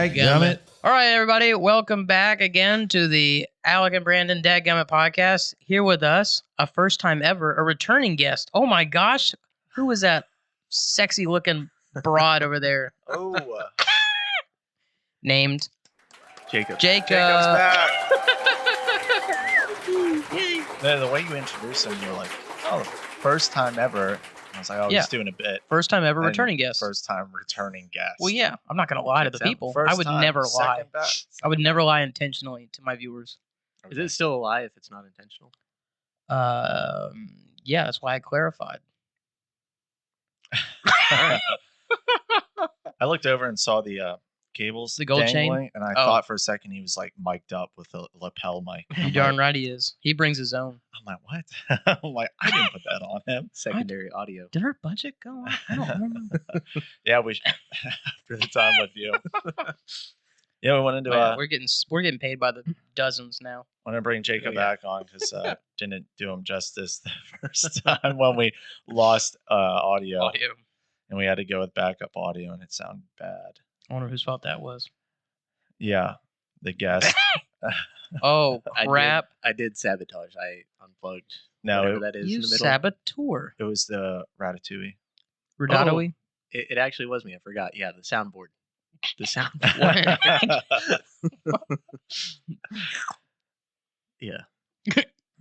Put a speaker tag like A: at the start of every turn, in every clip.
A: Dadgummit. All right, everybody. Welcome back again to the Alec and Brandon Dadgummit podcast. Here with us, a first time ever, a returning guest. Oh my gosh. Who was that sexy looking broad over there? Named
B: Jacob.
A: Jacob.
C: Jacob's back.
A: Yay.
C: The way you introduced him, you were like, oh, first time ever. I was like, oh,
A: Yeah.
C: he's doing a bit.
A: First time ever
C: And
A: returning guest.
C: First time returning guest.
A: Well, yeah. I'm not going to lie to the people.
C: First
A: I would
C: time,
A: never lie.
C: second back.
A: I would never lie intentionally to my viewers.
B: Is it still a lie if it's not intentional?
A: Yeah, that's why I clarified.
C: I looked over and saw the cables,
A: The gold chain?
C: dangling, and I
A: Oh.
C: thought for a second he was like mic'd up with a lapel mic.
A: You darn right he is. He brings his own.
C: I'm like, what? I'm like, I didn't put that on him.
B: Secondary audio.
A: Did our budget go on? I don't remember.
C: Yeah, we after the time with you. Yeah, we wanted to
A: Oh, yeah, we're getting paid by the dozens now.
C: want to bring Jacob
B: yeah.
C: back on because didn't do him justice the first time when we lost audio and we had to go with backup audio and it sounded bad.
A: I wonder whose fault that was.
C: Yeah, the guest.
A: Oh crap!
B: I did sabotage. I unplugged.
C: No,
B: whatever that is
A: You
B: in the middle.
A: saboteur.
C: it was the Ratatouille.
A: Ratatouille.
B: It actually was me. I forgot. Yeah, the soundboard. The soundboard. yeah,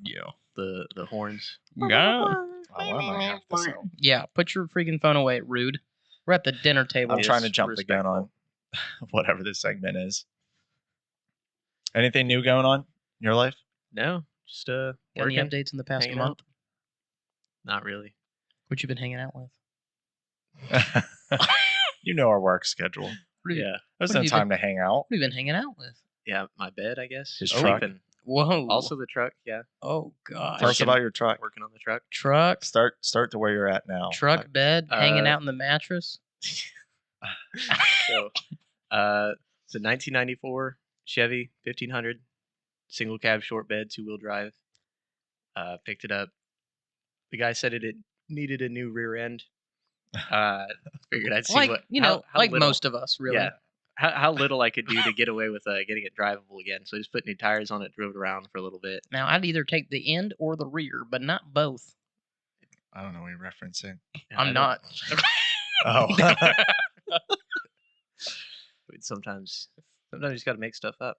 A: Yeah.
B: the horns.
A: Yeah.
C: Oh, I might have this out.
A: Yeah. Put your freaking phone away, rude. We're at the dinner table.
C: I'm
B: Yes,
C: trying to jump the gun on whatever this segment is. Anything new going on in your life?
B: No, just
A: Got any
B: working.
A: updates in the past
B: hanging
A: month?
B: Not really.
A: What you been hanging out with?
C: You know our work schedule.
B: Yeah,
C: There's
A: What
C: no
A: have you
C: time to hang out.
A: What have you been hanging out with?
B: yeah. My bed, I guess.
C: His truck?
B: Sleeping.
A: Whoa.
B: Also the truck. Yeah,
A: Oh god.
C: Tell us about your truck.
B: working on the truck.
A: Truck.
C: Start to where you're at now.
A: Truck bed. Hanging
B: Uh,
A: out in the mattress.
B: So, it's a 1994 Chevy 1500 single cab short bed 2-wheel drive. Picked it up. The guy said it needed a new rear end. Figured I'd see
A: Like
B: what
A: how
B: little,
A: most of us, really.
B: Yeah, how little I could do to get away with getting it drivable again. So I just put new tires on it, drove it around for a little bit.
A: Now I'd either take the end or the rear, but not both.
C: I don't know what you're referencing.
B: And I
A: I'm
B: don't-
A: not.
C: Oh.
B: I mean, sometimes you just got to make stuff up.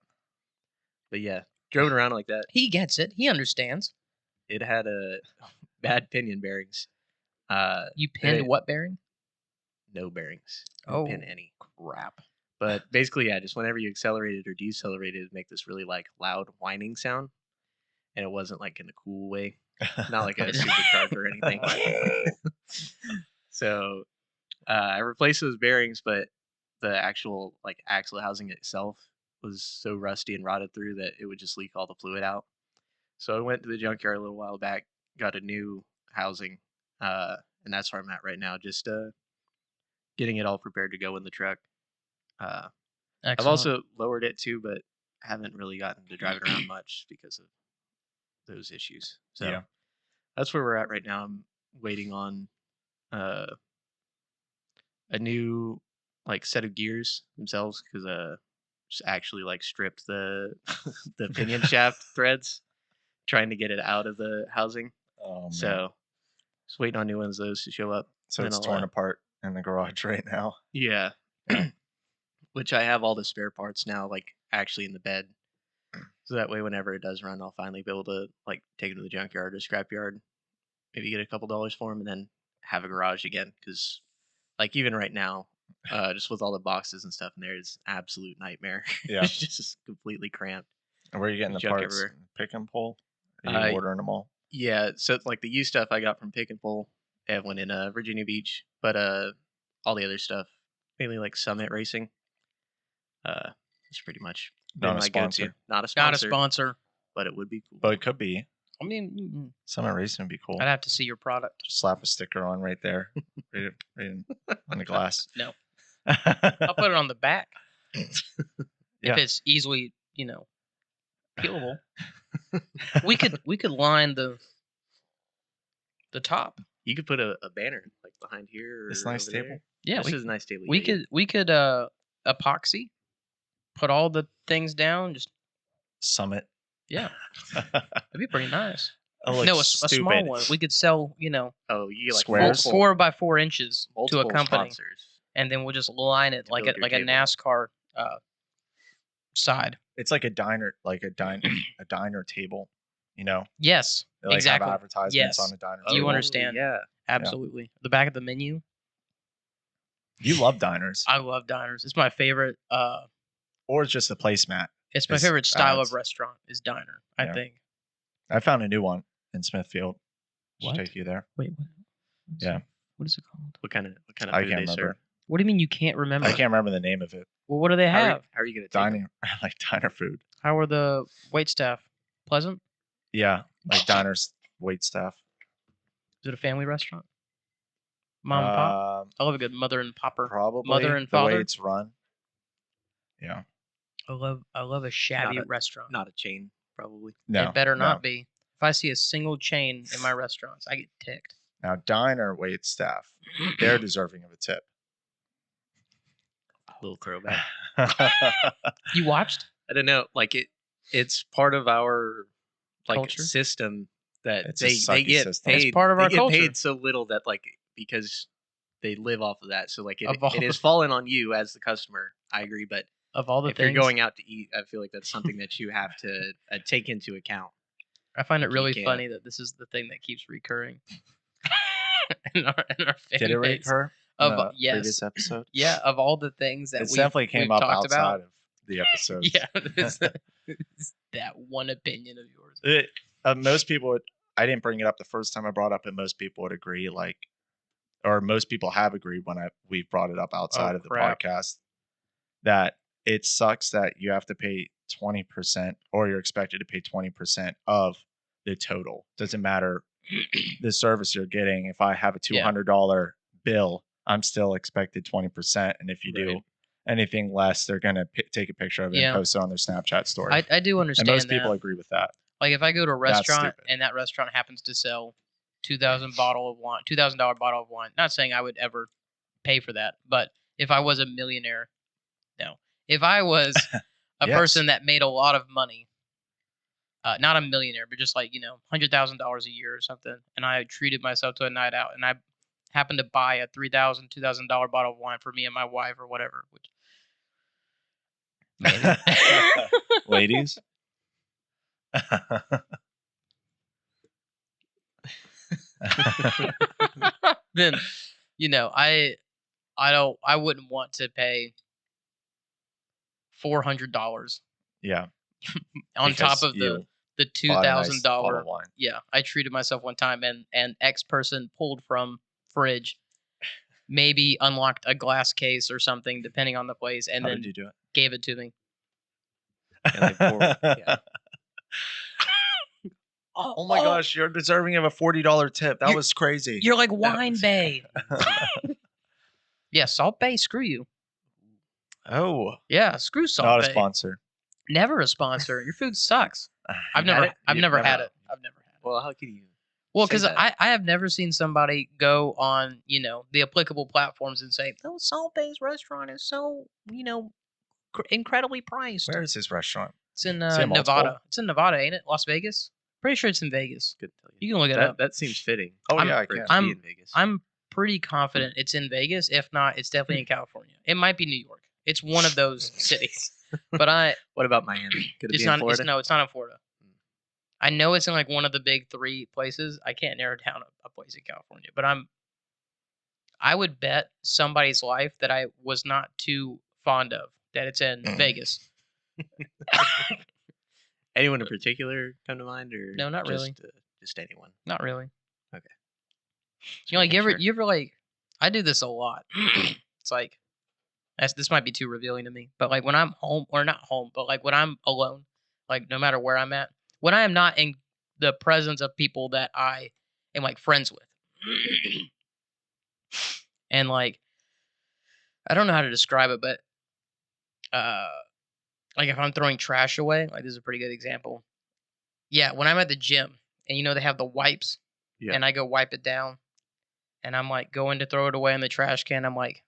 B: But yeah, drove it around like that.
A: He gets it. He understands.
B: It had a bad pinion bearings.
A: You pinned
B: Hey.
A: what bearing?
B: No bearings.
A: Oh.
B: Didn't pin any.
A: Crap.
B: But basically, yeah, just whenever you accelerated or decelerated, it'd make this really like loud whining sound, and it wasn't like in a cool way, not like a supercharger or anything. So I replaced those bearings, but the actual like axle housing itself was so rusty and rotted through that it would just leak all the fluid out. So I went to the junkyard a little while back, got a new housing, and that's where I'm at right now, just getting it all prepared to go in the truck. I've
A: Excellent.
B: also lowered it too, but haven't really gotten to drive it around much because of those issues. So
C: Yeah.
B: that's where we're at right now. I'm waiting on a new like set of gears themselves because just actually like stripped the the pinion shaft threads, trying to get it out of the housing.
C: Oh, man.
B: So just waiting on new ones of those to show up.
C: So
B: and
C: it's
B: I'll,
C: torn apart in the garage right now.
B: Yeah. Which I have all the spare parts now, like actually in the bed. So that way, whenever it does run, I'll finally be able to like take it to the junkyard or scrapyard, maybe get a couple dollars for them, and then have a garage again. Because like even right now, just with all the boxes and stuff in there, it's an absolute nightmare.
C: Yeah.
B: It's just completely cramped.
C: And where are you getting the
B: Junk
C: parts?
B: everywhere.
C: Pick and pull? Are you ordering them all?
B: Yeah, so like the used stuff I got from Pick and Pull, they have one in Virginia Beach, but all the other stuff, mainly like Summit Racing, it's pretty much been
C: Not a
B: my
C: sponsor.
B: go-to. Not a sponsor,
A: Not a sponsor.
B: but it would be cool.
C: But it could be.
A: I mean,
C: Summit Racing would be cool.
A: I'd have to see your product.
C: Just slap a sticker on right there. right on the glass.
A: No. I'll put it on the back.
C: Yeah.
A: If it's easily, peelable. we could line the top.
B: You could put a banner like behind here. Or
C: This nice
B: over
C: table?
B: there.
A: Yeah,
B: This is a nice table.
A: we
B: yeah,
A: could epoxy put all the things down. Just
C: Summit.
A: yeah, that'd be pretty nice.
C: It looks
A: No, a small
C: stupid.
A: one. We could sell, you know,
B: Oh, you get like
C: Squares?
B: multiple,
A: 4 by 4 inches to a
B: multiple
A: company,
B: sponsors.
A: and then we'll just line it
B: To
A: like
B: build
A: a
B: your table.
A: NASCAR side.
C: It's like a diner, a diner table. You know,
A: Yes,
C: they like
A: exactly.
C: have advertisements
A: Yes.
C: on the diner
A: You
C: table.
A: understand.
B: Yeah.
A: Absolutely. The back of the menu.
C: You love diners,
A: I love diners. It's my favorite.
C: or it's just a placemat.
A: It's my
C: It's
A: favorite style of
C: balance.
A: restaurant is diner. I
C: Yeah.
A: think.
C: I found a new one in Smithfield. Should
A: What?
C: take you there.
A: Wait. What's
C: Yeah.
A: it- What is it called?
B: What kind of
C: I
B: food
C: can't
B: they
C: remember.
B: serve?
A: What do you mean you can't remember?
C: I can't remember the name of it.
A: Well, what do they have?
B: How are you gonna take them?
C: Dining, like diner food.
A: How are the wait staff? Pleasant?
C: Yeah, like diners, wait staff.
A: Is it a family restaurant? Mom and pop?
C: Um,
A: I love a good mother and popper.
C: Probably
A: Mother and
C: the
A: father?
C: way it's run. Yeah.
A: I love a shabby restaurant.
B: Not a chain, probably.
C: No.
A: It better
C: no.
A: not be. If I see a single chain in my restaurants, I get ticked.
C: Now, diner wait staff, they're deserving of a tip.
B: A little throwback.
A: You watched?
B: I don't know. Like it's part of our like
A: Culture?
B: system that
C: It's a
B: they
C: sucky
B: get
C: system.
A: It's
B: paid.
A: part of
B: they
A: our
B: get
A: culture.
B: paid so little that like because they live off of that. So like
A: Of all
B: it is fallen on you as the customer. I agree, but
A: Of all the
B: if
A: things,
B: you're going out to eat, I feel like that's something that you have to take into account.
A: I find it
B: you
A: really
B: can't.
A: funny that this is the thing that keeps recurring in our fan
C: Did it
A: base.
C: recur?
A: Of
C: in the
A: yes,
C: previous episode.
A: Yeah, of all the things that
C: It
A: we
C: definitely came up
A: talked
C: outside
A: about.
C: of the episode.
A: Yeah, it's that one opinion of yours.
C: Most people would. I didn't bring it up the first time I brought it up, and most people would agree. Like, or most people have agreed when we've brought it up outside of the
A: crap.
C: podcast that it sucks that you have to pay 20% or you're expected to pay 20% of the total. Doesn't matter the service you're getting. If I have a $200 bill, I'm still expected 20%, and if you do
B: Right.
C: anything less, they're gonna take a picture of it
A: Yeah.
C: and post it on their Snapchat story.
A: I do
C: and
A: understand
C: most
A: that.
C: people agree with that.
A: Like if I go to a
C: That's
A: restaurant
C: stupid.
A: and that restaurant happens to sell $2,000 bottle of wine, $2,000 bottle of wine. Not saying I would ever pay for that, but if I was a millionaire, no. If I was a
C: Yes.
A: person that made a lot of money, not a millionaire, but just like $100,000 a year or something, and I treated myself to a night out, and I happened to buy a $3,000, $2,000 bottle of wine for me and my wife or whatever, which maybe.
C: Ladies.
A: Then I wouldn't want to pay $400
C: Yeah.
A: on top
C: because
A: of the
C: you bought a nice bottle
A: $2,000.
C: of wine.
A: Yeah, I treated myself one time, and X person pulled from fridge, maybe unlocked a glass case or something, depending on the place, and
C: How
A: then
C: did you do
A: gave it to me.
B: And they pour, yeah.
C: Oh my gosh, you're deserving of a $40 tip. That was crazy.
A: You're like Wine Bay. Yeah, Salt Bay. Screw you.
C: Oh,
A: Yeah, screw Salt
C: not
A: Bay.
C: a sponsor.
A: Never a sponsor. Your food sucks. I've
B: You had
A: never
B: it?
A: I've
B: You've
A: never
B: never
A: had
B: had
A: it. I've never had it.
B: Well, how could you?
A: Well,
B: say
A: because
B: that?
A: I have never seen somebody go on, the applicable platforms and say, "Oh, Salt Bay's restaurant is so, incredibly priced."
C: Where is this restaurant?
A: It's in
C: Is it multiple?
A: Nevada. It's in Nevada, ain't it? Las Vegas. Pretty sure it's in Vegas.
B: Couldn't tell
A: You can look it
B: that,
A: up.
B: That seems fitting.
C: Oh,
A: I'm-
C: yeah, I
B: for it
C: can.
B: to be
A: I'm-
B: in Vegas.
A: I'm pretty confident it's in Vegas. If not, it's definitely in California. It might be New York. It's one of those cities. But
B: What about Miami? Could it
A: it's
B: be
A: not.
B: in Florida?
A: No, it's not in Florida. I know it's in like one of the big 3 places. I can't narrow down a place in California, but I would bet somebody's life that I was not too fond of that it's in Vegas.
B: Anyone in particular come to mind, or
A: No, not really.
B: Just anyone.
A: Not really.
B: Okay.
A: Like
B: making sure.
A: you ever like I do this a lot. It's like this might be too revealing to me, but like when I'm home or not home, but like when I'm alone, like no matter where I'm at, when I am not in the presence of people that I am like friends with. And like I don't know how to describe it, but like if I'm throwing trash away, like this is a pretty good example. Yeah, when I'm at the gym and they have the wipes,
B: Yeah.
A: and I go wipe it down, and I'm like going to throw it away in the trash can. I'm like,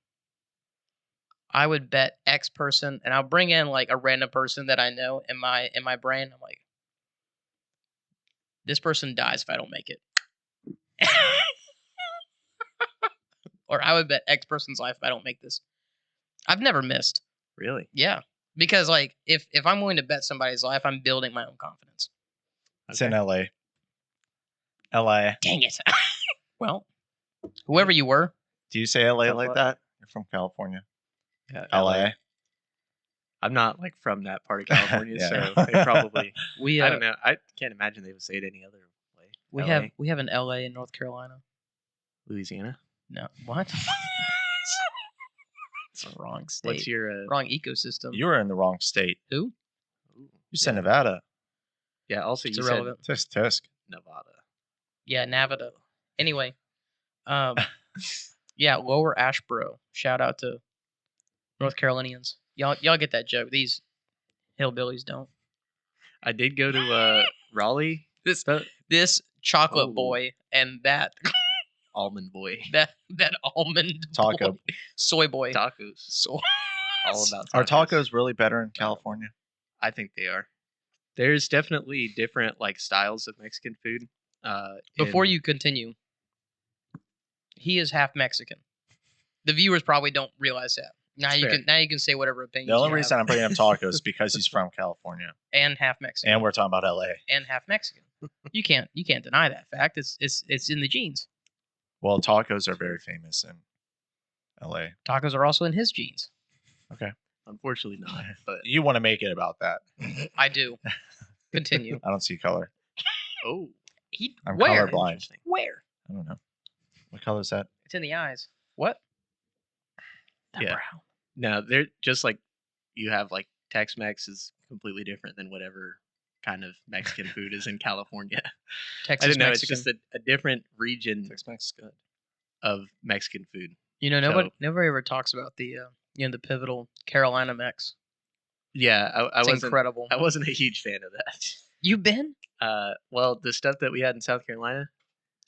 A: I would bet X person, and I'll bring in like a random person that I know in my brain. I'm like, this person dies if I don't make it. Or I would bet X person's life if I don't make this. I've never missed.
B: Really?
A: Yeah. Because like if I'm willing to bet somebody's life, I'm building my own confidence.
C: It's in LA. LA.
A: Dang it. Well, whoever you were.
C: Do you say LA
B: Sounds
C: like
B: like-
C: that? You're from California.
B: Yeah,
C: LA.
B: I'm not like from that part of California,
C: Yeah.
B: so they probably.
A: We
B: I don't know. I can't imagine they would say it any other way.
A: we have an LA in North Carolina.
B: Louisiana.
A: No. What? It's the wrong state.
B: What's your?
A: Wrong ecosystem.
C: You were in the wrong state.
A: Who?
B: Ooh,
C: You said Nevada.
B: Yeah. Also,
A: It's
B: you
A: irrelevant.
C: Tisk tisk.
B: said Nevada.
A: Yeah, Nevada. Anyway, yeah, Lower Ashboro. Shout out to North Carolinians. Y'all get that joke. These hillbillies don't.
B: I did go to Raleigh.
A: This chocolate
B: Oh.
A: boy and that
B: Almond Boy
A: that almond
C: Taco.
A: boy, soy boy.
B: tacos.
A: So,
B: All about
C: Are tacos really better in California?
B: I think they are. There's definitely different like styles of Mexican food.
A: before
B: in-
A: you continue, he is half Mexican. The viewers probably don't realize that. Now
C: It's
A: you
C: fair.
A: can say whatever opinions.
C: The only
A: you
C: reason
A: have.
C: I'm bringing up tacos is because he's from California,
A: and half Mexican
C: and we're talking about LA.
A: and half Mexican. You can't deny that fact. It's in the genes.
C: Well, tacos are very famous in LA.
A: Tacos are also in his genes.
B: unfortunately not, but
C: You want to make it about that?
A: I do. Continue.
C: I don't see color.
B: oh,
C: I'm
A: Where?
C: colorblind.
B: interesting.
A: Where?
C: I don't know. What color is that?
A: It's in the eyes. What? The
B: Yeah.
A: brow.
B: No, they're just like you have like Tex-Mex is completely different than whatever kind of Mexican food is in California.
A: Texas
B: I don't know.
A: Mexican.
B: It's just a different region
C: Tex-Mex is good.
B: of Mexican food.
A: You know, nobody
B: So-
A: ever talks about the the pivotal Carolina Mex.
B: Yeah, I
A: It's
B: wasn't.
A: incredible.
B: I wasn't a huge fan of that.
A: You've been?
B: Well, the stuff that we had in South Carolina,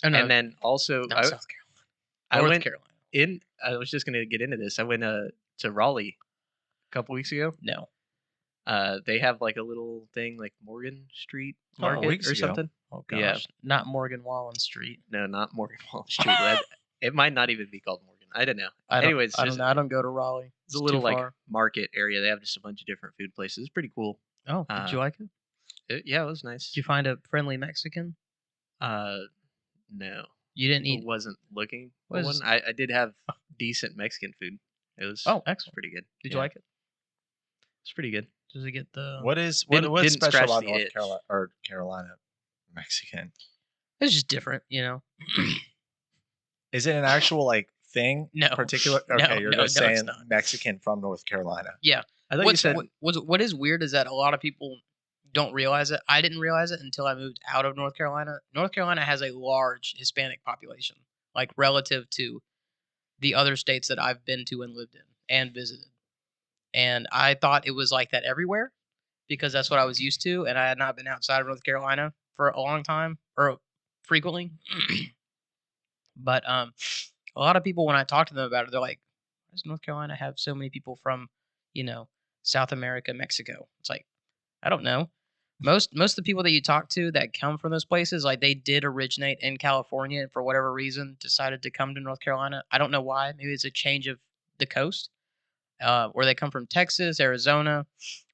A: Oh, no,
B: and then also
A: not
B: I,
A: South Carolina.
B: I
A: North
B: went
A: Carolina.
B: in. I was just gonna get into this. I went to Raleigh a couple weeks ago.
A: No.
B: They have like a little thing like Morgan Street
C: Oh,
B: Market
C: weeks
B: or
C: ago.
B: something.
A: Oh gosh.
B: Yeah.
A: Not Morgan Wallen Street.
B: No, not Morgan Wallen Street. It might not even be called Morgan. I don't know. Anyways,
A: I
B: just-
A: don't know. I don't go to Raleigh.
B: It's a little
A: too
B: like
A: far.
B: market area. They have just a bunch of different food places. It's pretty cool.
A: Oh, did you like it?
B: Yeah, it was nice.
A: Did you find a friendly Mexican?
B: No,
A: You didn't
B: I
A: eat.
B: wasn't looking
A: What
B: for
A: is-
B: one. I did have decent Mexican food. It was
A: Oh, excellent.
B: pretty good.
A: Did
B: Yeah,
A: you like it?
B: It's pretty good.
A: Does it get the?
C: What is
B: Didn't-
C: what's
B: didn't
C: special
B: scratch
C: about
B: the
C: North
B: itch.
C: Carolina or Carolina Mexican?
A: It's just different, you know.
C: Is it an actual like thing?
A: No.
C: Particular?
A: No,
C: Okay, you're
A: no,
C: just
A: no, it's
C: saying
A: not.
C: Mexican from North Carolina.
B: I thought you said
A: What is weird is that a lot of people don't realize it. I didn't realize it until I moved out of North Carolina. North Carolina has a large Hispanic population, like relative to the other states that I've been to and lived in and visited. And I thought it was like that everywhere because that's what I was used to, and I had not been outside of North Carolina for a long time or frequently. But a lot of people when I talk to them about it, they're like, "Why does North Carolina have so many people from, South America, Mexico?" It's like, I don't know. Most of the people that you talk to that come from those places, like they did originate in California and for whatever reason decided to come to North Carolina. I don't know why. Maybe it's a change of the coast. Or they come from Texas, Arizona,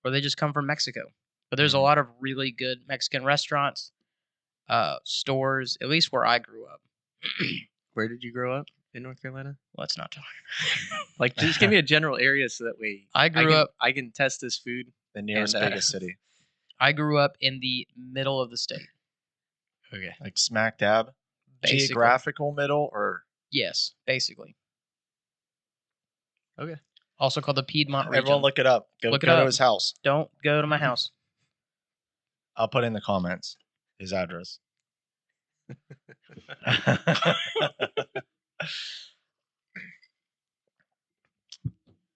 A: or they just come from Mexico. But there's a
C: Mhm.
A: lot of really good Mexican restaurants, stores, at least where I grew up.
B: where did you grow up in North Carolina?
A: Let's not talk.
B: Like, just give me a general area so that way
A: I grew up.
B: I can test this food.
C: The nearest
B: And,
C: biggest city,
A: I grew up in the middle of the state.
B: Okay.
C: like smack dab,
A: Basically.
C: geographical middle, or
A: Yes, basically.
B: Okay.
A: Also called the Piedmont region.
C: everyone look it up. Go,
A: Look it
C: go to
A: up.
C: his house.
A: Don't go to my house.
C: I'll put in the comments his address.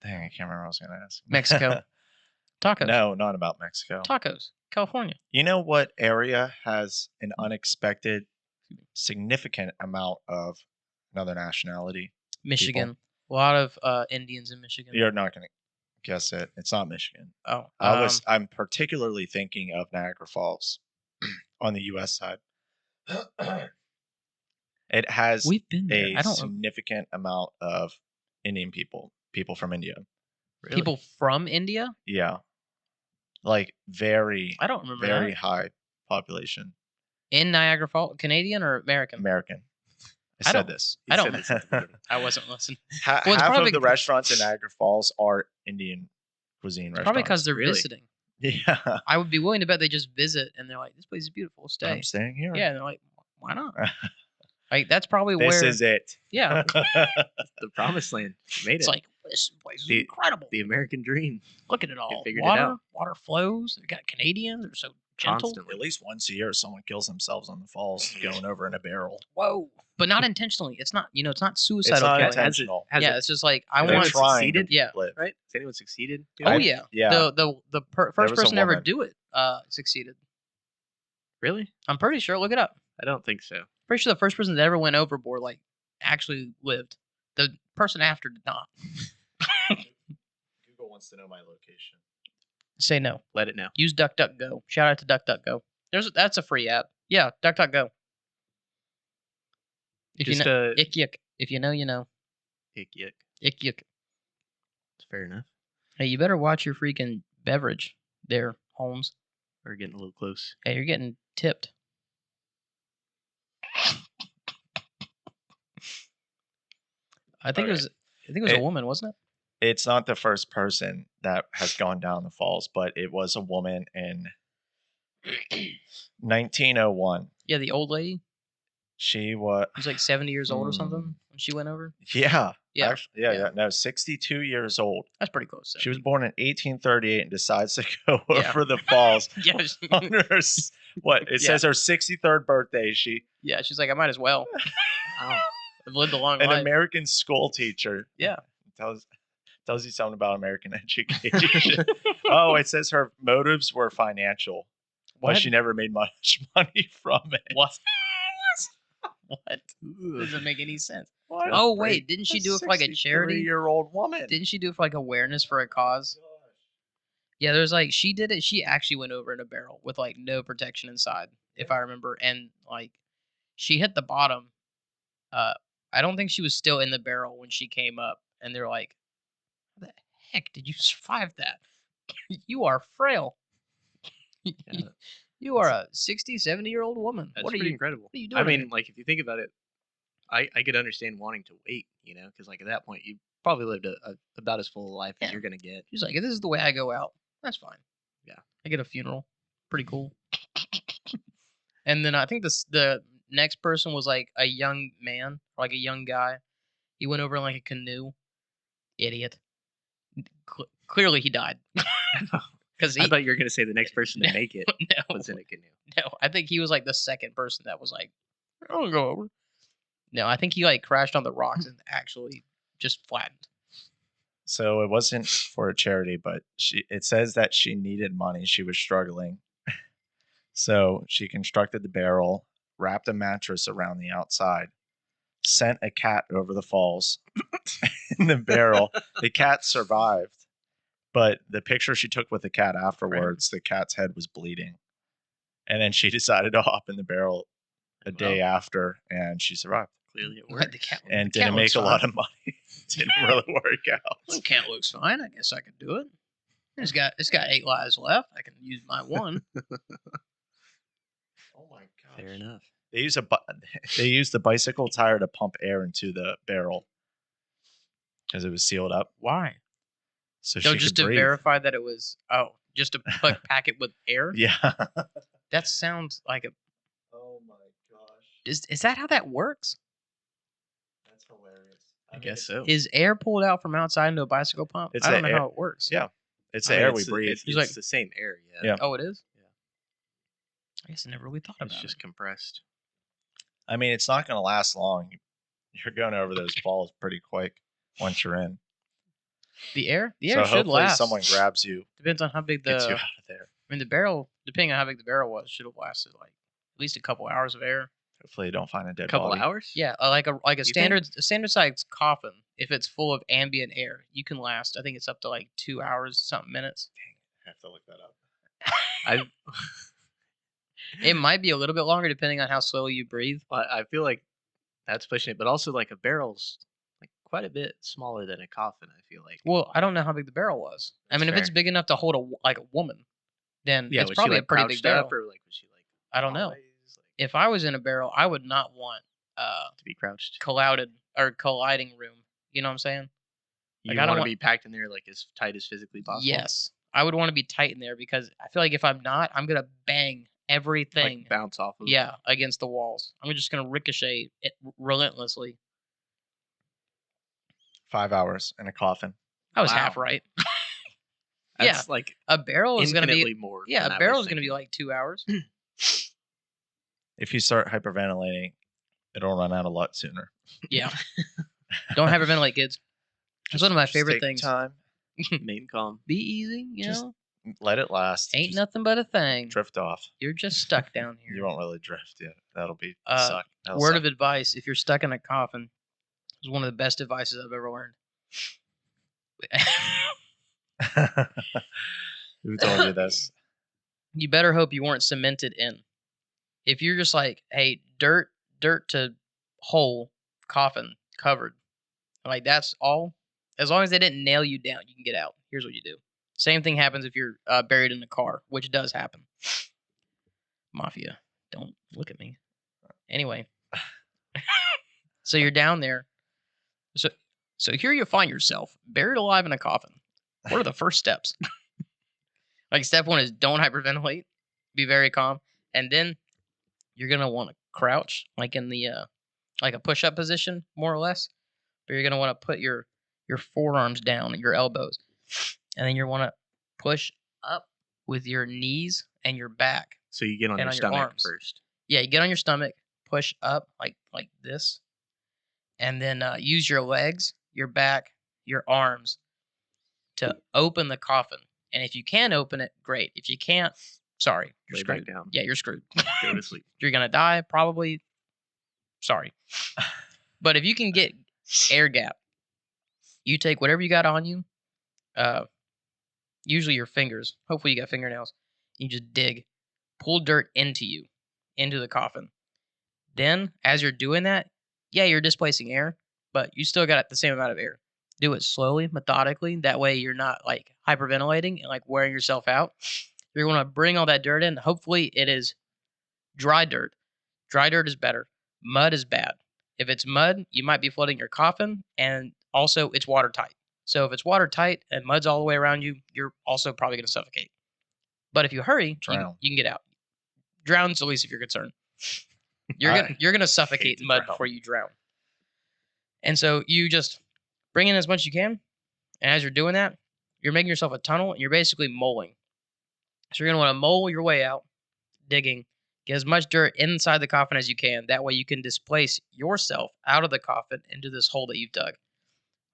C: Dang, I can't remember what I was going to ask.
A: Mexico. Tacos.
C: No, not about Mexico.
A: Tacos. California.
C: You know what area has an unexpected, significant amount of another nationality?
A: Michigan. A lot of Indians in Michigan.
C: You're not going to guess it. It's not Michigan.
A: Oh,
C: I'm particularly thinking of Niagara Falls on the U.S. side. It has
A: we've been there.
C: a
A: I don't
C: significant amount of Indian people from India.
B: Really?
A: people from India.
C: Yeah, like very,
A: I don't remember
C: very
A: that.
C: high population.
A: In Niagara Falls, Canadian or American?
C: American.
A: I
C: I said
A: don't-
C: this.
A: I
B: You
A: don't-
B: said this at the beginning.
A: I wasn't listening.
C: Well,
A: Well, it's
C: half
A: probably
C: of the
A: because-
C: restaurants in Niagara Falls are Indian cuisine restaurants.
A: Probably because they're
B: Really?
A: visiting.
C: Yeah,
A: I would be willing to bet they just visit and they're like, "This place is beautiful. Stay."
C: I'm staying here.
A: Yeah, and they're like, "Why not?" Like that's probably
C: This
A: where.
C: is it.
A: Yeah,
B: The promised land. You made
A: it's
B: it.
A: like this place is
B: The-
A: incredible.
B: The American dream.
A: Look at it all.
B: figured it
A: Water,
B: out.
A: water flows. They got Canadians. They're so gentle.
B: Constantly.
C: At least once a year, someone kills themselves on the falls going over in a barrel.
A: Whoa, but not intentionally. It's not. It's not
C: It's
A: suicidal
C: not
A: killing.
C: intentional.
B: Has
A: Yeah,
B: it,
A: it's just like I
C: They're
A: want.
B: Has it
C: trying
B: succeeded?
C: to
A: Yeah.
C: live.
B: right? Has anyone succeeded?
A: Oh
C: I-
A: yeah.
C: yeah.
A: The first
C: was a
A: person to ever
C: woman.
A: do it succeeded.
B: Really?
A: I'm pretty sure. Look it up.
B: I don't think so.
A: Pretty sure the first person that ever went overboard like actually lived. The person after did not.
C: Google wants to know my location.
A: Say no.
B: Let it know.
A: Use DuckDuckGo. Shout out to DuckDuckGo. That's a free app. Yeah, DuckDuckGo. If
B: Just
A: you know, ick yuck. If you know, you know.
B: ick yuck.
A: Ick yuck.
B: It's fair enough.
A: Hey, you better watch your freaking beverage there, Holmes.
B: We're getting a little close.
A: Hey, you're getting tipped. I think
C: Okay.
A: it was a
C: It-
A: woman, wasn't it?
C: It's not the first person that has gone down the falls, but it was a woman in 1901.
A: Yeah, the old lady.
C: She was,
A: She was like 70 years old or something when she went over.
C: yeah,
A: Yeah,
C: actually, yeah, no, 62 years old.
A: that's pretty close.
C: She was born in 1838 and decides to go
A: Yeah.
C: over the falls
A: Yeah,
C: on her, what, it
A: Yeah.
C: says her 63rd birthday. She,
A: yeah. She's like, I might as well.
B: Wow.
A: I've lived a long
C: an
A: life.
C: American school teacher.
A: Yeah.
C: Tells you something about American education. Oh, it says her motives were financial,
A: What?
C: but she never made much money from it.
A: What? What? Doesn't make any sense.
C: What?
A: Oh wait, didn't she do it for like a charity?
C: 63-year-old woman.
A: Didn't she do it for like awareness for a cause? Yeah, there's like she did it. She actually went over in a barrel with like no protection inside, if I remember, and like she hit the bottom. I don't think she was still in the barrel when she came up, and they're like, "How the heck did you survive that? You are frail.
B: Yeah.
A: You are a 60, 70-year-old woman.
B: That's
A: What are
B: pretty
A: you?
B: incredible.
A: What are you doing?
B: I
A: here?"
B: mean, like if you think about it, I could understand wanting to wait, because like at that point you probably lived about as full a life as
A: Yeah.
B: you're gonna get.
A: She's like, "If this is the way I go out, that's fine.
B: Yeah.
A: I get a funeral. Pretty cool." And then I think the next person was like a young man, or like a young guy. He went over in like a canoe. Idiot. Clearly he died. Because
B: I thought you were gonna say the next person to make it
A: no,
B: was in a canoe.
A: no, I think he was like the second person that was like, "I want to go over." No, I think he like crashed on the rocks and actually just flattened.
C: So it wasn't for a charity, but it says that she needed money. She was struggling. So she constructed the barrel, wrapped a mattress around the outside, sent a cat over the falls in the barrel. The cat survived, but the picture she took with the cat afterwards, the cat's head was bleeding. And then she decided to hop in the barrel a day after, and she survived
B: Clearly it
A: But
B: worked.
A: the cat,
C: and
A: the cat
C: didn't make
A: looks
C: a lot
A: fine.
C: of money. Didn't really work out.
A: The cat looks fine. I guess I can do it. It's got 8 lives left. I can use my one.
C: Oh my god!
B: Fair enough.
C: They use the bicycle tire to pump air into the barrel because it was sealed up.
A: Why?
C: So
A: No,
C: she
A: just
C: could
A: to
C: breathe.
A: verify that it was. Oh, just to pack it with air.
C: Yeah.
A: That sounds like a.
C: Oh my gosh,
A: Is that how that works?
C: that's hilarious.
B: I guess so.
A: Is air pulled out from outside into a bicycle pump?
C: It's
A: I don't
C: the
A: know
C: air-
A: how it works.
C: Yeah. It's
B: I
C: the
B: mean,
C: air we
B: it's
C: breathe.
B: It's,
A: He's
B: it's
A: like-
B: the same air. Yeah.
C: Yeah.
A: Oh, it is.
B: Yeah.
A: I guess I never really thought
B: It's
A: about
B: just
A: it.
B: compressed.
C: I mean, it's not going to last long. You're going over those falls pretty quick once you're in.
A: The air. The
C: So
A: air should
C: hopefully
A: last.
C: someone grabs you,
A: Depends on how big the.
C: gets you
A: I
C: out of there.
A: mean, the barrel. Depending on how big the barrel was, should have lasted like at least a couple hours of air.
C: Hopefully, you don't find a dead
B: couple
C: body.
B: hours.
A: Yeah, like a
B: think?
A: standard size coffin. If it's full of ambient air, you can last. I think it's up to like 2 hours, something minutes.
C: I have to look that up.
B: I
A: It might be a little bit longer depending on how slowly you breathe.
B: I feel like that's pushing it, but also like a barrel's like quite a bit smaller than a coffin. I feel like.
A: Well, I don't know how big the barrel was. I
B: That's
A: mean, if it's
B: fair.
A: big enough to hold like a woman, then
B: Yeah,
A: it's
B: was
A: probably
B: she
A: a
B: like
A: pretty big
B: crouched
A: barrel.
B: up, or like was she like?
A: I don't know.
B: always, like,
A: If I was in a barrel, I would not want
B: to be crouched.
A: colliding room. You know what I'm saying?
B: You
A: I don't
B: want to
A: want-
B: be packed in there like as tight as physically possible.
A: Yes, I would want to be tight in there because I feel like if I'm not, I'm gonna bang everything.
B: Like bounce off of.
A: Yeah, against the walls. I'm just gonna ricochet it relentlessly.
C: 5 hours in a coffin.
A: I was half
B: Wow.
A: right.
B: That's like
A: A barrel is gonna
B: infinitely
A: be
B: more.
A: yeah,
B: than
A: a
B: I
A: barrel
B: was
A: is gonna be
B: thinking.
A: like 2 hours.
C: If you start hyperventilating, it'll run out a lot sooner.
A: Yeah. Don't hyperventilate, kids. It's one of my
C: Just
A: favorite
C: take
A: things.
C: Time,
B: main calm.
A: Be easy, you
C: Just
A: know.
C: let it last.
A: Ain't
C: just
A: nothing but a thing.
C: drift off.
A: You're just stuck down
C: You
A: here.
C: won't really drift yet. That'll be
A: Uh,
C: suck. That'll
A: Word
C: suck.
A: of advice: if you're stuck in a coffin, is one of the best advices I've ever learned.
C: Who told you this?
A: You better hope you weren't cemented in. If you're just like, hey, dirt to hole, coffin covered, like that's all. As long as they didn't nail you down, you can get out. Here's what you do. Same thing happens if you're buried in a car, which does happen. Mafia, don't look at me. Anyway, so you're down there. So here you find yourself buried alive in a coffin. What are the first steps? Like step 1 is don't hyperventilate, be very calm, and then you're gonna want to crouch, like in the like a push-up position, more or less. But you're gonna want to put your forearms down, your elbows, and then you want to push up with your knees and your back.
B: So you get on
A: And
B: your
A: on your
B: stomach
A: arms.
B: first.
A: Yeah, you get on your stomach, push up like this, and then use your legs, your back, your arms to open the coffin. And if you can open it, great. If you can't, sorry, you're
B: Lay back
A: screwed.
B: down.
A: Yeah, you're screwed.
B: Go to sleep.
A: You're gonna die, probably. Sorry, but if you can get air gap, you take whatever you got on you, usually your fingers. Hopefully you got fingernails. You just dig, pull dirt into the coffin. Then, as you're doing that, yeah, you're displacing air, but you still got the same amount of air. Do it slowly, methodically. That way you're not like hyperventilating and like wearing yourself out. You're going to bring all that dirt in. Hopefully it is dry dirt. Dry dirt is better. Mud is bad. If it's mud, you might be flooding your coffin, and also it's watertight. So if it's watertight and mud's all the way around you, you're also probably going to suffocate. But if you hurry,
C: Drown.
A: you can get out. Drown's at least if you're concerned.
C: I
A: You're gonna suffocate
C: to
A: in mud
C: drown.
A: before you drown. And so you just bring in as much as you can, and as you're doing that, you're making yourself a tunnel, and you're basically moling. So you're gonna want to mole your way out, digging, get as much dirt inside the coffin as you can. That way you can displace yourself out of the coffin into this hole that you've dug.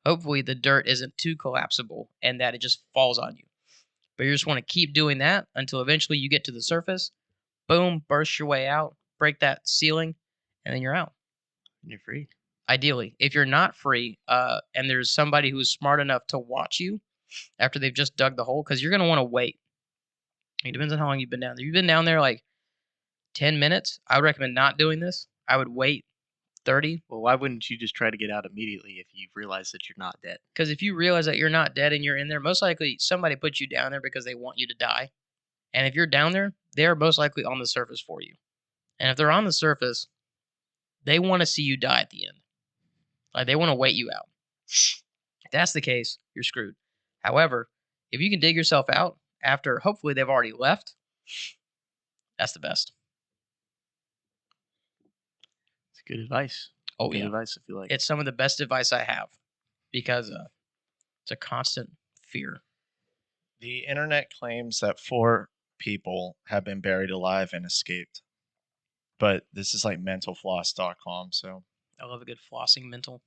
A: Hopefully the dirt isn't too collapsible and that it just falls on you. But you just want to keep doing that until eventually you get to the surface. Boom, burst your way out, break that ceiling, and then you're out.
B: And you're free.
A: Ideally, if you're not free, and there's somebody who's smart enough to watch you after they've just dug the hole, because you're gonna want to wait. It depends on how long you've been down there. You've been down there like 10 minutes. I would recommend not doing this. I would wait 30,
B: Well, why wouldn't you just try to get out immediately if you realize that you're not dead?
A: because if you realize that you're not dead and you're in there, most likely somebody put you down there because they want you to die. And if you're down there, they're most likely on the surface for you. And if they're on the surface, they want to see you die at the end. Like they want to wait you out. If that's the case, you're screwed. However, if you can dig yourself out after hopefully they've already left, that's the best.
B: It's good advice.
A: Oh
B: Good
A: yeah.
B: advice. I feel like
A: It's some of the best advice I have because it's a constant fear.
C: The internet claims that 4 people have been buried alive and escaped. But this is like mentalfloss.com, so
A: I love a good flossing mental.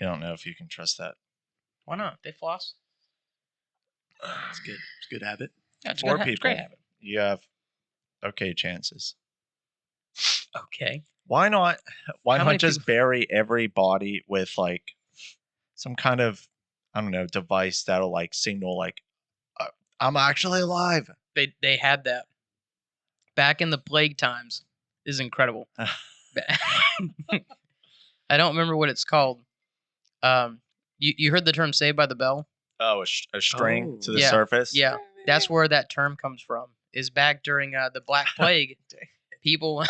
C: you don't know if you can trust that.
A: Why not? They floss.
B: it's good. It's a good habit.
A: Yeah, it's a
C: 4
A: good it's a great
C: people.
A: habit.
C: You have okay chances.
A: Okay.
C: Why not? Why
A: How
C: not
A: many
C: just bury every body with like some kind of, I don't know, device that'll like signal like uh, I'm actually alive.
A: They had that back in the plague times. This is incredible. I don't remember what it's called. You heard the term "Saved by the Bell"?
C: Oh, a string
B: Oh.
C: to the
A: Yeah,
C: surface.
A: Yeah, that's where that term comes from. Is back during the Black Plague, people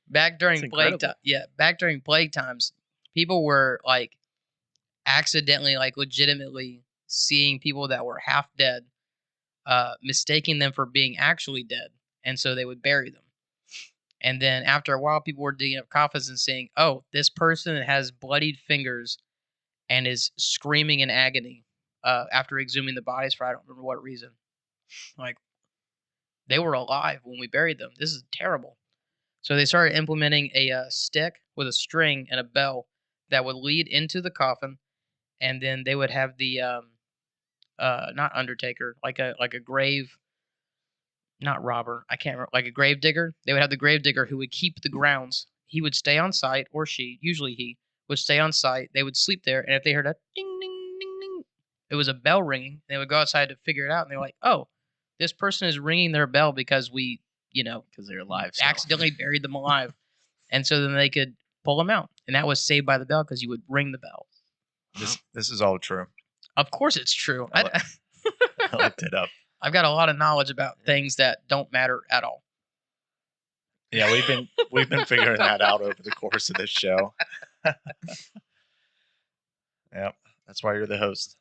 A: back during
B: That's
A: plague
B: incredible.
A: back during plague times, people were like accidentally, like legitimately seeing people that were half dead, mistaking them for being actually dead, and so they would bury them. And then after a while, people were digging up coffins and saying, "Oh, this person has bloodied fingers and is screaming in agony after exhuming the bodies for I don't remember what reason." Like, they were alive when we buried them. This is terrible. So they started implementing a stick with a string and a bell that would lead into the coffin, and then they would have the not undertaker, like a grave, not robber. I can't remember, like a grave digger. They would have the grave digger who would keep the grounds. He would stay on site, or she, usually he, would stay on site. They would sleep there, and if they heard a ding ding ding ding, it was a bell ringing. They would go outside to figure it out, and they're like, "Oh, this person is ringing their bell because we,
B: Because they're alive. still.
A: accidentally buried them alive." And so then they could pull them out, and that was Saved by the Bell because you would ring the bell.
C: This is all true.
A: Of course, it's true.
C: I looked it up.
A: I've got a lot of knowledge about things that don't matter at all.
C: Yeah, we've been figuring that out over the course of this show. Yep, that's why you're the host.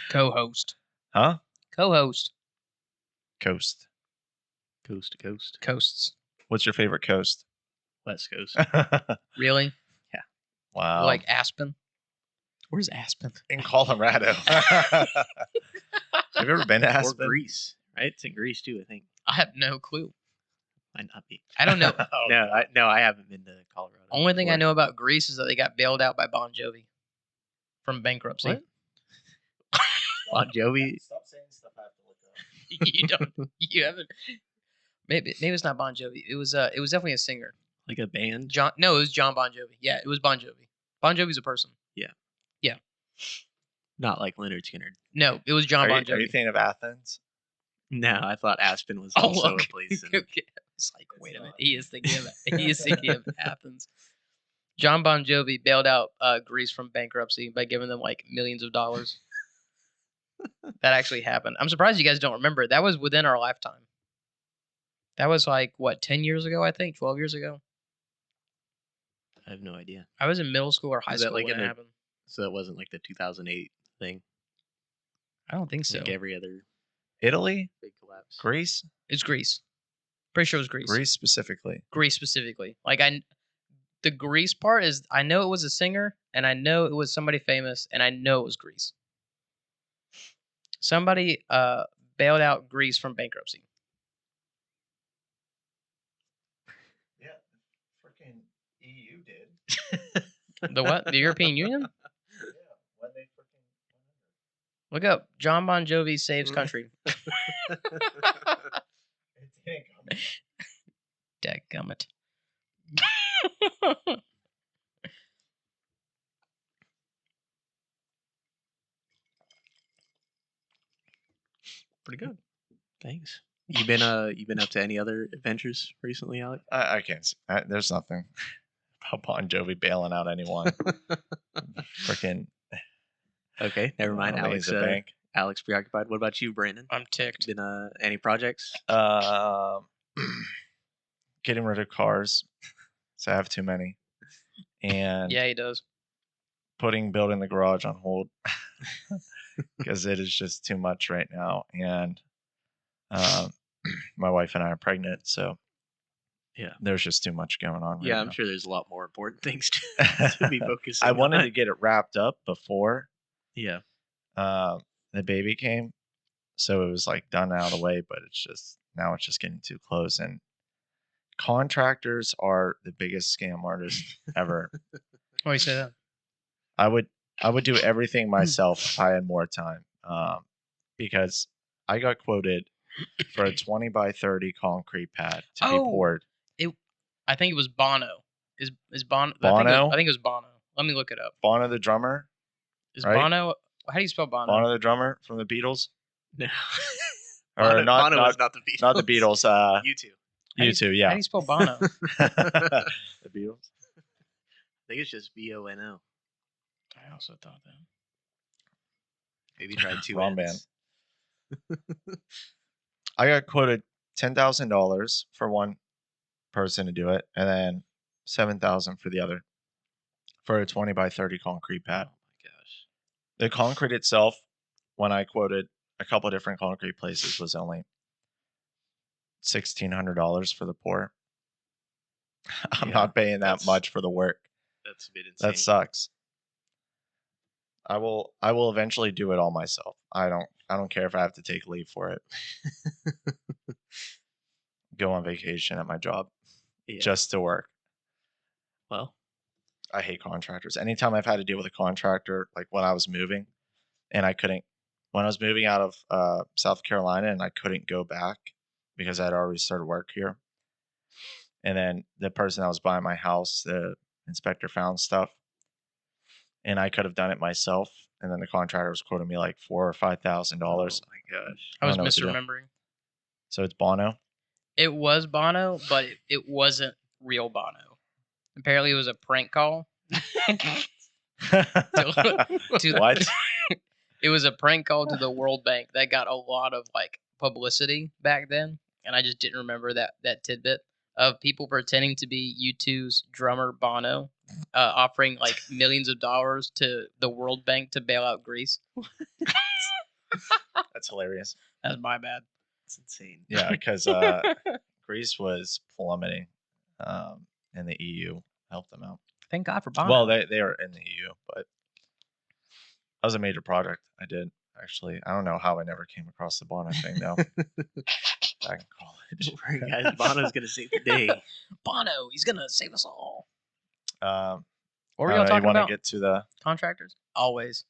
A: Co-host,
C: Huh?
A: co-host,
C: Coast.
B: Coast to coast.
A: coasts.
C: What's your favorite coast?
B: West coast.
A: Really?
C: Wow.
A: Like Aspen? Where's Aspen?
C: in Colorado. Have you ever been to
B: Or
C: Aspen?
B: Greece. Right? It's in Greece too, I think.
A: I have no clue.
B: Might not be.
A: I don't know.
C: Oh,
B: No, I haven't been to Colorado.
A: Only thing I
B: before.
A: know about Greece is that they got bailed out by Bon Jovi from bankruptcy.
B: What? Bon Jovi.
C: Stop saying stuff I have to look up.
A: You don't. You haven't. Maybe it's not Bon Jovi. It was definitely a singer.
B: Like a band.
A: No, it was John Bon Jovi. Yeah, it was Bon Jovi. Bon Jovi's a person.
B: Not like Leonard Skinner.
A: No, it was John
C: Are
A: Bon
C: you
A: Jovi.
C: thinking of Athens?
B: No, I thought Aspen was
A: Oh,
B: also
A: okay.
B: a place. In,
A: Okay. It's like, wait a minute. He is thinking of Athens. John Bon Jovi bailed out Greece from bankruptcy by giving them like millions of dollars. That actually happened. I'm surprised you guys don't remember. That was within our lifetime. That was like what, 10 years ago? I think 12 years ago.
B: I have no idea.
A: I was in middle school or high
B: Was that
A: school
B: like
A: when
B: in
A: it
B: the-
A: happened.
B: So it wasn't like the 2008 thing.
A: I don't think so.
B: Like every other
C: Italy?
B: big collapse.
C: Greece?
A: It's Greece. Pretty sure it was Greece.
C: Greece specifically.
A: Greece specifically. Like the Greece part is I know it was a singer and I know it was somebody famous and I know it was Greece. Somebody bailed out Greece from bankruptcy.
C: Yeah, freaking EU did.
A: The what? The European Union?
C: Yeah, when they freaking
A: Look up John Bon Jovi saves country.
C: it didn't come.
A: Dadgummit.
B: Pretty good. Thanks. You been up to any other adventures recently, Alec?
C: I can't. There's nothing about Bon Jovi bailing out anyone. Freaking.
B: Okay, never mind.
C: Alex
B: Alex. Alex preoccupied. What about you, Brandon?
A: I'm ticked.
B: Been any projects?
C: Getting rid of cars. So I have too many. And
A: Yeah, he does.
C: putting building the garage on hold because it is just too much right now. And my wife and I are pregnant, so
B: Yeah.
C: there's just too much going on.
B: Yeah,
C: right
B: I'm
C: now.
B: sure there's a lot more important things to be focusing
C: I
B: on.
C: wanted to get it wrapped up before
B: Yeah.
C: the baby came, so it was like done out of the way. But it's just now it's just getting too close, and contractors are the biggest scam artists ever.
A: Why do you say that?
C: I would do everything myself if I had more time, because I got quoted for a 20 by 30 concrete pad to be
A: Oh.
C: poured.
A: I think it was Bono. Is Bono?
C: Bono?
A: I think it was Bono. Let me look it up.
C: Bono the drummer?
A: Is
C: Right?
A: Bono? How do you spell Bono?
C: Bono the drummer from the Beatles?
B: No.
C: Or
B: Bono was not the Beatles.
C: Not the Beatles.
B: You two.
C: U2,
A: How
C: yeah.
A: do you spell Bono?
C: The Beatles.
B: I think it's just Bono.
A: I also thought that.
B: Maybe try two
C: Wrong
B: N's.
C: I got quoted $10,000 for one person to do it, and then $7,000 for the other for a 20 by 30 concrete
B: Oh
C: pad.
B: my gosh.
C: The concrete itself, when I quoted a couple different concrete places, was only $1,600 for the pour. I'm
B: Yeah,
C: not paying that
B: that's-
C: much for the work.
B: That's a bit insane.
C: That sucks. I will eventually do it all myself. I don't care if I have to take leave for it. Go on vacation at my job
B: Yeah.
C: just to work.
B: Well,
C: I hate contractors. Anytime I've had to deal with a contractor, like when I was moving, and when I was moving out of South Carolina, and I couldn't go back because I'd already started work here. And then the person that was buying my house, the inspector found stuff, and I could have done it myself. And then the contractor was quoting me like $4,000 or $5,000.
B: oh my gosh.
A: I was
C: don't know what to do.
A: misremembering.
C: So it's Bono.
A: It was Bono, but it wasn't real Bono. Apparently, it was a prank call. to-
C: What?
A: It was a prank call to the World Bank that got a lot of like publicity back then, and I just didn't remember that tidbit of people pretending to be U2's drummer Bono, offering like millions of dollars to the World Bank to bail out Greece.
C: That's hilarious.
A: That's my bad.
B: It's insane.
C: Yeah, because Greece was plummeting, and the EU helped them out.
A: Thank God for Bono.
C: Well, they are in the EU, but that was a major project I did, actually. I don't know how I never came across the Bono thing, though, back in college.
B: Don't worry, guys. Bono's going to save the day.
A: Bono, he's gonna save us all.
C: Um,
A: What were
C: I
A: y'all
C: don't know,
A: talking
C: you want
A: about?
C: to get to the...
A: Contractors? Always.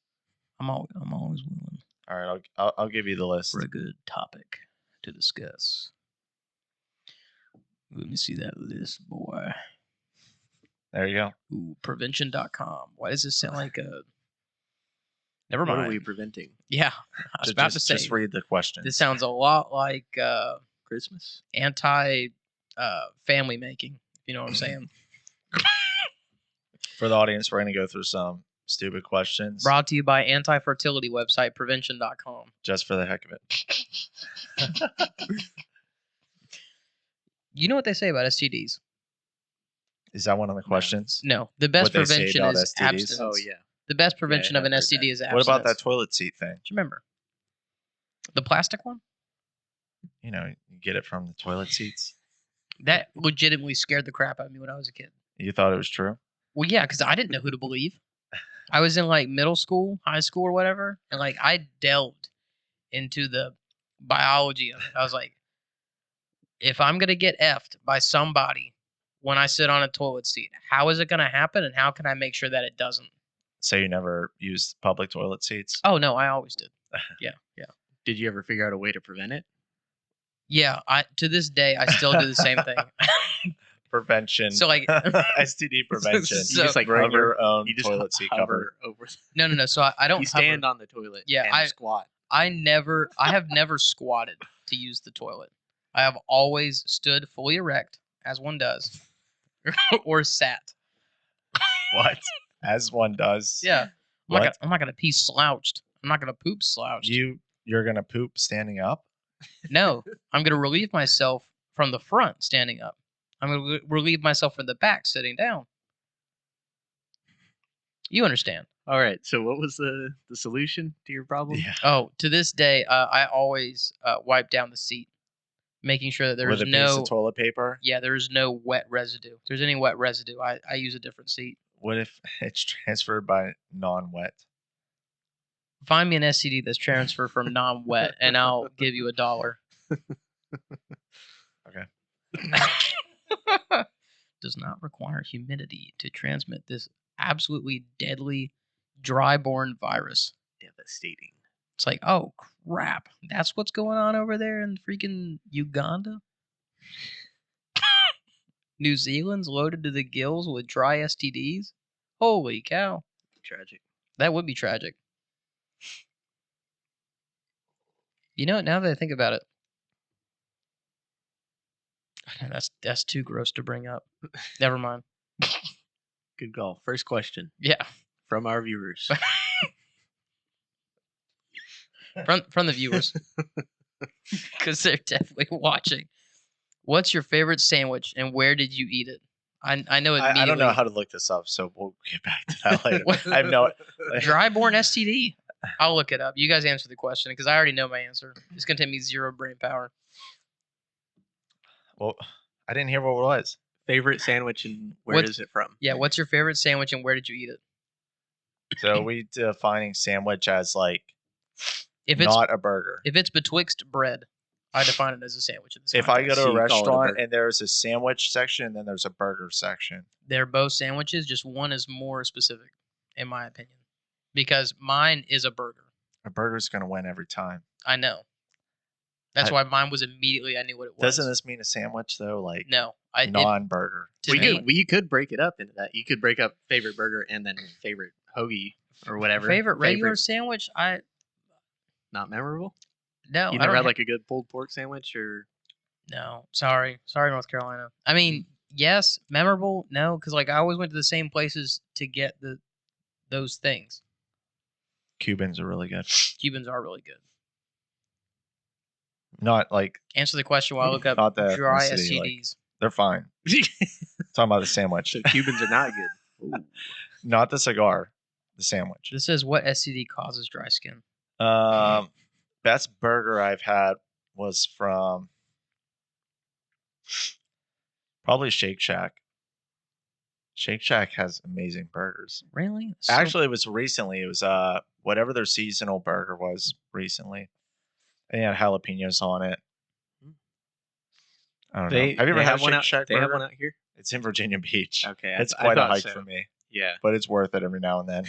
A: I'm always willing
C: All right, I'll give you the list.
A: for a good topic to discuss. Let me see that list, boy.
C: There you go.
A: Ooh, prevention.com. Why does this sound like a... Never
B: What
A: mind.
B: are we preventing?
A: Yeah, I was about to say.
C: Just read the questions.
A: This sounds a lot like
B: Christmas?
A: anti family making. You know what I'm saying?
C: For the audience, we're going to go through some stupid questions
A: Brought to you by anti-fertility website prevention.com.
C: just for the heck of it.
A: You know what they say about STDs?
C: Is that one of the questions?
A: No, the best
C: What they say
A: prevention
C: about
A: is
C: STDs?
A: abstinence.
B: Oh, yeah.
A: The best prevention of an
B: I've heard
A: STD
B: that.
A: is abstinence.
C: What about that toilet seat thing?
A: Do you remember? The plastic one?
C: You know, you get it from the toilet seats.
A: That legitimately scared the crap out of me when I was a kid.
C: You thought it was true?
A: Well, yeah, because I didn't know who to believe. I was in like middle school, high school, or whatever, and like I delved into the biology of it. I was like, if I'm gonna get effed by somebody when I sit on a toilet seat, how is it gonna happen, and how can I make sure that it doesn't?
C: So you never used public toilet seats?
A: Oh no, I always did. Yeah.
B: Did you ever figure out a way to prevent it?
A: Yeah, to this day I still do the same thing.
C: Prevention.
A: So, like-
C: STD prevention.
A: So-
B: you just like
C: Bring
B: hover,
C: your own
B: you just
C: toilet seat cover.
B: hover over.
A: No. So I don't
B: You stand
A: hover.
B: on the toilet.
A: Yeah,
B: and squat.
A: I have never squatted to use the toilet. I have always stood fully erect, as one does, or sat.
C: What? As one does.
A: Yeah.
C: What?
A: I'm not gonna pee slouched. I'm not gonna poop slouched.
C: You're gonna poop standing up?
A: No, I'm gonna relieve myself from the front standing up. I'm gonna relieve myself from the back sitting down. You understand?
B: All right. So what was the solution to your problem?
C: Yeah.
A: Oh, to this day, I always wipe down the seat, making sure that there's
C: With a piece
A: no
C: of toilet paper?
A: there's no wet residue. If there's any wet residue, I use a different seat.
C: What if it's transferred by non-wet?
A: Find me an STD that's transferred from non-wet, and I'll give you $1.
C: Okay.
A: Does not require humidity to transmit this absolutely deadly dry-borne virus.
B: Devastating.
A: It's like, oh crap, that's what's going on over there in freaking Uganda. New Zealand's loaded to the gills with dry STDs. Holy cow,
B: Tragic.
A: that would be tragic. You know, now that I think about it, that's too gross to bring up. Never mind.
B: Good call. First question
A: Yeah,
B: from our viewers.
A: from the viewers, because they're definitely watching. What's your favorite sandwich and where did you eat it? I know immediately.
C: I don't know how to look this up, so we'll get back to that later. I have no.
A: Dry-borne STD. I'll look it up. You guys answer the question because I already know my answer. It's gonna take me 0 brain power.
C: Well, I didn't hear what it was.
B: Favorite sandwich and where
A: What-
B: is it from?
A: Yeah, what's your favorite sandwich and where did you eat it?
C: So we defining sandwich as like
A: If it's
C: not a burger.
A: if it's betwixt bread, I define it as a sandwich. In this
C: If I go
A: context.
C: to
B: So
C: a
B: you call it a
C: restaurant
B: burger.
C: and there's a sandwich section and then there's a burger section.
A: They're both sandwiches, just one is more specific, in my opinion, because mine is a burger.
C: A burger's gonna win every time.
A: I know. That's
C: I-
A: why mine was immediately. I knew what it was.
C: Doesn't this mean a sandwich though? Like
A: No, it-
C: non-burger.
A: to
B: We
A: me,
B: could we could break it up into that. You could break up favorite burger and then favorite hoagie or whatever.
A: favorite regular sandwich.
B: Not memorable.
A: No,
B: You
A: I
B: never
A: don't
B: had
A: ha-
B: like a good pulled pork sandwich or
A: No, sorry, North Carolina. I mean, yes, memorable. No, because like I always went to the same places to get those things.
C: Cubans are really good.
A: Cubans are really good.
C: Not like
A: Answer the question while I look up
C: Not the
A: dry
C: ethnicity, like-
A: STDs.
C: they're fine. Talking about the sandwich,
B: so Cubans are not good. Ooh.
C: not the cigar. The sandwich.
A: This says what STD causes dry skin.
C: Best burger I've had was from probably Shake Shack. Shake Shack has amazing burgers.
A: Really?
C: Actually, it was recently. It was whatever their seasonal burger was recently. And it had jalapenos on it. I don't know. Have you ever
B: they
C: had
B: have one
C: Shake
B: out,
C: Shack
B: They
C: burger?
B: have one out here.
C: It's in Virginia Beach.
B: Okay,
C: It's
B: I
C: quite a
B: thought
C: hike
B: so.
C: for me,
B: Yeah,
C: but it's worth it every now and then.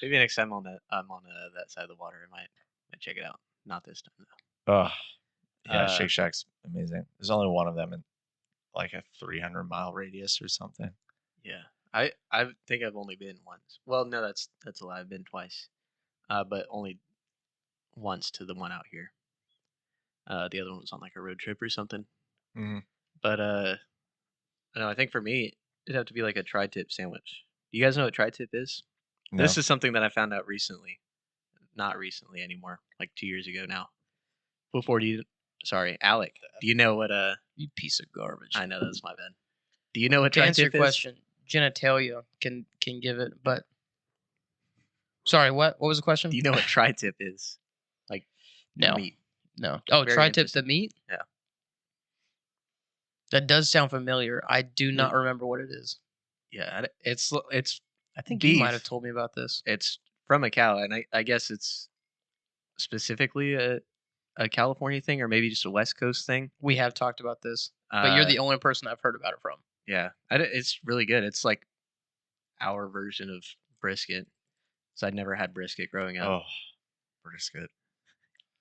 B: maybe next time I'm on that side of the water, I might check it out. Not this time though.
C: Oh, yeah,
B: Uh,
C: Shake Shack's amazing. There's only one of them in like a 300-mile radius or something.
B: Yeah, I think I've only been once. Well, no, that's a lie. I've been twice, but only once to the one out here. The other one was on like a road trip or something.
C: Mhm.
B: But no, I think for me it'd have to be like a tri-tip sandwich. Do you guys know what tri-tip is?
C: No.
B: This is something that I found out recently. Not recently anymore, like 2 years ago now. Sorry, Alec. Do you know what
A: You piece of garbage.
B: I know that's my bad. Do you know what
A: To answer your
B: tri-tip is?
A: question, genitalia can give it, but sorry, what was the question?
B: Do you know what tri-tip is? Like
A: No.
B: meat.
A: No. Oh,
B: Very
A: tri-tip
B: interesting.
A: the meat?
B: Yeah.
A: That does sound familiar. I do not remember what it is.
B: Yeah, it's
A: I think you might have
B: Beef.
A: told me about this.
B: it's from a cow, and I guess it's specifically a California thing, or maybe just a West Coast thing.
A: We have talked about this, but you're
B: Uh,
A: the only person I've heard about it from.
B: yeah. It's really good. It's like our version of brisket. So I'd never had brisket growing up.
C: Oh, brisket.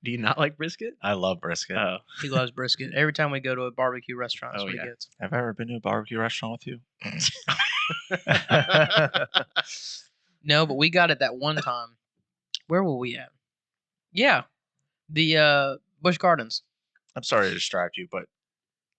B: Do you not like brisket?
C: I love brisket.
B: Oh,
A: He loves brisket. Every time we go to a barbecue restaurant, that's
B: Oh,
A: what
B: yeah.
A: he gets.
C: Have I ever been to a barbecue restaurant with you?
A: No, but we got it that one time. Where were we at? Yeah, the Busch Gardens.
C: I'm sorry to distract you,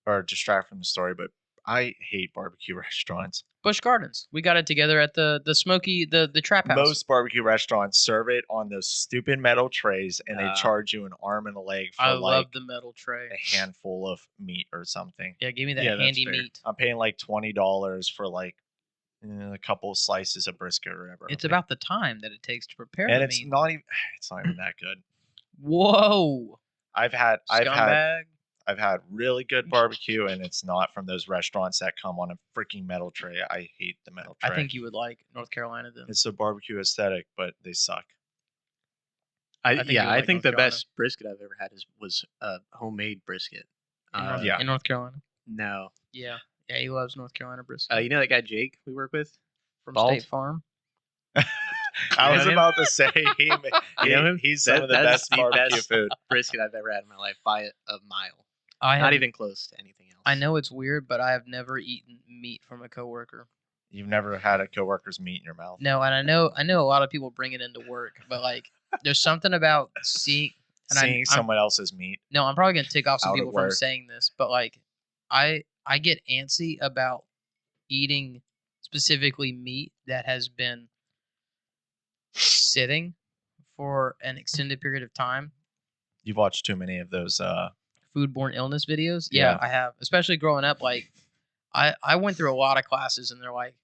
C: or distract from the story, but I hate barbecue restaurants.
A: Busch Gardens. We got it together at the smoky the trap house.
C: Most barbecue restaurants serve it on those stupid metal trays, and they
B: Ah.
C: charge you an arm and a leg for
A: I
C: like
A: love the metal tray.
C: a handful of meat or something.
A: Yeah, give me that
B: Yeah, that's
A: handy
B: fair.
A: meat.
C: I'm paying like $20 for like a couple slices of brisket or whatever.
A: It's
C: I'm
A: about the time that it takes to prepare
C: paying- and
A: the
C: it's
A: meat.
C: not even that good.
A: Whoa,
C: I've had
A: scumbag.
C: I've had really good barbecue, and it's not from those restaurants that come on a freaking metal tray. I hate the metal tray.
A: I think you would like North Carolina then.
C: It's a barbecue aesthetic, but they suck.
B: I
A: think you would
B: I
A: like
B: think
A: North
B: the
A: Carolina.
B: best brisket I've ever had was homemade brisket.
A: In North,
C: yeah.
A: in North Carolina.
B: No,
A: Yeah, he loves North Carolina brisket
B: you know that guy Jake we work with?
A: from
B: Bald?
A: State Farm.
C: I was
B: him?
C: about to say
B: You know him?
C: he's some of the
B: That's
C: best barbecue food.
B: brisket I've ever had in my life by a mile.
A: I
B: Not
A: have,
B: even close to anything else.
A: I know it's weird, but I have never eaten meat from a coworker.
C: You've never had a coworker's meat in your mouth.
A: No, and I know a lot of people bring it into work, but like there's something about seeing. And
C: Seeing
A: I'm
C: someone else's meat.
A: No, I'm probably gonna tick off some
C: Out at
A: people from
C: work.
A: saying this, but like I get antsy about eating specifically meat that has been sitting for an extended period of time.
C: You've watched too many of those.
A: Foodborne illness videos. Yeah,
C: Yeah.
A: I have. Especially growing up, like I went through a lot of classes and they're like,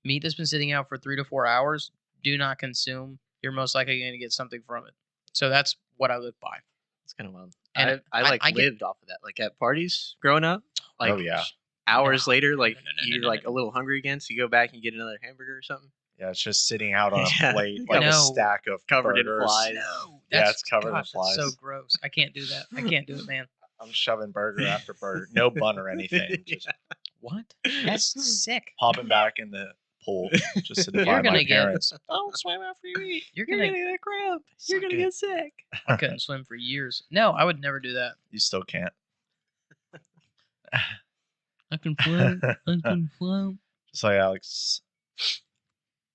A: meat that's been sitting out for 3 to 4 hours, do not consume. You're most likely going to get something from it. So that's what I live by.
B: It's kind of wild.
A: And
B: And I
A: get-
B: lived off of that. Like at parties growing up. Like
C: Oh, yeah.
B: hours
A: No,
B: later,
A: no,
B: like
A: no, no, no,
B: you're
A: no,
B: like
A: no.
B: a little hungry again, so you go back and get another hamburger or something.
C: Yeah, it's just sitting out on a
B: Yeah.
C: plate like
A: No.
C: a stack of
B: Covered in
C: burgers.
B: flies.
A: No,
C: Yeah, it's covered in
A: gosh, that's so
C: flies.
A: gross. I can't do that. I can't do it, man.
C: I'm shoving burger after burger, no bun or anything. Just
A: What? That's sick.
C: popping back in the pool, just to
A: You're
C: defy
A: gonna
C: my
A: get-
C: parents.
B: Don't swim after you eat.
A: You're
B: You're
A: gonna.
B: gonna get a cramp. You're
C: Suck
B: gonna
C: it.
B: get sick.
A: I couldn't swim for years. No, I would never do that.
C: You still can't.
A: I can float. I can float.
C: Just like Alex,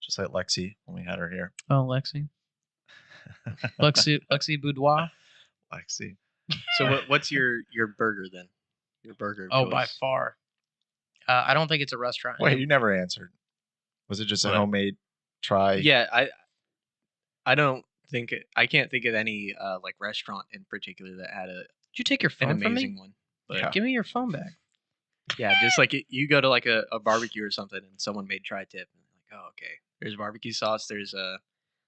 C: just like Lexi when we had her here.
A: Oh, Lexi. Lexi Boudoir.
C: Lexi.
B: So what's your burger then? Your burger. of
A: Oh, by
B: choice.
A: far. I don't think it's a restaurant.
C: Wait, you never answered. Was it just a
B: What?
C: homemade try?
B: Yeah, I don't think I can't think of any like restaurant in particular that had
A: Did you take your
B: an
A: phone from
B: amazing
A: me?
B: one. But
C: Yeah.
A: Give me your phone back.
B: yeah, just like you go to like a barbecue or something and someone made tri-tip and like, oh okay, there's barbecue sauce, there's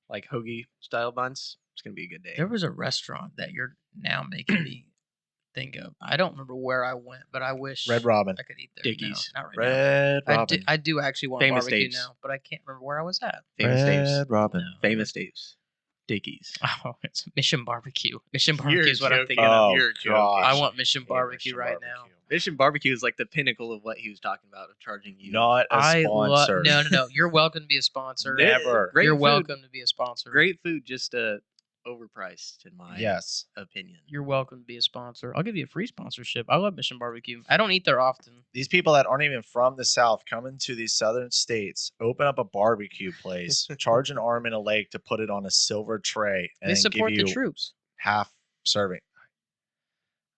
B: like hoagie style buns. It's gonna be a good day.
A: There was a restaurant that you're now making me think of. I don't remember where I went, but I wish
C: Red Robin.
A: I could eat there.
B: Dickies.
A: No, not right now.
C: Red
A: I
C: Robin.
A: do, I do actually want
B: Famous
A: barbecue
B: Dave's.
A: now, but I can't remember where I was at.
B: Famous Dave's.
C: Red Robin.
A: No.
B: Famous Dave's. Dickies.
A: Oh, it's Mission Barbecue. Mission
B: You're
A: Barbecue is what I'm
B: joking.
A: thinking of.
C: Oh,
B: You're joking.
C: gosh.
A: I want Mission
C: Hate
A: Barbecue
C: Mission
A: right
C: Barbecue.
B: Mission Barbecue is like the pinnacle of what he was talking about of charging you.
C: Not a
A: I love.
C: sponsor.
A: No. You're welcome to be a sponsor.
C: Never.
B: Great
A: You're
B: food.
A: welcome to be a sponsor.
B: Great food, just overpriced in my
C: Yes.
B: opinion.
A: You're welcome to be a sponsor. I'll give you a free sponsorship. I love Mission Barbecue. I don't eat there often.
C: These people that aren't even from the South come into these southern states, open up a barbecue place, charge an arm and a leg to put it on a silver tray, and
A: They
C: then
A: support
C: give
A: the
C: you
A: troops.
C: half serving.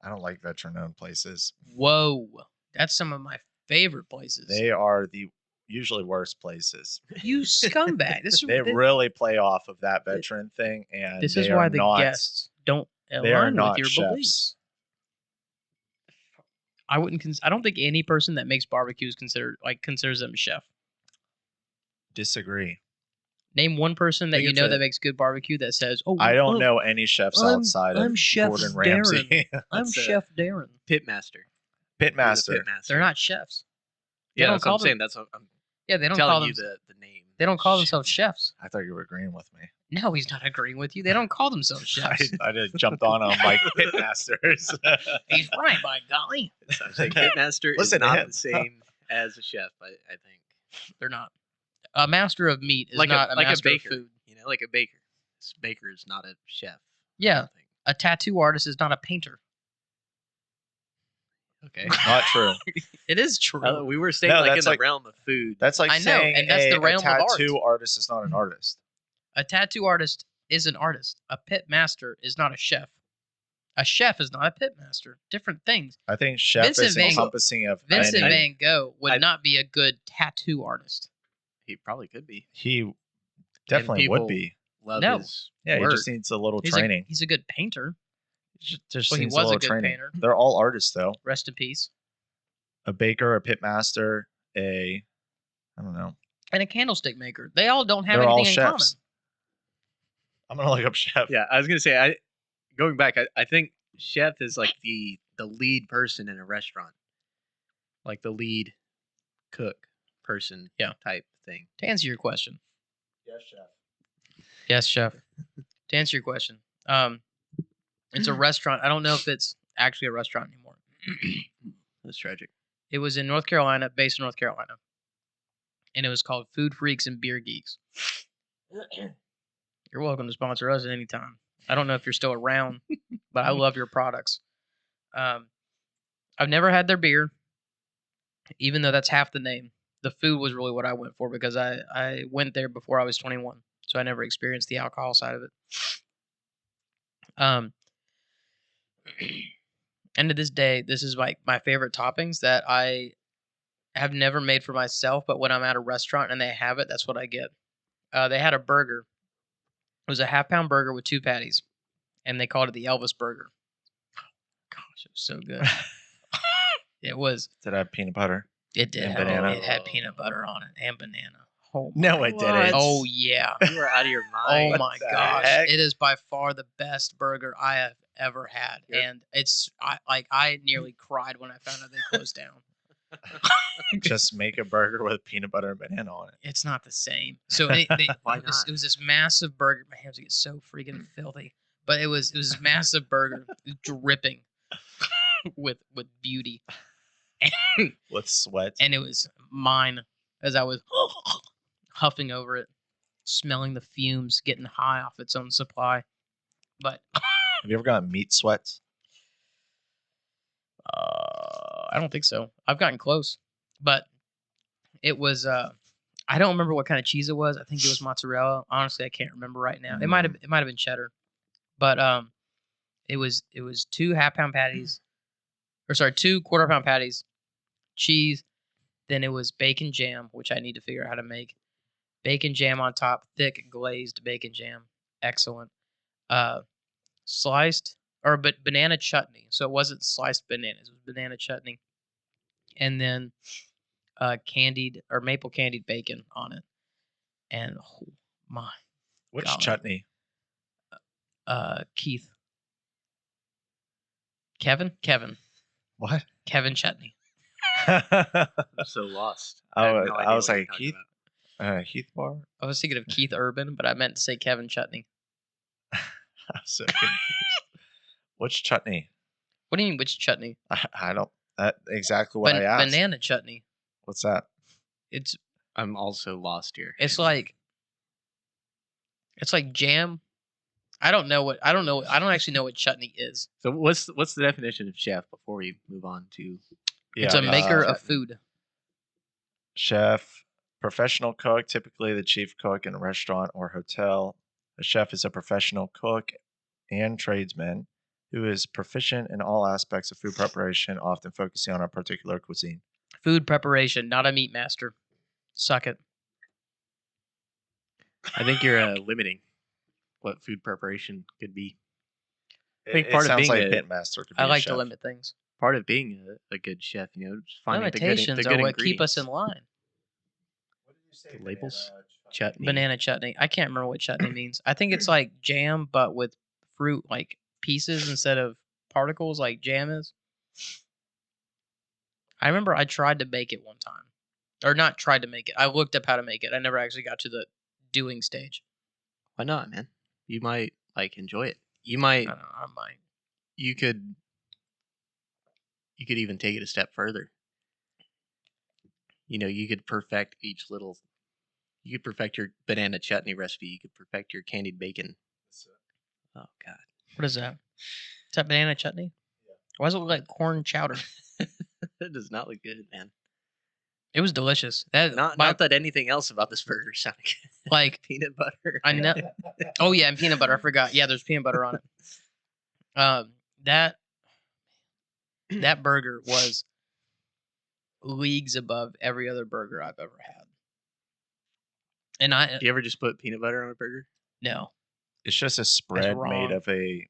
C: I don't like veteran-owned places.
A: Whoa, that's some of my favorite places.
C: They are the usually worst places.
A: You scumbag. This is
C: They really play off of that veteran thing, and
A: this
C: they
A: is
C: are
A: why the
C: not,
A: guests don't
C: They are
A: align
C: not
A: with your
C: chefs.
A: beliefs. I wouldn't. I don't think any person that makes barbecues considers them a chef.
C: Disagree.
A: Name one person that
B: Think
A: you
B: it's
A: know
B: a-
A: that makes good barbecue that says, "Oh,
C: I don't
A: look,
C: know any chefs
A: I'm-
C: outside
A: I'm
C: of
A: Chef
C: Gordon Ramsay.
A: I'm
B: That's a-
A: Chef Darren."
B: Pitmaster.
C: Pitmaster.
A: They're not chefs. They
B: Yeah,
A: don't
B: that's what
A: call
B: I'm
A: them-
B: saying. That's what I'm
A: Yeah, they don't call
B: telling
A: them.
B: you the name.
A: They don't call
B: Shit.
A: themselves chefs.
C: I thought you were agreeing with me.
A: No, he's not agreeing with you. They don't call themselves chefs.
C: I just jumped on them like pitmasters.
A: He's right, by golly.
B: I'm saying Pitmaster is
C: Listen to
B: not
C: him.
B: the same as a chef. I think
A: They're not. A master of meat is
B: like
A: not a
B: like
A: master
B: a baker.
A: of food.
B: You know, like a baker. This baker is not a chef. I
A: Yeah,
B: don't think.
A: a tattoo artist is not a painter.
B: Okay.
C: Not true.
A: It is true.
B: We were staying
C: No,
B: like in
C: that's
B: the
C: like-
B: realm of food.
C: That's like
A: I know,
C: saying
A: and that's the
C: a
A: realm of art.
C: tattoo artist is not an artist.
A: A tattoo artist is an artist. A pit master is not a chef. A chef is not a pit master. Different things.
C: I think chef
A: Vincent
C: is
A: Van Gogh-
C: encompassing of
A: Vincent
C: any-
A: Van Gogh would
B: I-
A: not be a good tattoo artist.
B: He probably could be.
C: He definitely would
B: people-
C: be.
B: Love
A: No.
B: his
C: Yeah, he
B: work.
C: just needs a little
A: He's
C: training.
A: he's a good painter.
C: Just
A: Well, he
C: needs
A: was a
C: a little
A: good
C: training.
A: painter.
C: They're all artists though.
A: Rest in peace.
C: A baker, a pitmaster, I don't know.
A: And a candlestick maker. They all don't have
C: They're all
A: anything in common.
C: chefs. I'm gonna look up chef.
B: Yeah, I was gonna say. Going back, I think chef is like the lead person in a restaurant, like the lead cook person.
A: Yeah.
B: Type thing.
A: To answer your question.
C: Yes, chef.
A: Yes, chef. To answer your question, it's a restaurant. I don't know if it's actually a restaurant anymore.
B: That's tragic.
A: It was in North Carolina, based in North Carolina, and it was called Food Freaks and Beer Geeks. You're welcome to sponsor us at any time. I don't know if you're still around, but I love your products. I've never had their beer, even though that's half the name. The food was really what I went for because I went there before I was 21, so I never experienced the alcohol side of it. And to this day, this is like my favorite toppings that I have never made for myself, but when I'm at a restaurant and they have it, that's what I get. They had a burger. It was a half-pound burger with 2 patties, and they called it the Elvis Burger. Gosh, it was so good. It was.
C: Did it have peanut butter?
A: It did.
C: And
A: Have,
C: banana?
A: it had peanut butter on it and banana. Oh
C: No,
A: my-
C: it didn't.
A: Oh yeah.
B: You were out of your
A: Oh
B: mind.
A: my
C: the
A: gosh.
C: heck?
A: It is by far the best burger I have ever had,
B: Yep.
A: and I nearly cried when I found out they closed down.
C: Just make a burger with peanut butter and banana on it.
A: It's not the same. So
B: Why
A: it was
B: not?
A: it was this massive burger. My hands get so freaking filthy, but it was this massive burger dripping with beauty,
C: With sweat.
A: and it was mine as I was huffing over it, smelling the fumes, getting high off its own supply. But
C: Have you ever gotten meat sweats?
A: I don't think so. I've gotten close, but it was. I don't remember what kind of cheese it was. I think it was mozzarella. Honestly, I can't remember right now. It might have been cheddar, but it was 2 half-pound patties, or sorry, 2 quarter-pound patties, cheese. Then it was bacon jam, which I need to figure out how to make. Bacon jam on top, thick glazed bacon jam, excellent. Sliced but banana chutney. So it wasn't sliced bananas; it was banana chutney, and then candied or maple candied bacon on it. And oh my,
C: Which
A: golly.
C: chutney?
A: Keith, Kevin
C: What?
A: Chutney.
B: I'm so lost.
C: I
B: have
C: was-
B: no
C: I
B: idea
C: was
B: what you're
C: like,
B: talking
C: Keith?
B: about.
C: Heath bar?
A: I was thinking of Keith Urban, but I meant to say Kevin Chutney.
C: I'm so confused. Which chutney?
A: What do you mean, which chutney?
C: I don't. That exactly what I asked.
A: Banana chutney.
C: What's that?
A: It's
B: I'm also lost here.
A: it's like jam. I don't actually know what chutney is.
B: So what's the definition of chef before we move on to?
A: It's a maker
C: uh,
A: of food.
C: Chef, professional cook, typically the chief cook in a restaurant or hotel. A chef is a professional cook and tradesman who is proficient in all aspects of food preparation, often focusing on a particular cuisine.
A: Food preparation, not a meat master. Suck it.
B: I think you're limiting what food preparation could be. I think
C: It
B: part of
C: sounds
B: being
C: like
B: a-
C: Pitmaster could be
A: I
C: a
A: like
C: chef.
A: to limit things.
B: Part of being a good chef, just finding
A: Limitations
B: the
A: are
B: good
A: what keep us in
B: ingredients.
A: line.
C: What did you say?
B: The labels?
C: Banana
B: Chutney.
A: Banana chutney. I can't remember what chutney means. I think it's like jam, but with fruit like pieces instead of particles, like jam is. I remember I tried to make it one time, or not tried to make it. I looked up how to make it. I never actually got to the doing stage.
B: Why not, man? You might enjoy it. You
A: I
B: might.
A: don't know. I might.
B: You could even take it a step further. You could perfect each little. You could perfect your banana chutney recipe. You could perfect your candied bacon. Oh God,
A: What is that? Is that banana chutney? Why does it look like corn chowder?
B: that does not look good, man.
A: It was delicious. That
B: Not that anything else about this burger sounded good.
A: like
B: Peanut butter.
A: I know. Oh yeah, and peanut butter. I forgot. Yeah, there's peanut butter on it. That burger was leagues above every other burger I've ever had. And I
B: Do you ever just put peanut butter on a burger?
A: no.
C: It's just a spread made
A: wrong.
C: of a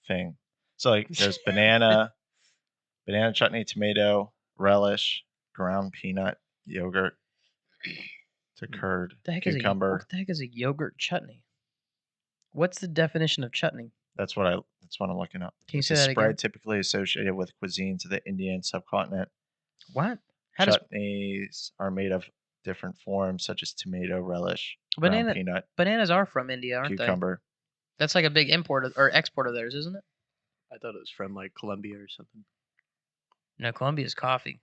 C: thing. So like there's banana chutney, tomato, relish, ground peanut, yogurt, to curd,
A: What the heck
C: cucumber.
A: what the heck is a yogurt chutney? What's the definition of chutney?
C: That's what I'm looking up.
A: Can you
C: It's
A: say
C: a
A: that
C: spread
A: again?
C: typically associated with cuisines of the Indian subcontinent.
A: What? How does
C: Chutneys are made of different forms such as tomato, relish,
A: banana
C: ground peanut,
A: bananas are from India, aren't they?
C: cucumber.
A: That's like a big import or export of theirs, isn't it?
B: I thought it was from Colombia or something.
A: No, Colombia's coffee.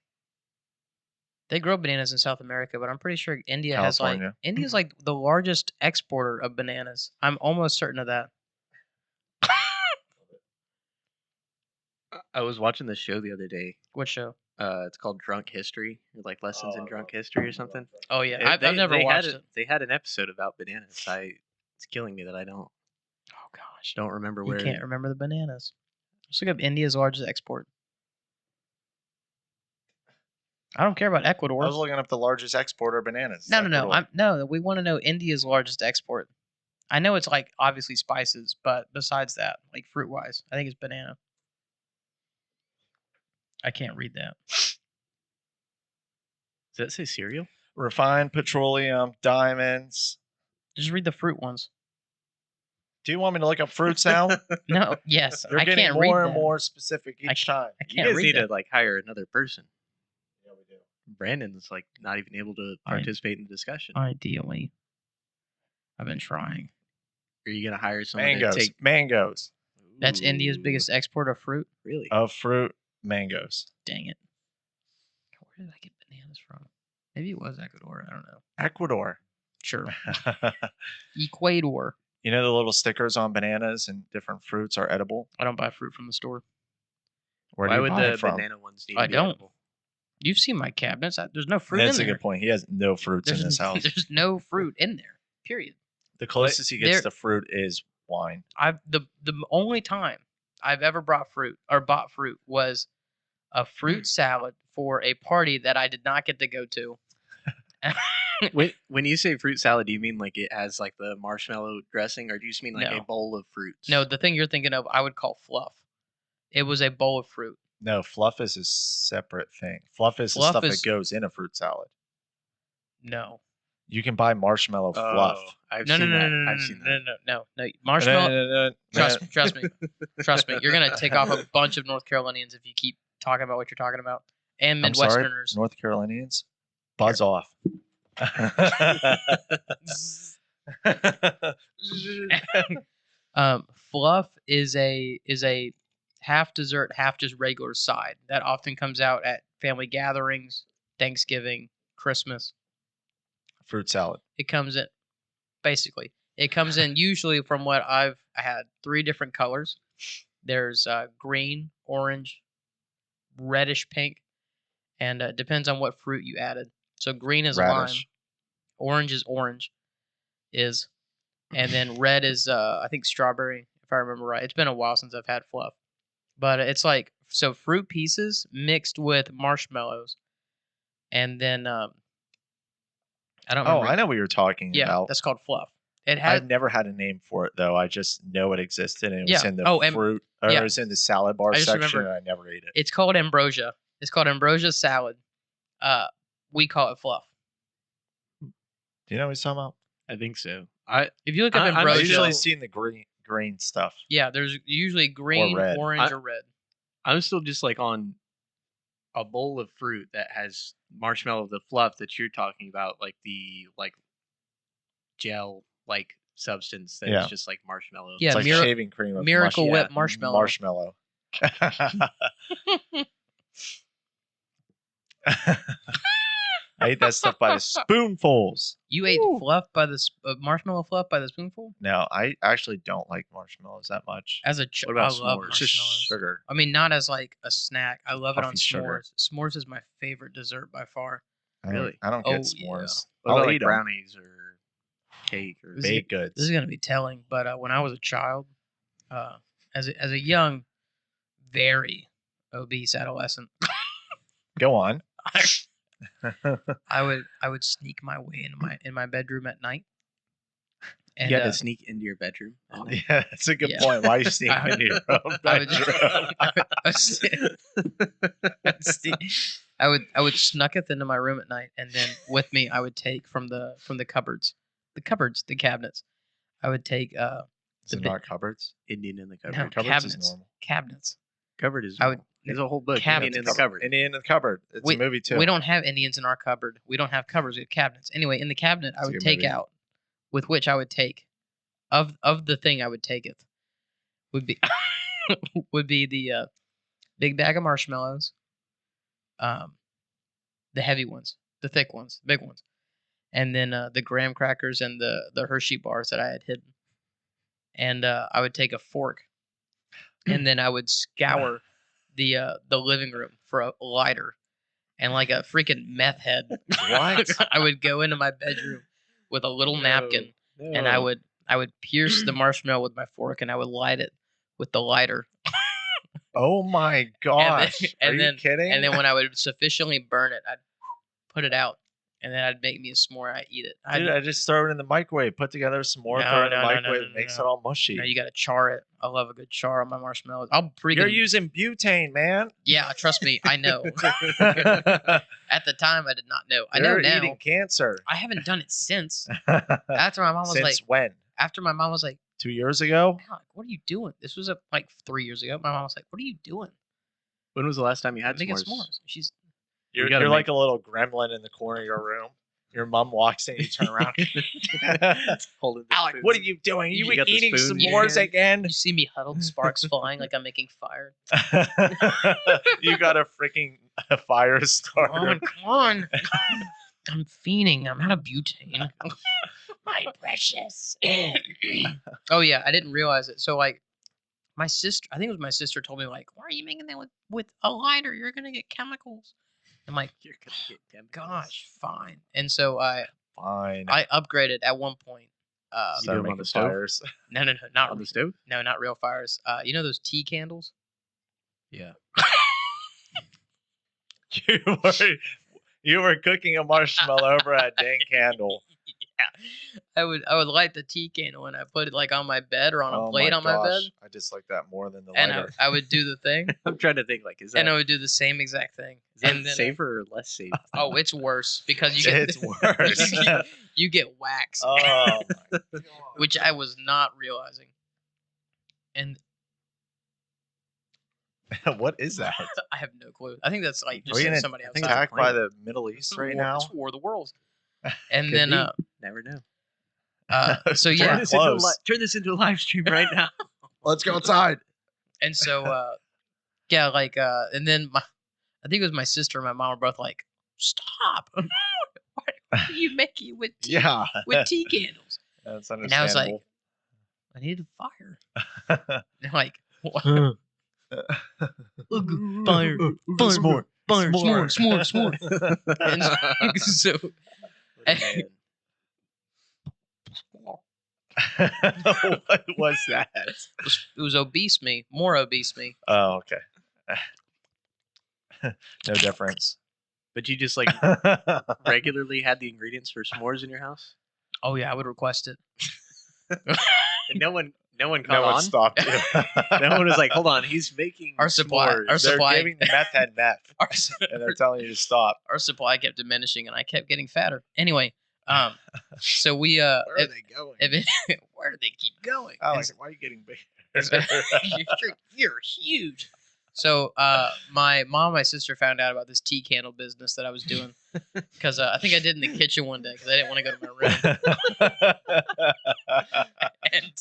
A: They grow bananas in South America, but I'm pretty sure India has
C: California.
A: India's like the largest exporter of bananas. I'm almost certain of that.
B: I was watching this show the other day.
A: What show?
B: It's called Drunk History, or like Lessons in Drunk History or something.
A: Oh yeah,
B: It-
A: I've never watched it.
B: They had an episode about bananas. It's killing me that I don't
A: Oh gosh,
B: don't remember
A: you
B: where.
A: can't remember the bananas. Let's look up India's largest export. I don't care about
C: I
A: Ecuador.
C: was looking up the largest exporter of bananas.
A: No.
C: Ecuador.
A: We want to know India's largest export. I know it's like obviously spices, but besides that, like fruit wise, I think it's banana. I can't read that.
B: Does that say cereal?
C: Refined petroleum, diamonds.
A: Just read the fruit ones.
C: Do you want me to look up fruits now?
A: No, yes,
C: They're
A: I
C: getting
A: can't read
C: more and
A: that.
C: more specific each time.
A: I
B: You
A: can't
B: guys
A: read
B: need
A: that.
B: to like hire another person.
C: Yeah, we do.
B: Brandon's like not even able to
A: I-
B: participate in the discussion.
A: Ideally, I've been trying.
B: Are you gonna hire someone
C: Mangoes.
B: to take?
C: Mangoes.
A: That's India's
B: Ooh,
A: biggest export of fruit.
B: Really?
C: Of fruit, mangoes.
A: Dang it! Where did I get bananas from? Maybe it was Ecuador. I don't know.
C: Ecuador.
A: Sure, Ecuador.
C: You know the little stickers on bananas and different fruits are edible?
A: I don't buy fruit from the store.
C: Where do
B: Why
C: you
B: would
C: buy
B: the
C: it from?
B: banana ones need
A: I
B: to be
A: don't.
B: edible?
A: You've seen my cabinets. There's no fruit
C: That's
A: in
C: a
A: there.
C: good point. He has no fruits
A: There's,
C: in his house.
A: there's no fruit in there. Period.
C: The closest he gets
A: there-
C: to fruit is wine.
A: The only time I've ever bought fruit was a fruit salad for a party that I did not get to go to.
B: When you say fruit salad, do you mean like it has like the marshmallow dressing, or do you just mean like
A: No.
B: a bowl of fruits?
A: No, the thing you're thinking of, I would call fluff. It was a bowl of fruit.
C: No, fluff is a separate thing. Fluff is the
A: Fluff
C: stuff
A: is-
C: that goes in a fruit salad.
A: No.
C: You can buy marshmallow fluff.
B: Oh, I've
A: No, no,
B: seen
A: no,
B: that.
A: no, no,
B: I've seen
A: no,
B: that.
A: no. Marshmallow. Trust
C: me.
A: me. Trust me. You're gonna take off a bunch of North Carolinians if you keep talking about what you're talking about, and
C: I'm sorry,
A: Midwesterners.
C: North Carolinians. Buzz off.
A: Fluff is a half dessert, half just regular side that often comes out at family gatherings, Thanksgiving, Christmas.
C: Fruit salad.
A: It comes in basically. It comes in usually from what I had 3 different colors. There's green, orange, reddish pink, and it depends on what fruit you added. So green is lime,
C: Radish.
A: orange is and then red is I think strawberry if I remember right. It's been a while since I've had fluff, but it's like so fruit pieces mixed with marshmallows, and then I don't.
C: Oh,
A: remember.
C: I know what you're talking
A: Yeah,
C: about.
A: that's called fluff. It has
C: I've never had a name for it though. I just know it existed and it was
A: Yeah.
C: in the
A: Oh, and-
C: fruit or
A: yeah.
C: it was in the salad bar
A: I just
C: section
A: remember-
C: and I never ate it.
A: It's called ambrosia. It's called ambrosia salad. We call it fluff.
C: Do you know what he's talking about?
B: I think so.
A: If you look up
B: I'm
C: I've
A: ambrosia,
C: usually seen the green stuff.
A: yeah, there's usually green,
C: red.
A: orange, or red.
B: I'm still just like on a bowl of fruit that has marshmallow, the fluff that you're talking about, like the gel like substance that is
C: Yeah.
B: just like marshmallow.
A: Yeah,
C: It's like
A: Mira-
C: shaving cream of
A: Miracle
B: yeah,
A: Whip marshmallow.
C: Marshmallow. I ate that stuff by the spoonfuls.
A: You ate
C: Woo.
A: fluff by the marshmallow fluff by the spoonful.
C: No, I actually don't like marshmallows that much.
A: As a
B: What about
A: I love
B: s'mores?
C: It's just
A: marshmallows.
C: sugar.
A: I mean, not as like a snack. I love it on
C: Puffy sugar.
A: s'mores. S'mores is my favorite dessert by far.
B: Really?
C: I don't get
A: Oh, yeah.
C: s'mores.
B: What
C: I'll
B: about
C: eat
B: like
C: 'em.
B: brownies or cake or
A: This is-
C: Baked goods.
A: This is gonna be telling, but when I was a child, as a young, very obese adolescent,
C: Go on.
A: I would sneak my way in my bedroom at night. And
B: you had to sneak into your bedroom. at night?
C: Yeah, that's a good
A: Yeah.
C: point. Why are you sneaking
A: I-
C: into your own
A: I would just-
C: bedroom?
A: I would snucketh into my room at night, and then with me I would take from the cupboards, the cabinets. I would take
C: Is it not cupboards?
B: Indian in the cupboard.
A: No,
C: Cupboards
A: cabinets.
C: is normal.
A: Cabinets.
B: Cupboard is.
A: I would-
B: There's a whole book.
A: Cabinets.
B: Indian in the cupboard.
C: Indian in the cupboard. It's
A: We-
C: a movie too.
A: We don't have Indians in our cupboard. We don't have cupboards. We have cabinets. Anyway, in the cabinet, I
C: It's a
A: would
C: good
A: take
C: movie.
A: out, with which I would take, of the thing I would take it, would be would be the big bag of marshmallows, the heavy ones, the thick ones, big ones, and then the graham crackers and the Hershey bars that I had hidden. And I would take a fork, and then I would scour the living room for a lighter, and like a freaking meth head.
C: What?
A: I would go into my bedroom with a little napkin, and I would pierce the marshmallow with my fork, and I would light it with the lighter.
C: Oh my gosh! Are you kidding?
A: And then when I would sufficiently burn it, I'd put it out, and then I'd make me a s'more. I'd eat it.
C: Dude, I just throw it in the microwave. Put together some more. Throw it in the microwave. It makes it all mushy.
A: You gotta char it. I love a good char on my marshmallows.
C: You're using butane, man.
A: Yeah, trust me, I know. At the time, I did not know. I know
C: You're
A: now.
C: eating cancer.
A: I haven't done it since. After my mom was
C: Since when?
A: After my mom was like,
C: 2 years ago?
A: "Alec, what are you doing?" This was like 3 years ago. My mom was like, "What are you doing?"
B: When was the last time you had
A: Making
B: s'mores?
A: She's
C: You're
B: gotta
C: like a little gremlin in the corner of your room. Your mom walks in, you turn around.
B: Holding the
C: Alec,
B: spoon.
C: what are you doing? You
B: got the
C: eating
B: spoon in your
C: s'mores
B: hand?
C: again?
A: you see me huddled, sparks flying like I'm making fire.
C: You got a freaking fire starter.
A: Come on. I'm fiending. I'm out of butane. My precious. Oh yeah, I didn't realize it. So like, my sister, I think it was my sister, told me like, "Why are you making that with a lighter? You're gonna get chemicals." I'm like,
B: You're gonna get chemicals.
A: "Gosh, fine." And so I
C: Fine.
A: upgraded at one point.
B: You
C: Start
B: do 'em on
C: making
B: the stove?
C: fires.
A: No, not
B: On the stove?
A: no, not real fires. You know those tea candles?
B: Yeah.
C: You were cooking a marshmallow over a dang candle.
A: Yeah, I would light the tea candle and I put it like on my bed or on a
C: Oh
A: plate on my bed,
C: I dislike that more than the
A: and
C: lighter.
A: I would do the thing,
B: I'm trying to think, like, is that,
A: and I would do the same exact thing.
B: is that
A: And then
B: safer or less safe?
A: oh, it's worse because you get
C: It's worse.
A: you get wax,
C: Oh my God.
A: which I was not realizing. And
C: What is that?
A: I have no clue. I think that's like
C: Are
A: just
C: we
A: saying
C: gonna
A: somebody else.
B: think it's
C: attacked by
B: planet.
C: the Middle East right now?
A: It's War of the Worlds. And
B: Could
A: then
B: be. Never know.
A: so
C: We're
A: yeah,
C: close.
B: Turn this into a live stream right now.
C: Let's go outside.
A: and so yeah, like and then I think it was my sister and my mom were both like, "Stop! Why do you make it with tea,
C: Yeah,
A: with tea candles?"
C: that's
A: And I was like,
C: understandable.
A: "I need a fire." And they're like, "What? Fire,
C: S'more,
A: s'more. And so
B: Man.
C: What was that?
A: it was obese me, more obese me.
C: Oh, okay. No difference.
B: But you just like regularly had the ingredients for s'mores in your house,
A: Oh yeah, I would request it.
B: and no one caught
C: No one
B: on.
C: stopped you.
B: No one was like, "Hold on, he's making
A: Our supply-
B: s'mores."
A: our
C: They're
A: supply-
C: giving the meth head meth,
A: Our,
C: and they're telling you to stop.
A: our supply kept diminishing, and I kept getting fatter. Anyway, so we
C: Where are they going?
A: where do they keep going?
C: Alex, why are you getting big?
A: You're huge. So my mom and my sister found out about this tea candle business that I was doing because I think I did in the kitchen one day because I didn't want to go to my room. and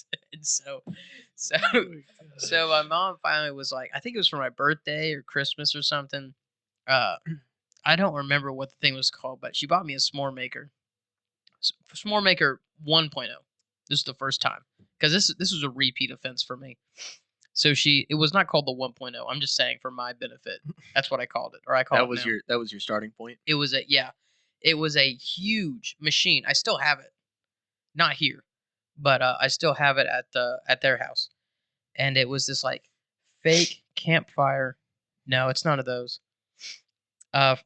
A: so my mom finally was like, I think it was for my birthday or Christmas or something. I don't remember what the thing was called, but she bought me a s'more maker. S'more maker 1.0. This is the first time because this was a repeat offense for me. So it was not called the 1.0. I'm just saying for my benefit. That's what I called it, or I call it now.
B: That was your starting point.
A: It was a huge machine. I still have it, not here, but I still have it at their house, and it was this like fake campfire. No, it's none of those.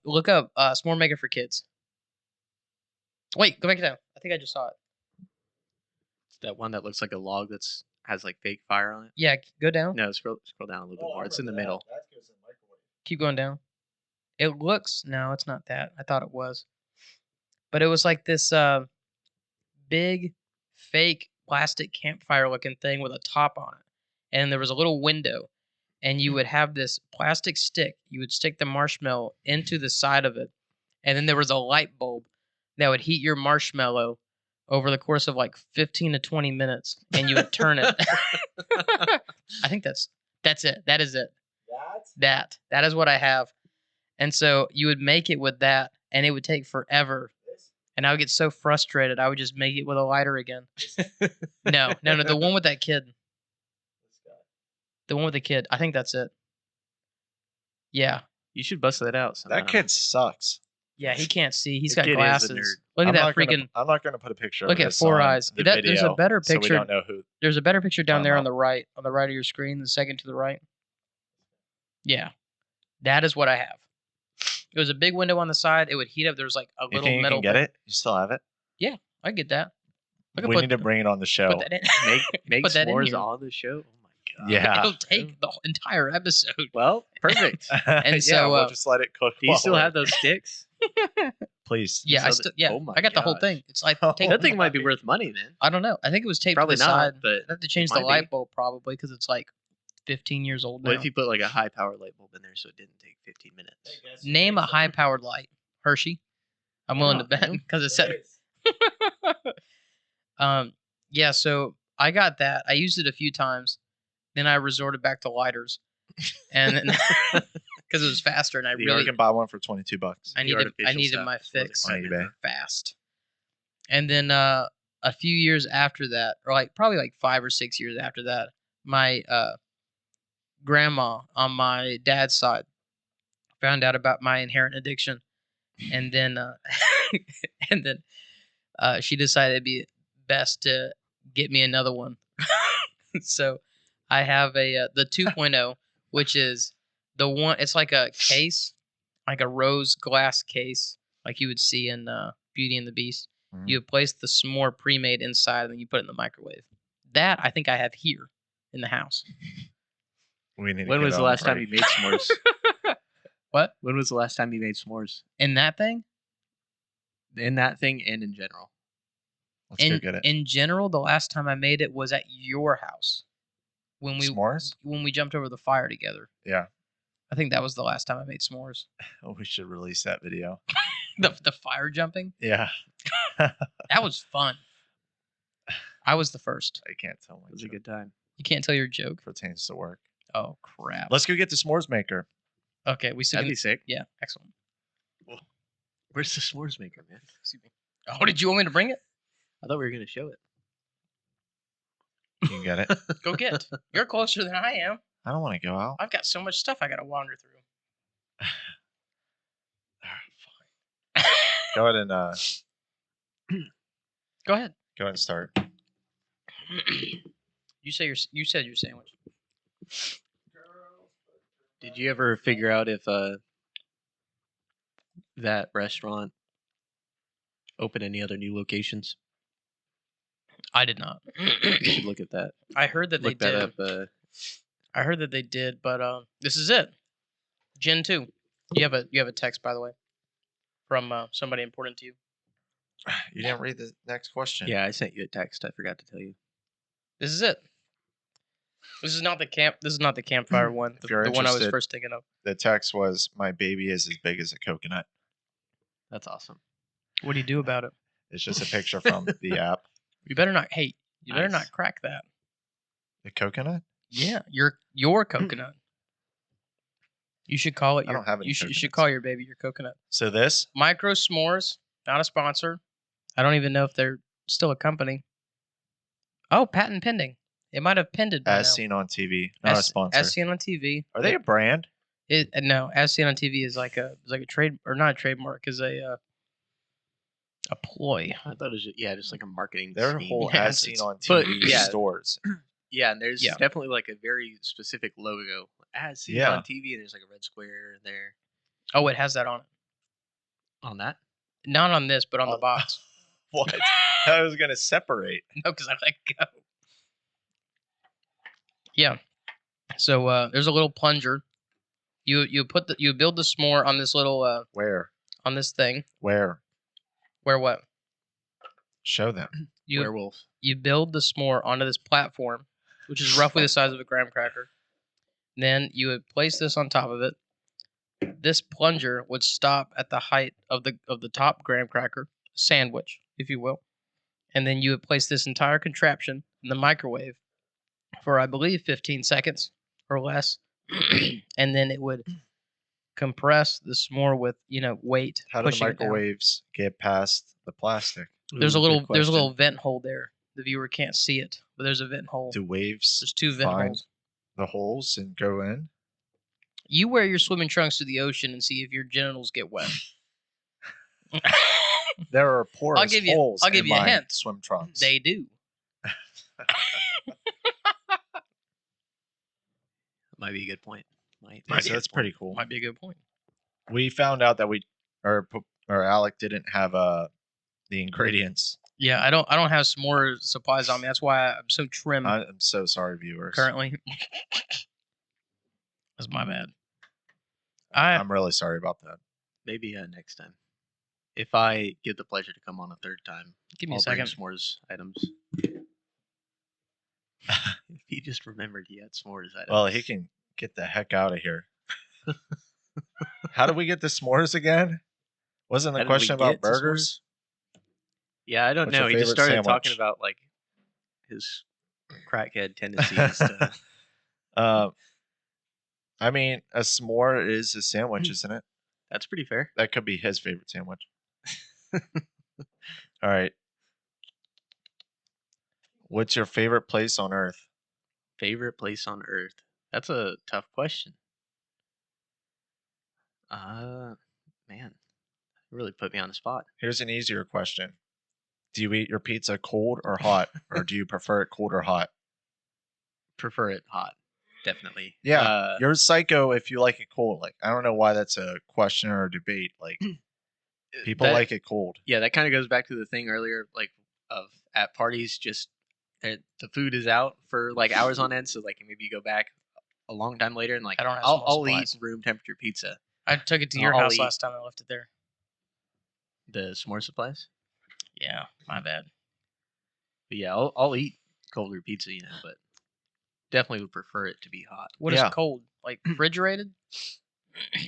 A: Look up s'more maker for kids. Wait, go back down. I think I just saw it.
B: It's that one that looks like a log has like fake fire on it.
A: Yeah, go down.
B: No, scroll down a little bit more. It's in the middle.
A: Keep going down. It looks no, it's not that. I thought it was, but it was like this big fake plastic campfire looking thing with a top on it, and there was a little window, and you would have this plastic stick. You would stick the marshmallow into the side of it, and then there was a light bulb that would heat your marshmallow over the course of like 15 to 20 minutes, and you would turn it. I think that's it. That is it. That is what I have. And so you would make it with that, and it would take forever. And I would get so frustrated, I would just make it with a lighter again. No, the one with that kid. The one with the kid. I think that's it. Yeah.
B: You should bust that out. Sometime.
C: That kid sucks.
A: Yeah, he can't see. He's
B: The
A: got
B: kid is a
A: glasses.
B: nerd.
A: Look at
C: I'm
A: that
C: not
A: freaking.
C: Gonna, I'm not going to put a picture.
A: Look
C: of
A: at
C: this
A: 4
C: on
A: eyes.
C: the
A: There's a
C: video,
A: better
C: so we
A: picture.
C: don't know who.
A: There's a better picture down
C: Talking
A: there on
C: about.
A: the right of your screen, the second to the right. Yeah, that is what I have. It was a big window on the side. It would heat up. There was like a
C: You
A: little
C: think you
A: metal.
C: can get
A: thing.
C: it? You still have it?
A: I get that. I can
C: We
A: put,
C: need to bring it on the show.
A: put that in.
B: Make
A: Put that in
B: s'mores
A: here.
B: on the show. Oh my god.
C: Yeah.
A: It'll take the entire episode.
B: Well, perfect.
A: And
C: yeah,
A: so,
C: we'll just let it cook.
B: Do you
C: while
B: still
C: we're-
B: have those sticks?
C: Please.
A: Yeah,
B: saw
A: I
B: that-
A: still. Yeah,
B: oh my
A: I got the whole
B: gosh.
A: thing. It's like
C: Oh,
A: take
B: That thing might be worth money, man.
A: I don't know. I think it was taped
B: Probably
A: to the
B: not,
A: side.
B: but
A: I have to change
B: it
A: the
B: might
A: light
B: be.
A: bulb probably because it's like 15 years old now.
B: What if you put like a high power light bulb in there so it didn't take 15 minutes?
A: Name a high powered light, Hershey. I'm willing to
B: Oh,
A: bet
B: no.
A: because it said. Yeah. So I got that. I used it a few times. Then I resorted back to lighters, and then because it was faster, and I
C: You
A: really
C: can buy one for $22.
A: I
B: The
A: needed
B: artificial
A: my
B: stuff is what
A: fix
B: they
C: On eBay.
A: fast. And then a few years after that, or like probably like 5 or 6 years after that, my grandma on my dad's side found out about my inherent addiction, and then she decided it'd be best to get me another one. So I have the 2.0, which is the one. It's like a case, like a rose glass case, like you would see in Beauty and the Beast.
C: Mhm.
A: You place the s'more pre-made inside, and then you put it in the microwave. That I think I have here in the house.
C: We need to
B: When
C: get
B: was the
C: on
B: last time
C: break.
B: you made s'mores?
A: What?
B: When was the last time you made s'mores?
A: In that thing?
B: In that thing and in general.
C: Let's go get it.
A: In general, the last time I made it was at your house when
C: S'mores?
A: we jumped over the fire together.
C: Yeah.
A: I think that was the last time I made s'mores.
C: Oh, we should release that video.
A: The fire jumping,
C: Yeah.
A: that was fun. I was the first.
C: I can't tell my
B: It was a
C: joke.
B: good time.
A: You can't tell your joke.
C: Pertains to work.
A: Oh crap.
C: Let's go get the s'mores maker.
A: Okay, we still
B: That'd be sick.
A: yeah, excellent.
B: Where's the s'mores maker, man?
A: Excuse me. Oh, did you want me to bring it?
B: I thought we were gonna show it.
C: You can get it.
A: Go get. You're closer than I am.
C: I don't want to go out.
A: I've got so much stuff I gotta wander through.
C: Go ahead and
A: Go ahead.
C: start.
A: You said your sandwich.
B: Did you ever figure out if that restaurant opened any other new locations?
A: I did not.
B: You should look at that.
A: I heard that
B: Look
A: they
B: that
A: did.
B: up.
A: I heard that they did, but this is it. Gen 2. You have a text, by the way, from somebody important to you.
C: You didn't read the next question.
B: Yeah, I sent you a text. I forgot to tell you.
A: This is it. This is not the campfire one.
C: If you're
A: The one I was
C: interested-
A: first thinking of.
C: The text was, "My baby is as big as a coconut."
B: That's awesome.
A: What do you do about it?
C: It's just a picture from the app.
A: You better not. Hey, you better
B: Nice.
A: not crack that.
C: The coconut?
A: Yeah, your coconut. You should call it
C: I
A: your.
C: don't have any
A: You should
C: coconuts.
A: call your baby your coconut.
C: So this?
A: Micro S'mores, not a sponsor. I don't even know if they're still a company. Oh, patent pending. It might have pended by
C: As
A: now.
C: seen on TV, not a sponsor.
A: As seen on TV.
C: Are they a brand?
A: No, as seen on TV is like a trade or not a trademark, is a ploy.
B: I thought it was just like a marketing
C: They're
B: scheme.
C: whole
A: Yeah,
C: as
A: it's-
C: seen on
B: but,
C: TV
B: yeah.
C: stores.
B: Yeah, and there's
A: Yeah.
B: definitely like a very specific logo. As seen
C: Yeah.
B: on TV, and there's like a red square there
A: Oh, it has that on it.
B: on that.
A: Not on this, but on the
C: On-
A: box.
C: What? I was gonna separate.
A: No, because I let go. Yeah. So there's a little plunger. You build the s'more on this little
C: Where?
A: on this thing.
C: Where?
A: Where what?
C: Show them.
B: Werewolf.
A: You build the s'more onto this platform, which is roughly the size of a graham cracker. Then you would place this on top of it. This plunger would stop at the height of the top graham cracker sandwich, if you will, and then you would place this entire contraption in the microwave for I believe 15 seconds or less, and then it would compress the s'more with weight.
C: How do the
A: pushing it down.
C: microwaves get past the plastic?
A: There's a
B: Ooh,
A: little
B: good
A: there's a little
B: question.
A: vent hole there. The viewer can't see it, but there's a vent hole.
C: Do waves
A: There's 2 vent
C: find
A: holes.
C: the holes and go in?
A: You wear your swimming trunks to the ocean and see if your genitals get wet.
C: There are porous
A: give you-
C: holes
A: I'll give
C: in
A: you a
C: my
A: hint.
C: swim trunks.
A: They do.
B: Might be a good point. Might
C: Yeah,
B: be a
C: so
B: good
C: that's
B: point.
C: pretty cool.
A: Might be a good point.
C: We found out that or Alec didn't have the ingredients.
A: Yeah, I don't have some more supplies on me. That's why I'm so trim
C: I'm so sorry, viewers.
A: currently. That's my bad.
C: I'm really sorry about that.
B: Maybe next time. If I get the pleasure to come on a third time,
A: Give me
B: I'll
A: a
B: bring
A: second.
B: s'mores items. If he just remembered he had s'mores items.
C: Well, he can get the heck out of here. How did we get the s'mores again? Wasn't
B: How
C: the
B: did we
C: question about
B: get to s'mores?
C: burgers?
B: Yeah, I don't
C: What's your
B: know. He just
C: favorite
B: started talking
C: sandwich?
B: about like his crackhead tendencies to.
C: I mean, a s'more is a sandwich, isn't it?
B: That's pretty fair.
C: That could be his favorite sandwich. All right. What's your favorite place on earth?
B: Favorite place on earth? That's a tough question. Man, really put me on the spot.
C: Here's an easier question. Do you eat your pizza cold or hot? Or do you prefer it cold or hot?
B: Prefer it hot, definitely.
C: Yeah, you're psycho if you like it cold. Like, I don't know why that's a question or a debate. Like, people like it cold.
B: Yeah, that kind of goes back to the thing earlier, like of at parties, just the food is out for like hours on end. So like maybe you go back a long time later and like
A: I don't have
B: I'll
A: small
B: eat
A: supplies.
B: room temperature pizza.
A: I took it to your
B: I'll
A: house
B: eat.
A: last time. I left it there.
B: The s'more supplies.
A: Yeah, my bad.
B: But yeah, I'll eat colder pizza, but definitely would prefer it to be hot.
A: What is
C: Yeah.
A: cold? Like refrigerated?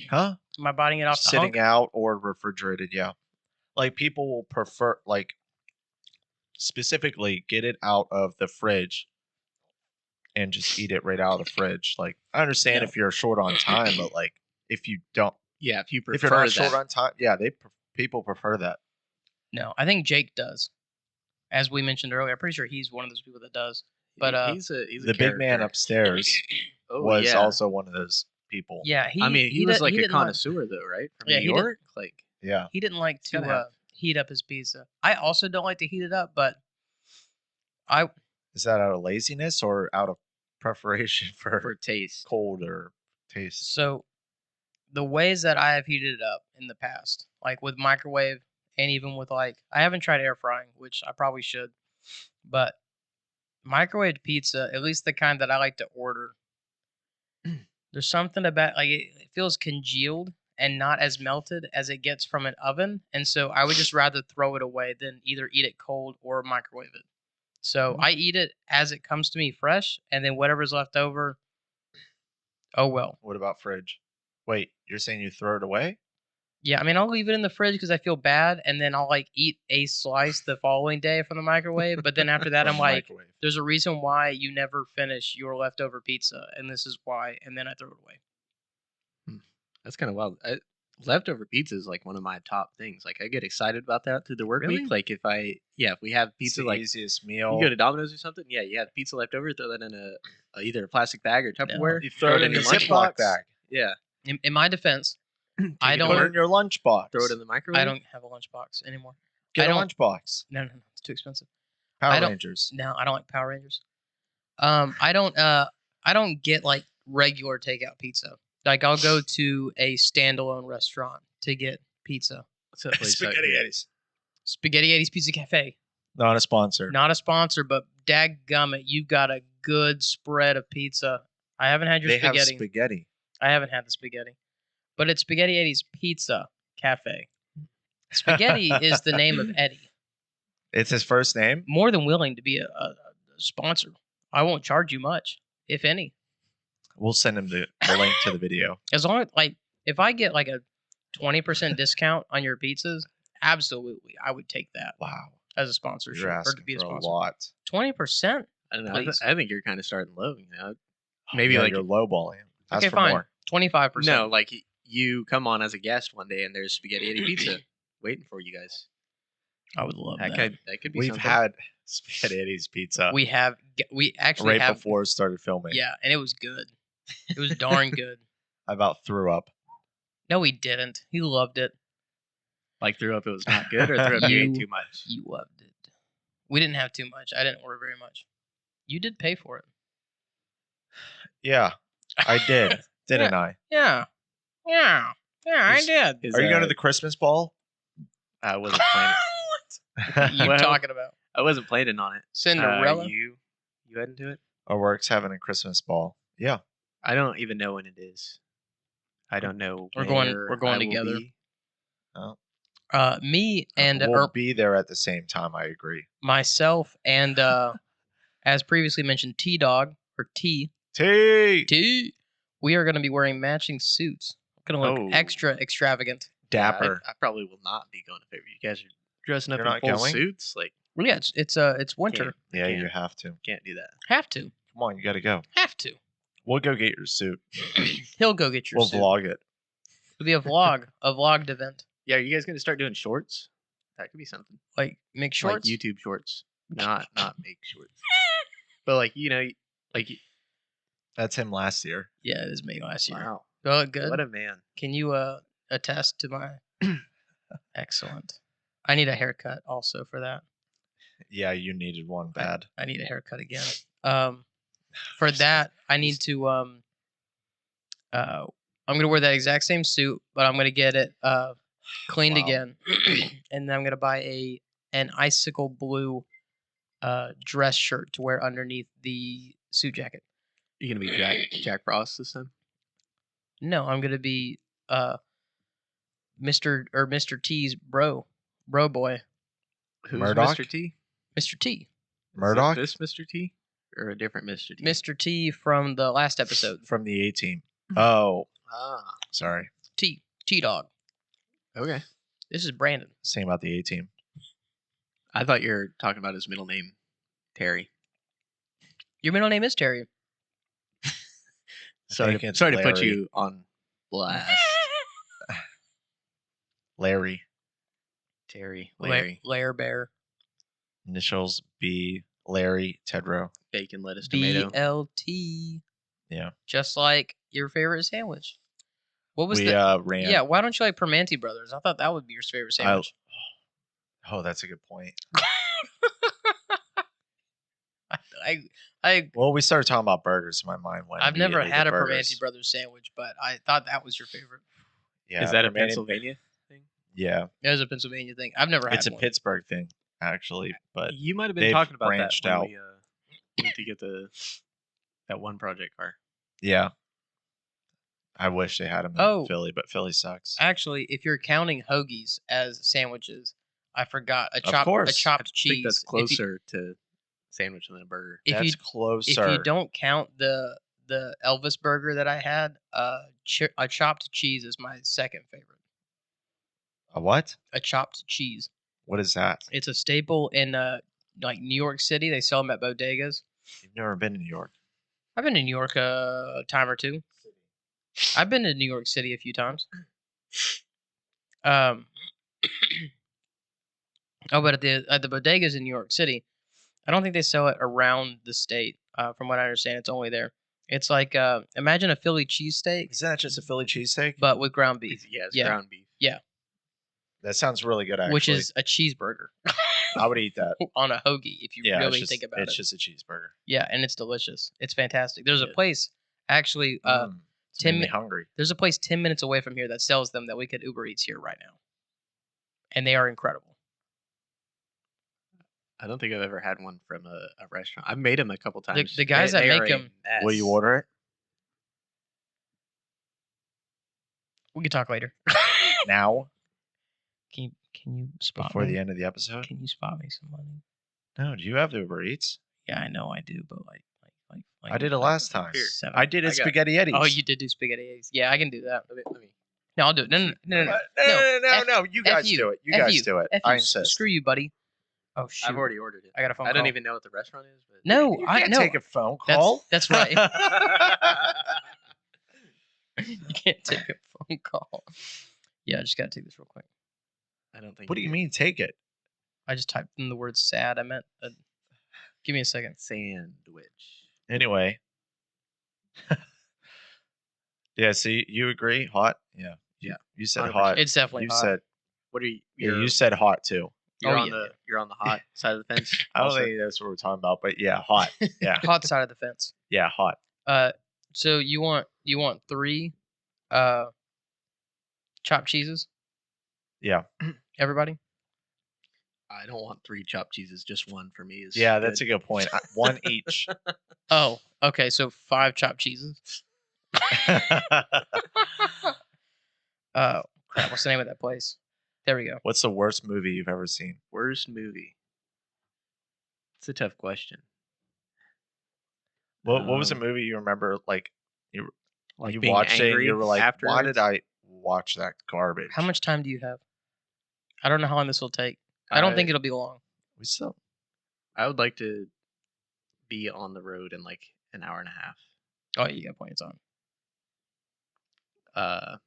C: Huh?
A: Am I biting it off the
C: Sitting
A: hunk?
C: out or refrigerated, yeah. Like, people will prefer, like, specifically get it out of the fridge and just eat it right out of the fridge. Like, I understand
A: Yeah.
C: if you're short on time, but like, if you don't,
B: Yeah, if you prefer
C: if you're not
B: that.
C: short on time, yeah, people prefer that.
A: No, I think Jake does. As we mentioned earlier, I'm pretty sure he's one of those people that does. But
B: he's a
C: The big man
B: character.
C: upstairs
B: Oh,
C: was
B: yeah.
C: also one of those people.
A: yeah, he.
B: I mean, he was like a
A: didn't like-
B: connoisseur though, right? From
A: Yeah,
B: New
A: he did-
B: York, like
C: Yeah.
A: He didn't like to
B: gotta have-
A: heat up his pizza. I also don't like to heat it up, but I
C: Is that out of laziness or out of preparation
B: for
C: for
B: taste.
C: cold or taste?
A: so the ways that I have heated it up in the past, like with microwave and even with I haven't tried air frying, which I probably should, but microwave pizza, at least the kind that I like to order, there's something about it feels congealed and not as melted as it gets from an oven, and so I would just rather throw it away than either eat it cold or microwave it. So I eat it as it comes to me fresh, and then whatever's left over, oh well.
C: What about fridge? Wait, you're saying you throw it away?
A: Yeah, I mean, I'll leave it in the fridge because I feel bad, and then I'll eat a slice the following day from the microwave. But then after that,
C: From
A: I'm
C: the
A: like,
C: microwave.
A: there's a reason why you never finish your leftover pizza, and this is why. And then I throw it away.
B: That's kind of wild. Leftover pizza is like one of my top things. Like I get excited about that through the work
A: Really?
B: week. Like if we have
C: It's
B: pizza,
C: the
B: like
C: easiest meal.
B: you go to Domino's or something, yeah, you have pizza left over, throw that in either a plastic bag or Tupperware.
C: you throw it in
B: your
C: a Ziploc bag.
B: Yeah,
A: In my defense, I
B: it to
A: don't.
C: Put it
B: work.
C: in your lunchbox.
B: throw it in the microwave.
A: I don't have a lunchbox anymore.
C: Get
A: I
C: a
A: don't-
C: lunchbox.
A: No, it's too expensive.
C: Power
A: I don't-
C: Rangers.
A: No, I don't like Power Rangers. I don't get regular takeout pizza. Like I'll go to a standalone restaurant to get pizza.
B: What's that place out
C: Spaghetti
B: here?
C: Eddies.
A: Spaghetti Eddie's Pizza Cafe.
C: Not a sponsor.
A: Not a sponsor, but dadgummit, you've got a good spread of pizza. I haven't had your
C: They have
A: spaghetti.
C: spaghetti.
A: I haven't had the spaghetti. But it's Spaghetti Eddie's Pizza Cafe. Spaghetti is the name of Eddie.
C: It's his first name.
A: More than willing to be a sponsor. I won't charge you much, if any.
C: We'll send him the link to the video.
A: As long as if I get a 20% discount on your pizzas, absolutely, I would take that
C: Wow.
A: as a sponsorship
C: You're
A: or to
C: asking
A: be a
C: for a
A: sponsor.
C: lot.
A: 20%?
B: I don't know.
A: Please.
B: I think you're kind of starting low. Maybe
C: Yeah,
B: like
C: you're lowballing him. Ask
A: Okay,
C: for
A: fine.
C: more.
A: 25%.
B: no, like you come on as a guest one day and there's spaghetti pizza waiting for you guys.
A: I would love that.
B: That could be
C: We've
B: something.
C: had Spaghetti's pizza
A: We actually
C: right
A: have.
C: before it started filming.
A: Yeah, and it was good. It was darn good.
C: I about threw up.
A: No, he didn't. He loved it.
B: Like threw up it was not good or threw up you ate too much.
A: You loved it. We didn't have too much. I didn't order very much. You did pay for it.
C: Yeah, I did, didn't I?
A: Yeah. I did.
B: Is,
C: Are you going to the Christmas ball?
B: I wasn't planning.
A: You
B: Well,
A: talking about
B: I wasn't planning on it.
A: Cinderella?
B: You heading to it?
C: Our work's having a Christmas ball. Yeah.
B: I don't even know when it is. I don't know.
A: We're going-
B: where
A: we're going
B: I will
A: together.
B: be.
A: Me and
C: we'll be there at the same time. I agree.
A: myself and as previously mentioned, T-Dog or T. We are going to be wearing matching suits. Going to look
B: Oh.
A: extra extravagant.
C: Dapper.
B: I probably will not be going to favor. You guys are dressing up
C: You're
B: in
C: not
B: full
C: going?
B: suits. Like,
A: Well, yeah, it's winter.
C: Yeah,
B: Can't.
C: you have to.
B: can't do that.
A: Have to.
C: Come on, you got to go.
A: Have to.
C: We'll go get your suit.
A: He'll go get your
C: We'll
A: suit.
C: vlog it.
A: It'll be a vlogged event.
B: Yeah, are you guys going to start doing shorts? That could be something.
A: Like make shorts.
B: Like YouTube shorts, not make shorts. But like like
C: That's him last year.
A: Yeah, it is me last year.
B: wow,
A: Oh, good.
B: what a man.
A: Can you attest to my excellent? I need a haircut also for that.
C: Yeah, you needed one bad.
A: I need a haircut again. For that, I need to I'm gonna wear that exact same suit, but I'm gonna get it cleaned
C: Wow.
A: again, and then I'm gonna buy an icicle blue dress shirt to wear underneath the suit jacket.
B: You gonna be Jack Frost this time?
A: No, I'm gonna be Mr. T's bro boy,
B: Who's
C: Murdoch?
B: Mr. T?
A: Mr. T,
C: Murdoch
B: Is it this Mr. T or a different Mr. T?
A: Mr. T from the last episode.
C: from the A team. Oh,
B: Ah,
C: sorry.
A: T Dog.
B: okay.
A: This is Brandon.
C: Same about the A team.
B: I thought you were talking about his middle name, Terry.
A: Your middle name is Terry.
C: think it's
B: Sorry to put
C: Larry.
B: you on blast,
C: Larry.
B: Terry. Larry.
A: Lair Bear.
C: Initials B. Larry Tedrow.
B: Bacon, lettuce, tomato.
A: BLT.
C: Yeah.
A: Just like your favorite sandwich. What was
C: We
A: the?
C: ran.
A: Yeah. Why don't you like Permanente Brothers? I thought that would be your favorite sandwich.
C: Oh, that's a good point.
A: I
C: Well, we started talking about burgers. My mind went.
A: I've never
C: immediately to
A: had a
C: burgers.
A: Permanente Brothers sandwich, but I thought that was your favorite.
C: Yeah,
B: Is that a
C: Permanente-
B: Pennsylvania thing?
C: Yeah,
A: It was a Pennsylvania thing. I've never had
C: it's a
A: one.
C: Pittsburgh thing actually, but
B: You might have been
C: they've
B: talking about
C: branched
B: that when
C: out.
B: we went to get that one project car.
C: yeah. I wish they had them in
A: Oh.
C: Philly, but Philly sucks.
A: Actually, if you're counting hoagies as sandwiches, I forgot a
C: course.
A: chopped
B: I
A: cheese.
B: think that's
A: If you-
B: closer to sandwich than a burger.
A: If
C: That's
A: you
C: closer.
A: if you don't count the Elvis burger that I had, a chopped cheese is my second favorite.
C: A what?
A: A chopped cheese.
C: What is that?
A: It's a staple in like New York City. They sell them at bodegas.
C: You've never been to New York.
A: I've been to New York a time or two. I've been to New York City a few times. Oh, but at the bodegas in New York City, I don't think they sell it around the state. From what I understand, it's only there. It's like imagine a Philly cheesesteak,
C: Is that just a Philly cheesesteak?
A: but with ground beef,
B: Yeah, it's
A: Yeah.
B: ground beef.
C: That sounds really good. Actually,
A: which is a cheeseburger
C: I would eat that.
A: on a hoagie if you
C: Yeah,
A: really
C: it's just,
A: think about
C: it's
A: it.
C: just a cheeseburger.
A: Yeah, and it's delicious. It's fantastic. There's a
B: Yeah.
A: place actually.
C: It's
A: 10
C: made me
A: mi-
C: hungry.
A: There's a place 10 minutes away from here that sells them that we could Uber Eats here right now, and they are incredible.
B: I don't think I've ever had one from a restaurant. I've made them a couple times.
A: the guys that
B: They
A: make
B: are a
A: 'em-
B: mess.
C: Will you order it
A: We can talk later.
C: now
A: Can you spot
C: before
A: me?
C: the end of the episode?
A: Can you spot me some money?
C: No. Do you have the Uber Eats?
A: Yeah, I know I do, but like
C: I did it last time.
B: Here.
C: I did it
B: I got-
C: spaghetti Eddie's.
A: Oh, you did do spaghetti eggs. Yeah, I can do that.
B: Let me.
A: No, I'll do it. No.
C: No. You
A: F
C: guys
A: you.
C: do it. You
A: F
C: guys
A: you.
C: do it.
A: F
C: I
A: you.
C: insist.
A: Screw you, buddy. Oh shoot!
B: I've already ordered it.
A: I got a phone
B: I
A: call.
B: don't even know what the restaurant is. But
A: No,
C: You
A: I
C: can't
A: no.
C: take a phone call.
A: That's right. You can't take a phone call. Yeah, I just gotta take this real quick.
B: I don't think.
C: What do you mean take it?
A: I just typed in the word sad. I meant. Give me a second.
B: Sandwich.
C: Anyway. Yeah, so you agree? Hot? Yeah. You said
B: 100%.
C: hot.
A: It's definitely
C: You
A: hot.
C: said
B: What are you?
C: yeah, you said hot too.
B: You're
A: Oh,
B: on
A: yeah,
B: the
A: yeah.
B: you're on the hot side of the fence.
C: I don't
B: also?
C: think that's what we're talking about, but yeah, hot. Yeah.
A: Hot side of the fence.
C: Yeah, hot.
A: So you want 3 chopped cheeses?
C: Yeah.
A: Everybody?
B: I don't want 3 chopped cheeses. Just one for me is.
C: Yeah, that's
B: good.
C: a good point. One each.
A: Oh, okay. So 5 chopped cheeses. Crap. What's the name of that place? There we go.
C: What's the worst movie you've ever seen?
B: Worst movie. It's a tough question.
C: What was a
B: Um,
C: movie you remember like you
B: being
C: watched it and
B: angry
C: you were like, why did
B: afterwards?
C: I watch that garbage?
A: How much time do you have? I don't know how long this will take. I don't think it'll be long.
C: We still
B: I would like to be on the road in like an hour and a half.
A: Oh, you got plenty of time.
B: What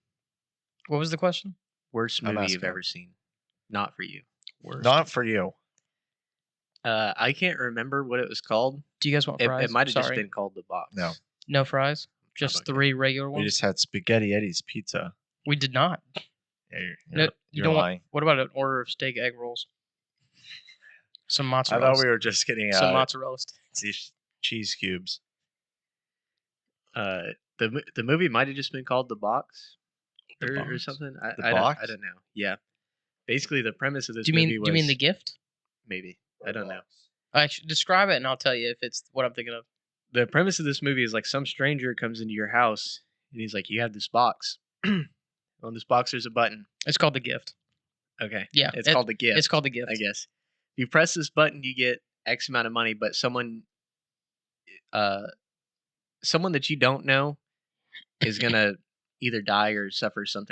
A: What was the question?
B: worst
C: I'm
B: movie you've
C: asking.
B: ever seen? Not for you.
A: Worst.
C: not for you.
B: I can't remember what it was called.
A: Do you guys want
B: It,
A: fries?
B: it might have just
A: Sorry.
B: been called The Box.
C: No.
A: No fries. Just
B: okay.
A: 3 regular
C: We
A: ones.
C: just had Spaghetti Eddie's pizza.
A: We did not.
C: Yeah, you're,
A: No, you
C: you're
A: don't
C: lying.
A: want. What about an order of steak egg rolls? Some
C: I
A: mozzarella.
C: thought we were just getting
A: some mozzarella sticks.
C: these cheese cubes.
B: The movie might have just been called The Box,
A: The
B: or
A: Box.
B: something.
C: The
B: I
C: Box?
B: don't know. Yeah. Basically, the premise of this
A: Do you
B: movie
A: mean?
B: was
A: Do you mean the gift?
B: maybe I don't know.
A: Actually, describe it and I'll tell you if it's what I'm thinking of.
B: The premise of this movie is like some stranger comes into your house and he's like, "You have this box. On this box, there's a button.
A: It's called the gift.
B: Okay,
A: Yeah,
B: it's called the gift.
A: It's called the gift.
B: I guess. If you press this button, you get X amount of money, but someone that you don't know is gonna either die or suffer some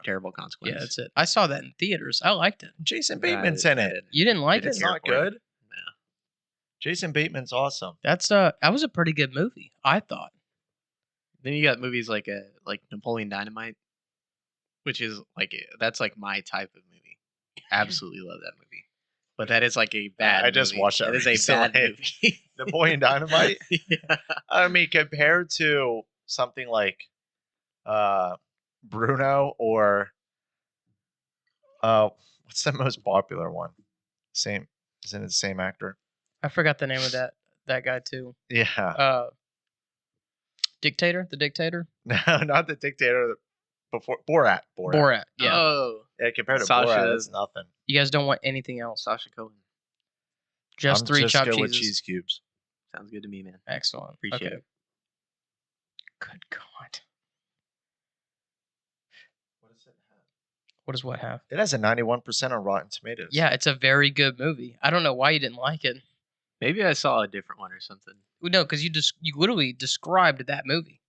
B: terrible consequence.
A: Yeah, that's it. I saw that in theaters. I liked it.
C: Jason
B: Yeah,
C: Bateman's
B: I
C: in it.
B: didn't-
A: You didn't like
B: Didn't
A: it?
C: It's
B: care
C: not
B: for it.
C: good.
B: No.
C: Jason Bateman's awesome.
A: That was a pretty good movie. I thought.
B: Then you got movies like Napoleon Dynamite, which is that's like my type of movie. Absolutely love that movie. But that is like a bad.
C: I just
B: movie.
C: watched that
B: That is a bad
C: recently.
B: movie.
C: Napoleon Dynamite.
B: Yeah.
C: I mean, compared to something like Bruno or what's the most popular one? Isn't it the same actor?
A: I forgot the name of that guy too.
C: Yeah.
A: Dictator, the Dictator,
C: No, not the dictator. Before Borat.
A: Borat. Yeah,
B: Oh,
C: Yeah, compared to
B: Sasha-
C: Borat, it's nothing.
A: you guys don't want anything else.
B: Sasha Cohen.
A: Just
C: I'm
A: 3
C: just
A: chopped
C: good with
A: cheeses.
C: cheese cubes.
B: Sounds good to me, man.
A: Excellent.
B: Appreciate
A: okay.
B: it.
A: Good God.
C: What does it have?
A: What does what have?
C: It has a 91% on Rotten Tomatoes.
A: Yeah, it's a very good movie. I don't know why you didn't like it.
B: Maybe I saw a different one or something.
A: No, because you literally described that movie.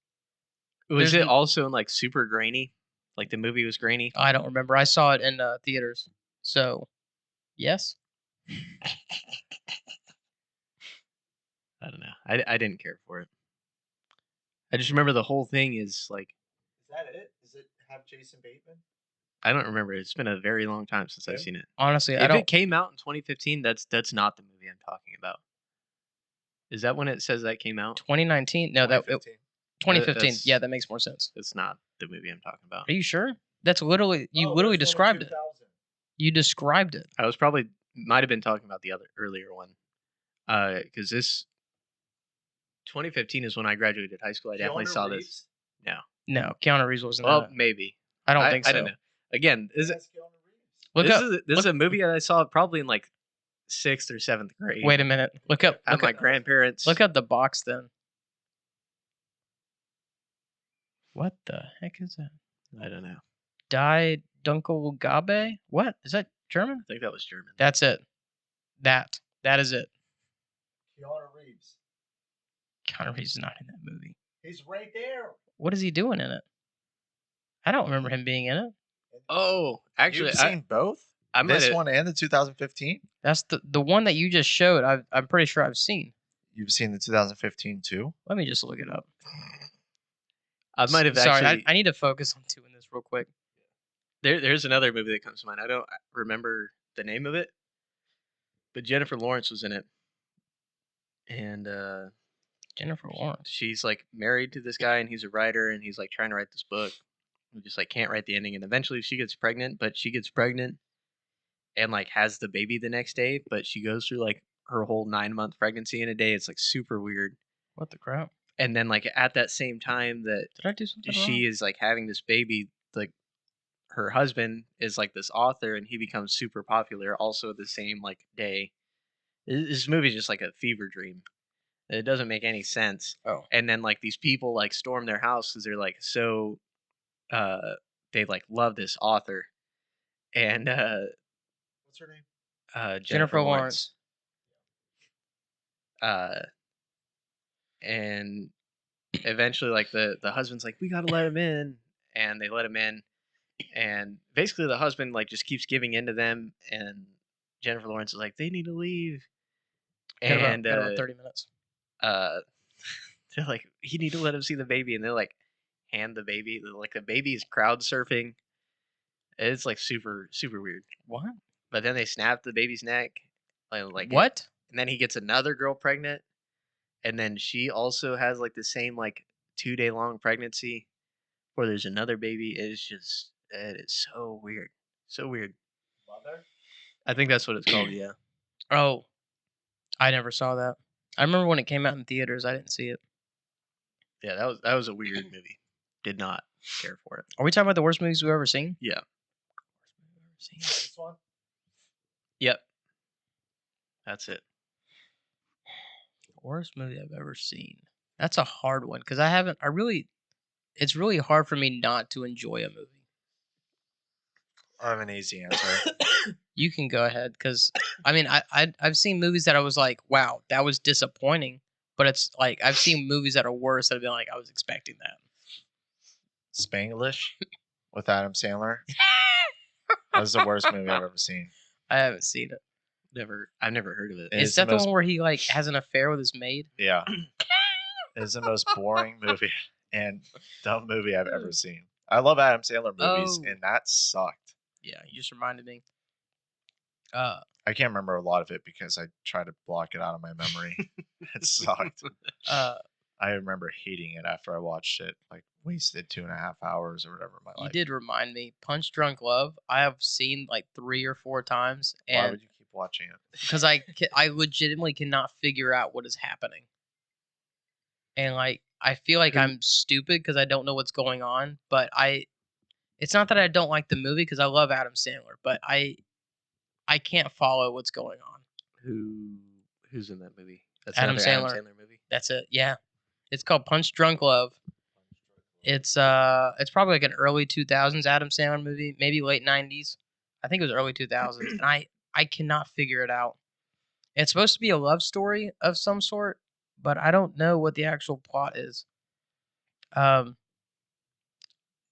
B: Was
A: There's
B: it also like super grainy? Like the movie was grainy?
A: I don't remember. I saw it in theaters. So, yes.
B: I don't know. I didn't care for it. I just remember the whole thing is like
C: Is that it? Does it have Jason Bateman?
B: I don't remember. It's been a very long time since I've
C: Okay.
B: seen it.
A: Honestly, I
B: If
A: don't.
B: it came out in 2015, that's not the movie I'm talking about. Is that when it says that came out?
A: 2019. No, 2015.
B: that's-
A: Yeah, that makes more sense.
B: That's not the movie I'm talking about.
A: Are you sure? That's literally you.
C: Oh,
A: literally described it. You described it.
B: I was probably might have been talking about the earlier one. Because this 2015 is when I graduated high school. I definitely saw this.
A: No, Keanu Reeves wasn't.
B: Well,
A: in it.
B: maybe.
A: I don't think so.
B: I don't know. Again, this
A: Look up.
B: is a movie that I saw probably in like 6th or 7th grade.
A: Wait a minute. Look up.
B: At
A: Look
B: my
A: up,
B: grandparents.
A: look up the box then. What the heck is that?
B: I don't know.
A: Die Dunkelgabe? What is that German?
B: I think that was German.
A: That's it. That is it.
C: Keanu Reeves.
A: Keanu Reeves is not in that movie.
C: He's right there.
A: What is he doing in it? I don't remember him being in it.
B: Oh, actually,
C: You've seen both?
B: I might
C: This
B: have.
C: one and the 2015?
A: That's the one that you just showed. I'm pretty sure I've seen.
C: You've seen the 2015 too?
A: Let me just look it up.
B: I might have
A: Sorry,
B: actually.
A: I need to focus on doing this real quick.
B: There's another movie that comes to mind. I don't remember the name of it, but Jennifer Lawrence was in it, and
A: Jennifer Lawrence.
B: she's like married to this guy, and he's a writer, and he's like trying to write this book, and just like can't write the ending, and eventually she gets pregnant, but she gets pregnant and like has the baby the next day, but she goes through like her whole 9-month pregnancy in a day. It's like super weird.
A: What the crap?
B: And then like at that same time that
A: Did I do something wrong?
B: she is like having this baby, like her husband is like this author, and he becomes super popular also the same like day. This movie is just like a fever dream. It doesn't make any sense.
A: Oh.
B: And then like these people like storm their house because they're like so they like love this author. And
C: What's her name?
A: Jennifer Lawrence.
B: And eventually like the husband's like, we gotta let him in, and they let him in, and basically the husband like just keeps giving in to them, and Jennifer Lawrence is like, they need to leave, and
A: got about 30 minutes.
B: they're like, you need to let him see the baby, and they like hand the baby, like the baby is crowd surfing. It's like super super weird.
A: What?
B: But then they snap the baby's neck, like
A: What?
B: and then he gets another girl pregnant, and then she also has like the same like 2-day long pregnancy where there's another baby. It is so weird, so weird.
C: Mother?
B: I think that's what it's called. Yeah.
A: Oh, I never saw that. I remember when it came out in theaters. I didn't see it.
B: Yeah, that was a weird movie. Did not care for it.
A: Are we talking about the worst movies we've ever seen?
B: Yeah.
C: This one?
B: Yep. That's it.
A: Worst movie I've ever seen. That's a hard one because it's really hard for me not to enjoy a movie.
C: I have an easy answer.
A: You can go ahead because I mean I've seen movies that I was like, wow, that was disappointing. But it's like I've seen movies that are worse that I've been like, I was expecting that.
C: Spanglish with Adam Sandler. That was the worst movie I've ever seen.
A: I haven't seen it.
B: I've never heard of it.
C: It's
A: Is that
C: the
A: the
C: most-
A: one where he like has an affair with his maid?
C: Yeah. It's the most boring movie and dumb movie I've ever seen. I love Adam Sandler movies,
A: Oh.
C: and that sucked.
A: Yeah, you just reminded me.
C: I can't remember a lot of it because I tried to block it out of my memory. It sucked. I remember hating it after I watched it. Like wasted 2.5 hours or whatever of my
A: You
C: life.
A: did remind me. Punch Drunk Love. I have seen like 3 or 4 times,
C: Why
A: and
C: would you keep watching it?
A: because I legitimately cannot figure out what is happening, and like I feel like I'm stupid because I don't know what's going on. But it's not that I don't like the movie because I love Adam Sandler, but I can't follow what's going on.
B: Who's in that movie? That's
A: Adam
B: another
A: Sandler.
B: Adam Sandler movie.
A: That's it. Yeah, it's called Punch Drunk Love. It's probably like an early 2000s Adam Sandler movie, maybe late 90s. I think it was early 2000s, and I cannot figure it out. It's supposed to be a love story of some sort, but I don't know what the actual plot is.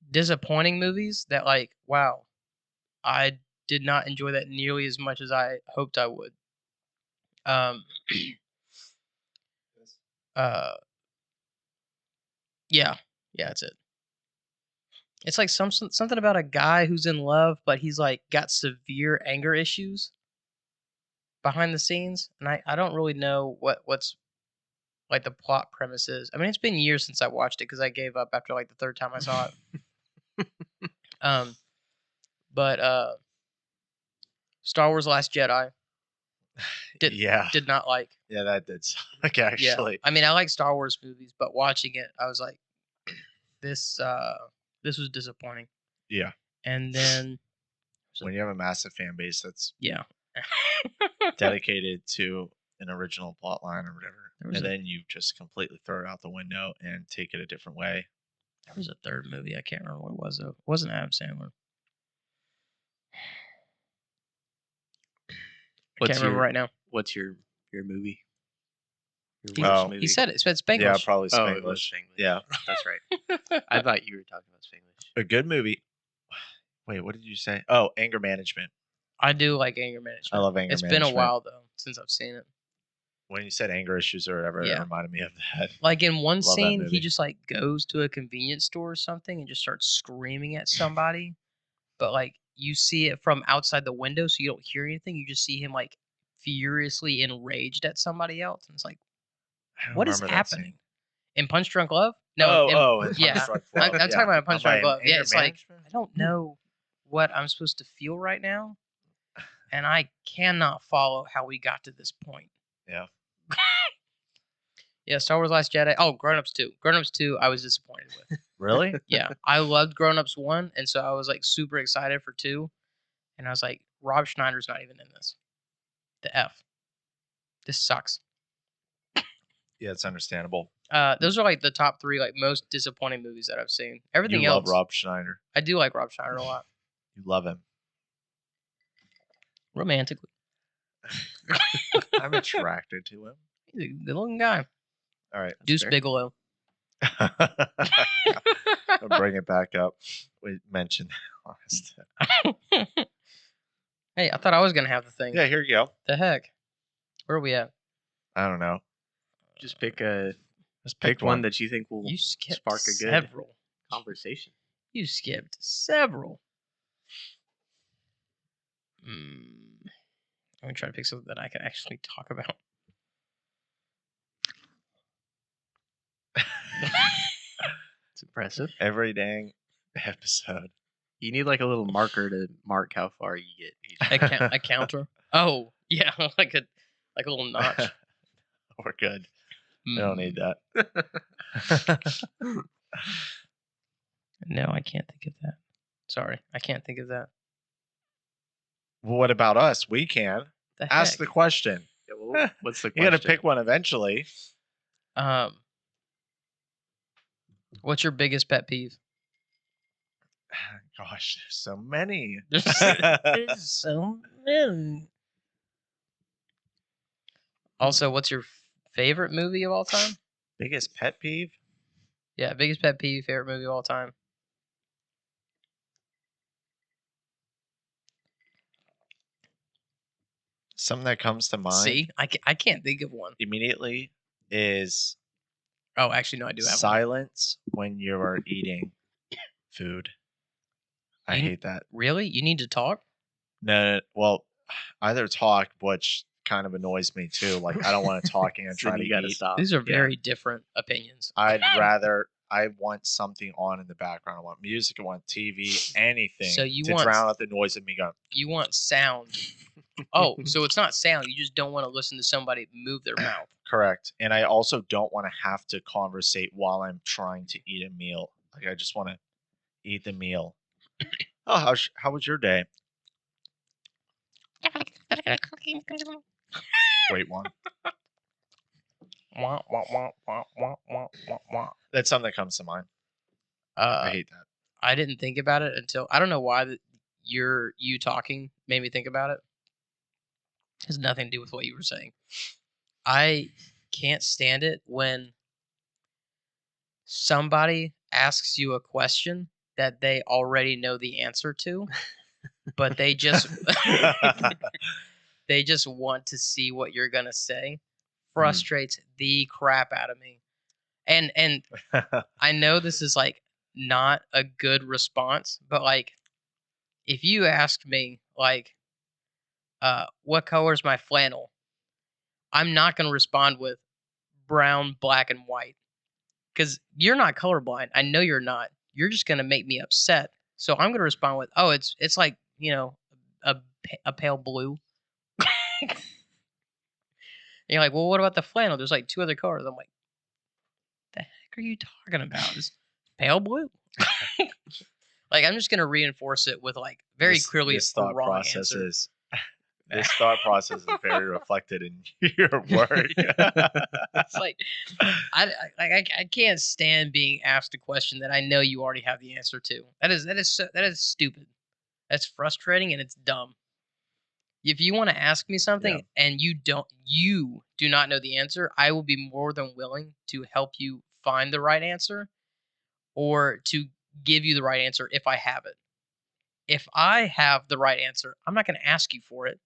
A: Disappointing movies that like, wow, I did not enjoy that nearly as much as I hoped I would. Yeah, that's it. It's like something about a guy who's in love, but he's like got severe anger issues behind the scenes, and I don't really know what's like the plot premise is. I mean, it's been years since I watched it because I gave up after like the 3rd time I saw it. But Star Wars: Last Jedi did not like.
C: Yeah, that did suck
A: Yeah,
C: actually.
A: I mean, I like Star Wars movies, but watching it, I was like, this was disappointing.
C: Yeah.
A: And then
C: When you have a massive fan base that's
A: yeah,
C: dedicated to an original plot line or whatever,
A: There was
C: and
A: a-
C: then you just completely throw it out the window and take it a different way.
A: there was a 3rd movie. I can't remember what it was though. It wasn't Adam Sandler. I can't remember right now.
B: What's your movie?
A: He,
B: Your worst
C: Oh.
B: movie?
A: he said it. It Spanglish.
C: Yeah, probably
B: Oh, it was
C: Spanglish.
B: Spanglish.
C: Yeah,
B: That's right. I thought you were talking about Spanglish.
C: a good movie. Wait, what did you say? Oh, Anger Management.
A: I do like Anger Management.
C: I love Anger
A: It's
C: Management.
A: been a while though since I've seen it.
C: When you said anger issues or whatever,
A: Yeah.
C: it reminded me of that.
A: Like in one
C: Love that
A: scene, he
C: movie.
A: just like goes to a convenience store or something and just starts screaming at somebody. But like you see it from outside the window, so you don't hear anything. You just see him like furiously enraged at somebody else, and it's like,
C: I don't
A: what is
C: remember that scene.
A: happening? In Punch Drunk Love? No.
C: in
A: yeah.
C: Punch Drunk
A: I'm
C: Love.
A: talking about in Punch Drunk Love. Yeah,
C: anger
A: it's like
C: management?
A: I don't know what I'm supposed to feel right now, and I cannot follow how we got to this point.
C: Yeah.
A: Yeah, Star Wars Last Jedi. Oh, Grown Ups 2. Grown Ups 2, I was disappointed with.
C: Really?
A: Yeah, I loved Grown Ups 1, and so I was like super excited for 2. And I was like, Rob Schneider's not even in this. The F. This sucks.
C: Yeah, it's understandable.
A: Those are like the top 3 like most disappointing movies that I've seen. Everything
C: You
A: else,
C: love Rob Schneider.
A: I do like Rob Schneider a lot.
C: You love him.
A: Romantically,
C: I'm attracted to him.
A: he's a good-looking guy.
C: All right.
A: Deuce
B: fair.
A: Bigelow.
C: I'll bring it back up. We mentioned last.
A: Hey, I thought I was gonna have the thing.
C: Yeah, here you go.
A: The heck? Where are we at?
C: I don't know.
B: Just pick a
C: Just
B: pick
C: pick
B: one
C: one.
B: that you think will
A: You skipped
B: spark a good
A: several.
B: conversation.
A: You skipped several. Let me try to pick something that I can actually talk about.
B: It's impressive.
C: Every dang episode.
B: You need like a little marker to mark how far you get each.
A: A counter. Oh yeah, like a little notch.
C: We're good. I don't need that.
A: No, I can't think of that. Sorry, I can't think of that.
C: Well, what about us? We can.
A: The
C: Ask
A: heck?
C: the question.
B: Yeah, well, what's the
C: You
B: question?
C: got to pick one eventually.
A: What's your biggest pet peeve?
C: Gosh, there's so many.
A: There's so many. Also, what's your favorite movie of all time?
C: Biggest pet peeve?
A: Yeah, biggest pet peeve, favorite movie of all time.
C: Something that comes to mind
A: See, I can't think of one.
C: immediately is
A: Oh, actually, no, I do have one.
C: silence when you're eating food. I
A: You-
C: hate that.
A: Really? You need to talk?
C: No, well, either talk, which kind of annoys me too. Like I don't want to talk and
B: Then
C: try to
B: you gotta
C: eat.
B: stop.
A: These are
C: yeah.
A: very different opinions.
C: I want something on in the background. I want music. I want TV. Anything.
A: So you
C: to
A: want-
C: drown out the noise of me going.
A: You want sound. Oh, so it's not sound. You just don't want to listen to somebody move their mouth.
C: Correct. And I also don't want to have to conversate while I'm trying to eat a meal. Like I just want to eat the meal. Oh, how was your day? Great one.
A: Wah, wah, wah, wah, wah, wah, wah, wah.
C: That's something that comes to mind. I hate that.
A: I didn't think about it until I don't know why you talking made me think about it. It has nothing to do with what you were saying. I can't stand it when somebody asks you a question that they already know the answer to, but they just they just want to see what you're gonna say. Frustrates the crap out of me. And I know this is like not a good response, but like if you ask me like what color is my flannel, I'm not going to respond with brown, black, and white because you're not colorblind. I know you're not. You're just going to make me upset. So I'm going to respond with, oh, it's like, a pale blue. And you're like, well, what about the flannel? There's like 2 other colors. I'm like, the heck are you talking about? It's pale blue. Like I'm just gonna reinforce it with like very clearly
C: this
A: a
C: thought
A: wrong
C: process
A: answer.
C: is this thought process is very reflected in your work.
A: It's like I can't stand being asked a question that I know you already have the answer to. That is stupid. That's frustrating and it's dumb. If you want to ask me something and you do not know the answer, I will be more than willing to help you find the right answer or to give you the right answer if I have it. If I have the right answer, I'm not going to ask you for it.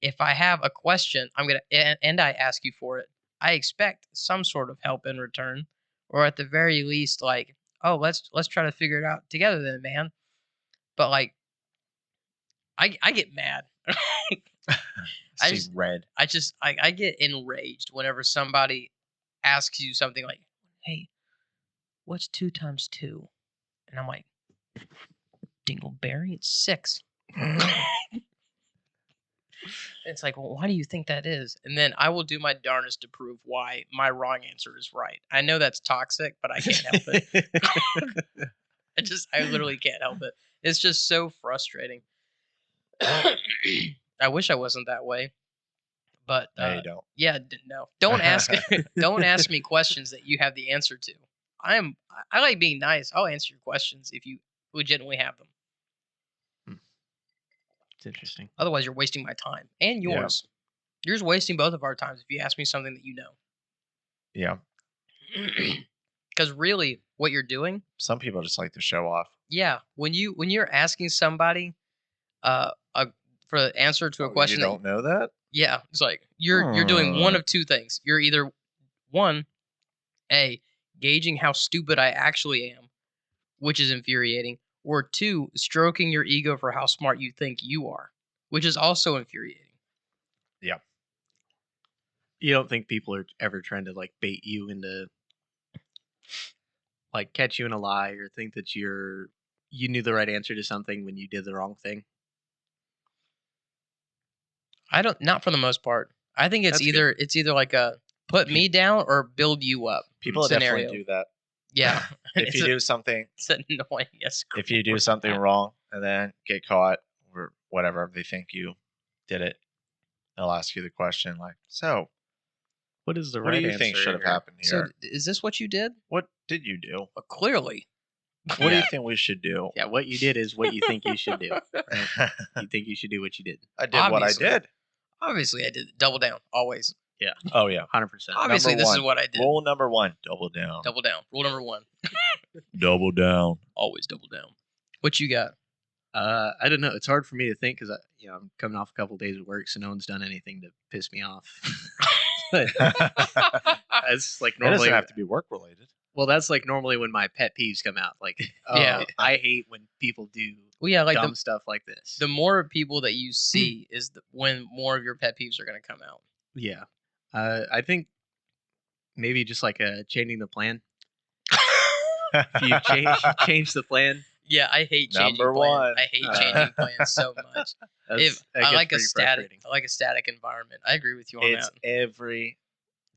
A: if I have a question, I'm gonna and I ask you for it, I expect some sort of help in return, or at the very least, like, oh, let's try to figure it out together, then, man. But like, I get mad. I
C: See
A: just
C: red.
A: I get enraged whenever somebody asks you something like, "Hey, what's 2 times 2?" And I'm like, "Dingleberry, it's 6." It's like, well, why do you think that is? And then I will do my darnest to prove why my wrong answer is right. I know that's toxic, but I can't help it. I literally can't help it. It's just so frustrating. I wish I wasn't that way, but
C: No, you don't.
A: yeah, no. Don't ask don't ask me questions that you have the answer to. I like being nice. I'll answer your questions if you legitimately have them.
B: It's interesting.
A: Otherwise, you're wasting my time and
C: Yeah.
A: yours. You're just wasting both of our times if you ask me something that you know.
C: Yeah.
A: Because really, what you're doing,
C: Some people just like to show off.
A: yeah, when you're asking somebody, for the answer to a question,
C: You
A: that
C: don't know that?
A: yeah, it's like you're doing one
C: Hmm.
A: of two things. You're either one, A, gauging how stupid I actually am, which is infuriating, or two, stroking your ego for how smart you think you are, which is also infuriating.
B: You don't think people are ever trying to like bait you into, like, catch you in a lie, or think that you knew the right answer to something when you did the wrong thing?
A: I don't, not for the most part. I think
B: That's good.
A: it's either like a put me down or build you up
C: People
A: scenario.
C: definitely do that.
A: Yeah.
C: If you do something,
A: It's annoying. Yes.
C: if you do something wrong and then get caught or whatever, they think you did it. They'll ask you the question like, "So,
B: What is the
C: what
B: right
C: do you
B: answer
C: think should have
B: here?
C: happened
A: So
C: here?
A: is this what you did?
C: What did you do?
A: Well, clearly.
C: What do you
B: Yeah.
C: think we should do?"
B: Yeah, what you did is what you think you should do. Right? You think you should do what you did.
C: I did what I
A: Obviously.
C: did.
A: Obviously, I did it. Double down. Always.
C: Oh yeah.
B: 100%.
A: Obviously,
C: Number
A: this is
C: one.
A: what I did.
C: Rule number 1: double down.
A: Double down. Rule number 1.
C: Double down.
A: Always double down. What you got?
B: I don't know. It's hard for me to think because I'm coming off a couple days of work, so no one's done anything to piss me off. But that's like
C: It doesn't
B: normally.
C: have to be work related.
B: Well, that's like normally when my pet peeves come out. Like,
A: Yeah.
B: I hate when people do
A: Well, yeah, like
B: dumb stuff like this.
A: the more people that you see is when more of your pet peeves are going to come out.
B: Yeah, I think maybe just like changing the plan. If you change the plan,
A: Yeah, I hate changing
C: Number
A: plans.
C: one.
A: I hate changing plans so much.
B: that
A: I
B: gets
A: like a
B: pretty
A: static.
B: frustrating.
A: I like a static environment. I agree with you on
C: It's
A: that.
C: every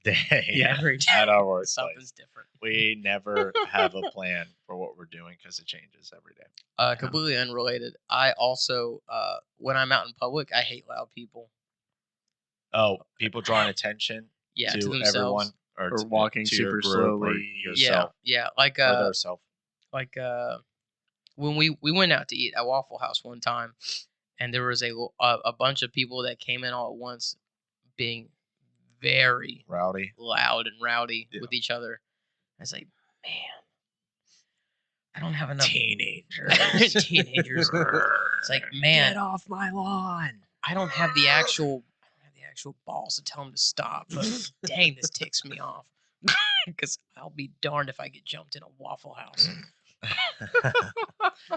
C: day
A: Yeah, every day
C: at our workplace.
A: something's different.
C: We never have a plan for what we're doing because it changes every day.
A: Completely unrelated. I also, when I'm out in public, I hate loud people.
C: Oh, people drawing attention
A: Yeah,
C: to
A: to themselves.
C: everyone or
B: Or
C: to,
B: walking
C: to your
B: super
C: group or
B: slowly.
A: Yeah,
C: yourself
A: yeah. Like
C: or their self.
A: when we went out to eat at Waffle House one time, and there was a bunch of people that came in all at once, being very
C: Rowdy.
A: loud and rowdy
C: Yeah.
A: with each other. I was like, man, I don't have enough
C: Teenagers.
A: teenagers. It's like, man,
B: Get off my lawn.
A: I don't have the actual balls to tell them to stop. But dang, this ticks me off. Because I'll be darned if I get jumped in a Waffle House.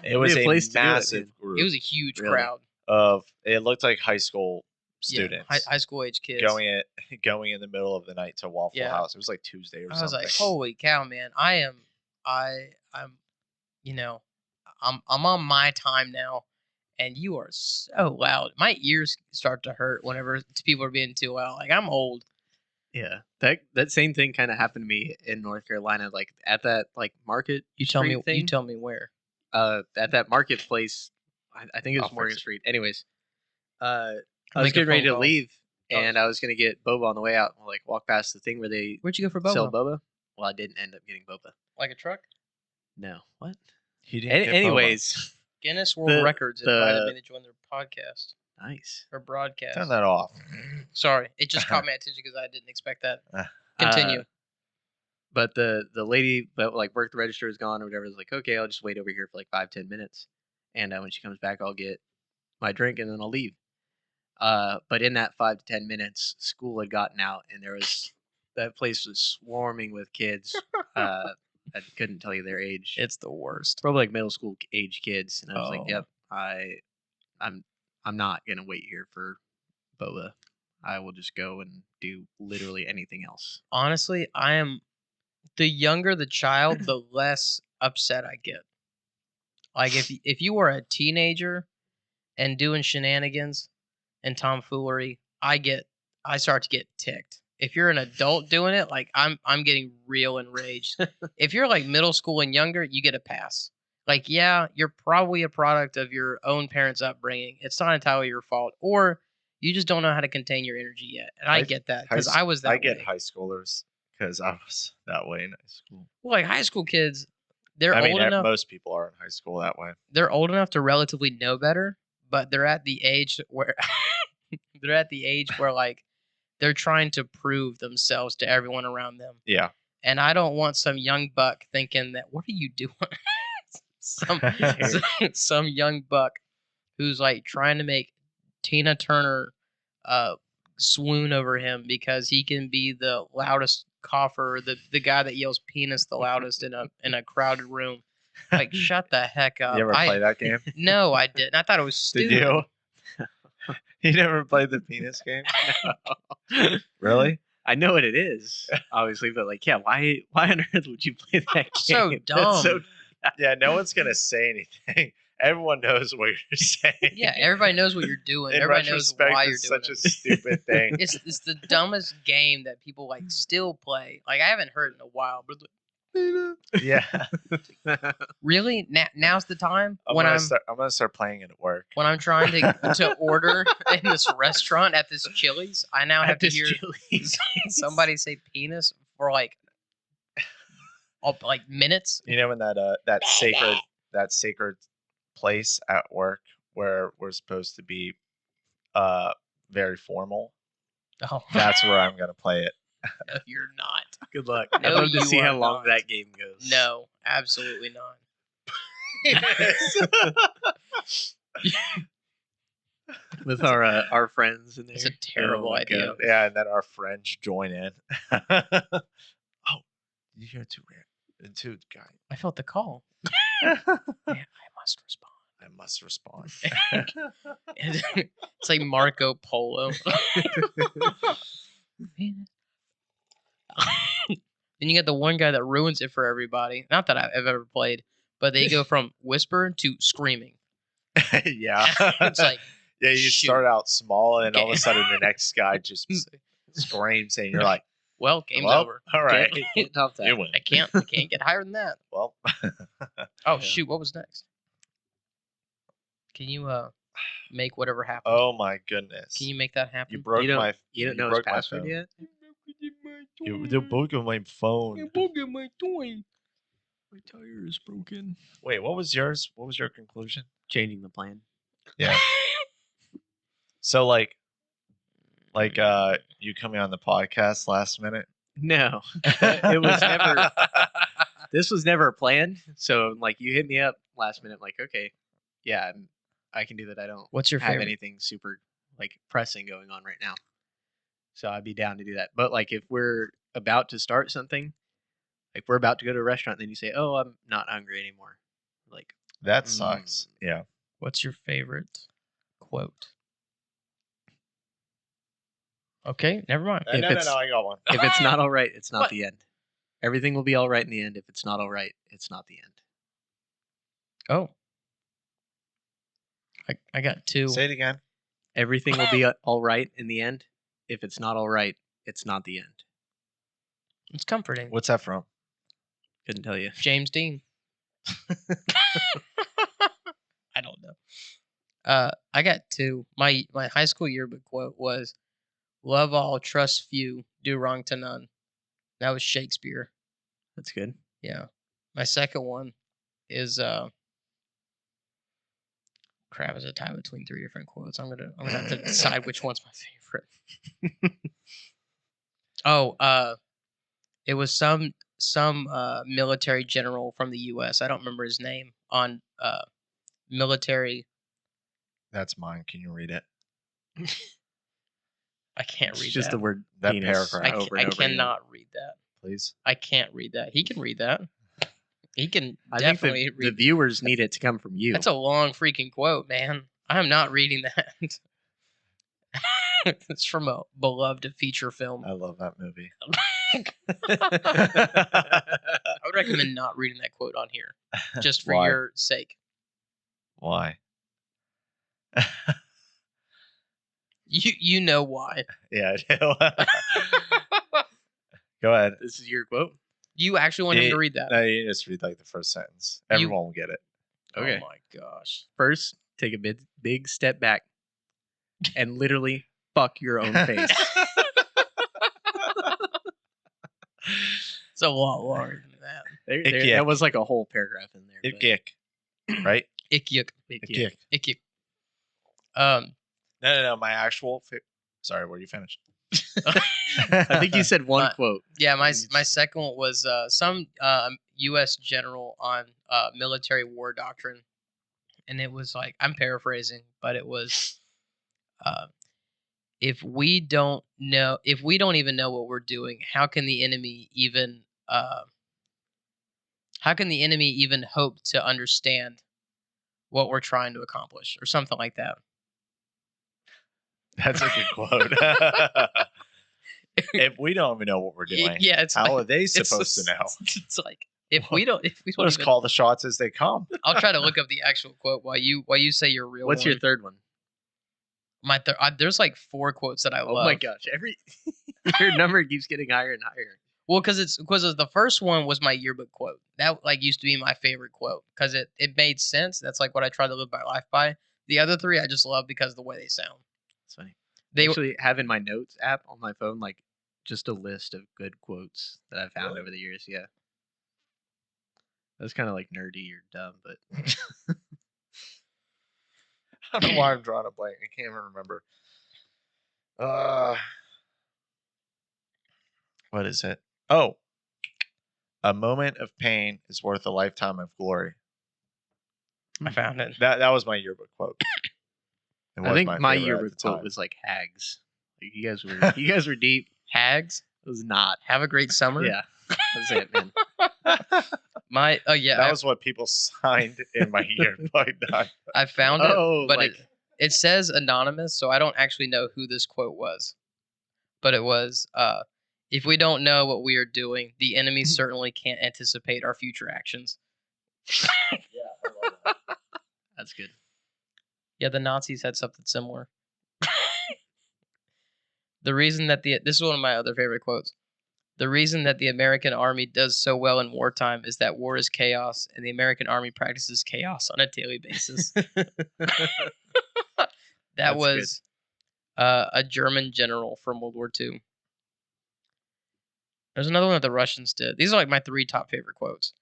C: It was
B: Be a
C: a
B: place to do it,
C: massive
B: dude.
C: group
A: It was a huge
B: Really?
A: crowd.
C: of. It looked like high school
A: Yeah,
C: students
A: high school age kids.
C: going in the middle of the night to Waffle
A: Yeah.
C: House. It was like Tuesday or
A: I was
C: something.
A: like, holy cow, man! I'm, you know, I'm on my time now, and you are so loud. My ears start to hurt whenever people are being too loud. Like, I'm old.
B: Yeah, that same thing kind of happened to me in North Carolina. Like at that like market.
A: You tell me.
B: Street thing.
A: You tell me where.
B: At that marketplace, I think it was
C: I'll
B: Morgan
C: fix it.
B: Street. Anyways, I
A: Make
B: was
A: a
B: getting ready
A: phone
B: to
A: call.
B: leave,
A: Oh.
B: and I was gonna get boba on the way out. Like walk past the thing where they
A: Where'd you go for boba?
B: sell boba. Well, I didn't end up getting boba.
A: Like a truck?
B: No, what?
C: He didn't get boba.
B: Anyways,
A: Guinness World
B: The-
A: Records invited
B: the-
A: me to join their podcast
B: nice.
A: or broadcast.
C: Turn that off.
A: Sorry, it just caught my attention because I didn't expect that. Continue.
B: But the lady that like worked the register is gone or whatever. Was like, okay, I'll just wait over here for like 5-10 minutes, and when she comes back, I'll get my drink and then I'll leave. But in that 5 to 10 minutes, school had gotten out, and that place was swarming with kids. I couldn't tell you their age.
A: It's the worst.
B: Probably like middle school age kids, and I was
A: Oh.
B: like, "Yep, I'm not gonna wait here for boba. I will just go and do literally anything else."
A: Honestly, I am the younger the child, the less upset I get. Like if you were a teenager and doing shenanigans and tomfoolery, I start to get ticked. If you're an adult doing it, like I'm getting real enraged. If you're like middle school and younger, you get a pass. Like, yeah, you're probably a product of your own parents' upbringing. It's not entirely your fault, or you just don't know how to contain your energy yet. And I
C: High-
A: get that
C: high
A: because
C: s-
A: I was that
C: I get
A: way.
C: high schoolers because I was that way in high school.
A: Well, like high school kids, they're
C: I mean,
A: old enough.
C: most people are in high school that way.
A: They're old enough to relatively know better, but they're at the age where like they're trying to prove themselves to everyone around them.
C: Yeah.
A: And I don't want some young buck thinking that what are you doing? some young buck who's like trying to make Tina Turner swoon over him because he can be the loudest cougher, the guy that yells penis the loudest in a crowded room. Like, shut the heck up.
C: You ever play that game?
A: No, I didn't. I thought it was stupid.
C: Did you? You never played the penis game? Really?
B: I know what it is, obviously, but like, yeah, why on earth would you play that game?
A: So
B: That's
A: dumb.
B: so
C: Yeah, no one's gonna say anything. Everyone knows what you're saying.
A: Yeah, everybody knows what you're doing.
C: In
A: Everybody knows
C: retrospect,
A: why you're
C: it's
A: doing
C: such
A: it.
C: a stupid thing.
A: It's the dumbest game that people like still play. Like I haven't heard it in a while, but
C: Yeah,
A: really, now's the time
C: I'm
A: when
C: gonna start playing it at work.
A: when I'm trying to order in this restaurant at this Chili's. I now have
B: At
A: to
B: this
A: hear
B: Chili's.
A: somebody say penis for like minutes.
C: You know, in that sacred place at work where we're supposed to be very formal.
A: Oh,
C: That's where I'm gonna play it.
A: no, you're not.
B: Good luck.
A: No,
B: I'd love to
A: you
B: see how
A: are
B: long
A: not.
B: that game goes.
A: No, absolutely not.
B: With our friends in there.
A: It's a terrible
B: my
A: idea.
B: God.
C: Yeah, and then our friends join in. Oh, you hear two guy.
A: I felt the call. Man, I must respond.
C: I must respond.
A: It's like Marco Polo. Then you get the one guy that ruins it for everybody. Not that I've ever played, but they go from whisper to screaming.
C: Yeah.
A: It's like,
C: yeah, you
A: shoot.
C: start out small and then all of a
A: Okay.
C: sudden the next guy just screams and you're like,
A: well, game's
C: well,
A: over.
C: all right.
B: Can't top that.
C: You win.
A: I can't get higher than that.
C: Well,
A: Oh
B: Yeah.
A: shoot, what was next? Can you make whatever happen?
C: oh my goodness.
A: Can you make that happen?
C: You broke
B: You don't-
C: my
B: You don't know his
C: broke my
B: password
C: phone.
B: yet?
C: You broke my phone.
A: my toy.
B: My tire is broken.
C: Wait, what was yours? What was your conclusion?
B: Changing the plan.
C: Yeah. So like you coming on the podcast last minute?
B: No, it was never. This was never planned. So like, you hit me up last minute, like, okay, yeah, I can do that. I don't
A: What's your
B: have
A: favorite?
B: anything super like pressing going on right now. So I'd be down to do that. But like, if we're about to start something, like we're about to go to a restaurant, then you say, "Oh, I'm not hungry anymore." Like,
C: That sucks. Yeah.
A: What's your favorite quote? Okay, never mind.
B: If
C: no,
B: it's-
C: I got one.
B: if it's not all right, it's not
A: What?
B: the end. Everything will be all right in the end. If it's not all right, it's not the end.
A: Oh, I got two.
C: Say it again.
B: Everything will be all right in the end. If it's not all right, it's not the end.
A: It's comforting.
C: What's that from?
B: Couldn't tell you.
A: James Dean. I don't know. I got two. My high school yearbook quote was, "Love all, trust few, do wrong to none." That was Shakespeare.
B: That's good.
A: Yeah. My second one is crap. Is a tie between three different quotes. I'm gonna have to decide which one's my favorite. Oh, it was some military general from the U.S. I don't remember his name on military.
C: That's mine. Can you read it?
A: I can't
B: It's
A: read
B: just
A: that.
B: the word
C: That
B: penis
C: paragraph.
B: over and
A: I
B: over again.
A: cannot read that.
C: Please.
A: I can't read that. He can read that. He can
B: I think
A: definitely
B: the
A: read.
B: viewers need it to come from you.
A: That's a long freaking quote, man. I'm not reading that. It's from a beloved feature film.
C: I love that movie.
A: I would recommend not reading that quote on here, just for
C: Why?
A: your sake.
C: Why?
A: You know why.
C: Yeah, I do. Go ahead.
B: This is your quote.
A: You actually want him to read that.
C: No, you just read like the first sentence.
A: You-
C: Everyone will get it.
B: Okay.
A: Oh my gosh.
B: First, take a big step back and literally fuck your own face.
A: It's a lot longer than that.
C: Ick.
B: That was like a whole paragraph in there. but-
C: Ick. Right?
A: Ick yuck.
B: Ick,
C: Ick.
B: yuck.
A: Ick yuck.
C: No. My actual. Sorry, were you finished?
B: I think you said one
A: My-
B: quote.
A: Yeah, my
B: It's-
A: second one was some U.S. general on military war doctrine, and it was like, I'm paraphrasing, but it was, if we don't even know what we're doing, how can the enemy even hope to understand what we're trying to accomplish, or something like that.
C: That's a good quote. If we don't even know what we're doing,
A: Yeah, it's
C: how
A: like,
C: are they
A: it's
C: supposed to know?
A: It's like, if we don't
C: We'll just
A: even-
C: call the shots as they come.
A: I'll try to look up the actual quote while you say your real.
B: What's your
A: one.
B: third one?
A: There's like 4 quotes that I love.
B: Oh my gosh! Your number keeps getting higher and higher.
A: Well, because the first one was my yearbook quote. That like used to be my favorite quote because it made sense. That's like what I try to live my life by. The other 3 I just love because of the way they sound.
B: It's funny.
A: They
B: Actually have in my notes app on my phone like just a list of good quotes that I've found over the years. Yeah. That's kind of like nerdy or dumb, but
C: I don't know why I'm drawing a blank. I can't even remember. What is it? Oh, a moment of pain is worth a lifetime of glory.
A: I found it.
C: That was my yearbook quote. It
B: I
C: was
B: think my
C: favorite at
B: yearbook
C: the
B: quote
C: time.
B: was like hags. Like you guys were deep.
A: Hags,
B: It was not.
A: have a great summer.
B: Yeah, that's it, man.
C: That was what people signed in my yearbook.
A: I found it,
B: Oh,
A: but
B: like
A: it says anonymous, so I don't actually know who this quote was. But it was, if we don't know what we are doing, the enemy certainly can't anticipate our future actions.
B: that's good.
A: Yeah, the Nazis had something similar. The reason that this is one of my other favorite quotes. The reason that the American army does so well in wartime is that war is chaos, and the American army practices chaos on a daily basis. That
B: That's
A: was a German general from World War II. There's another one that the Russians did. These are like my 3 top favorite quotes.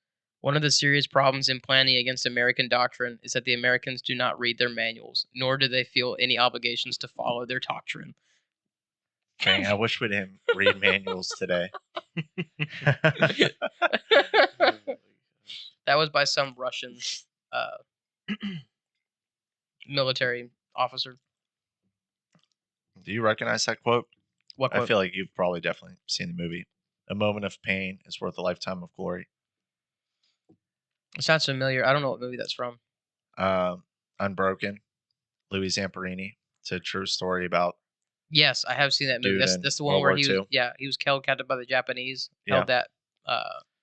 A: One of the serious problems in planning against American doctrine is that the Americans do not read their manuals, nor do they feel any obligations to follow their doctrine.
C: Dang, I wish we didn't read manuals today.
A: That was by some Russian military officer.
C: Do you recognize that quote?
A: What
C: I
A: quote?
C: feel like you've probably definitely seen the movie. A moment of pain is worth a lifetime of glory.
A: It sounds familiar. I don't know what movie that's from.
C: Unbroken, Louis Zamperini. It's a true story about.
A: Yes, I have seen that movie.
C: Dude
A: That's
C: in
A: the one
C: World
A: where
C: War
A: he was.
C: II.
A: Yeah, he was held captive by the Japanese.
C: Yeah.
A: Held that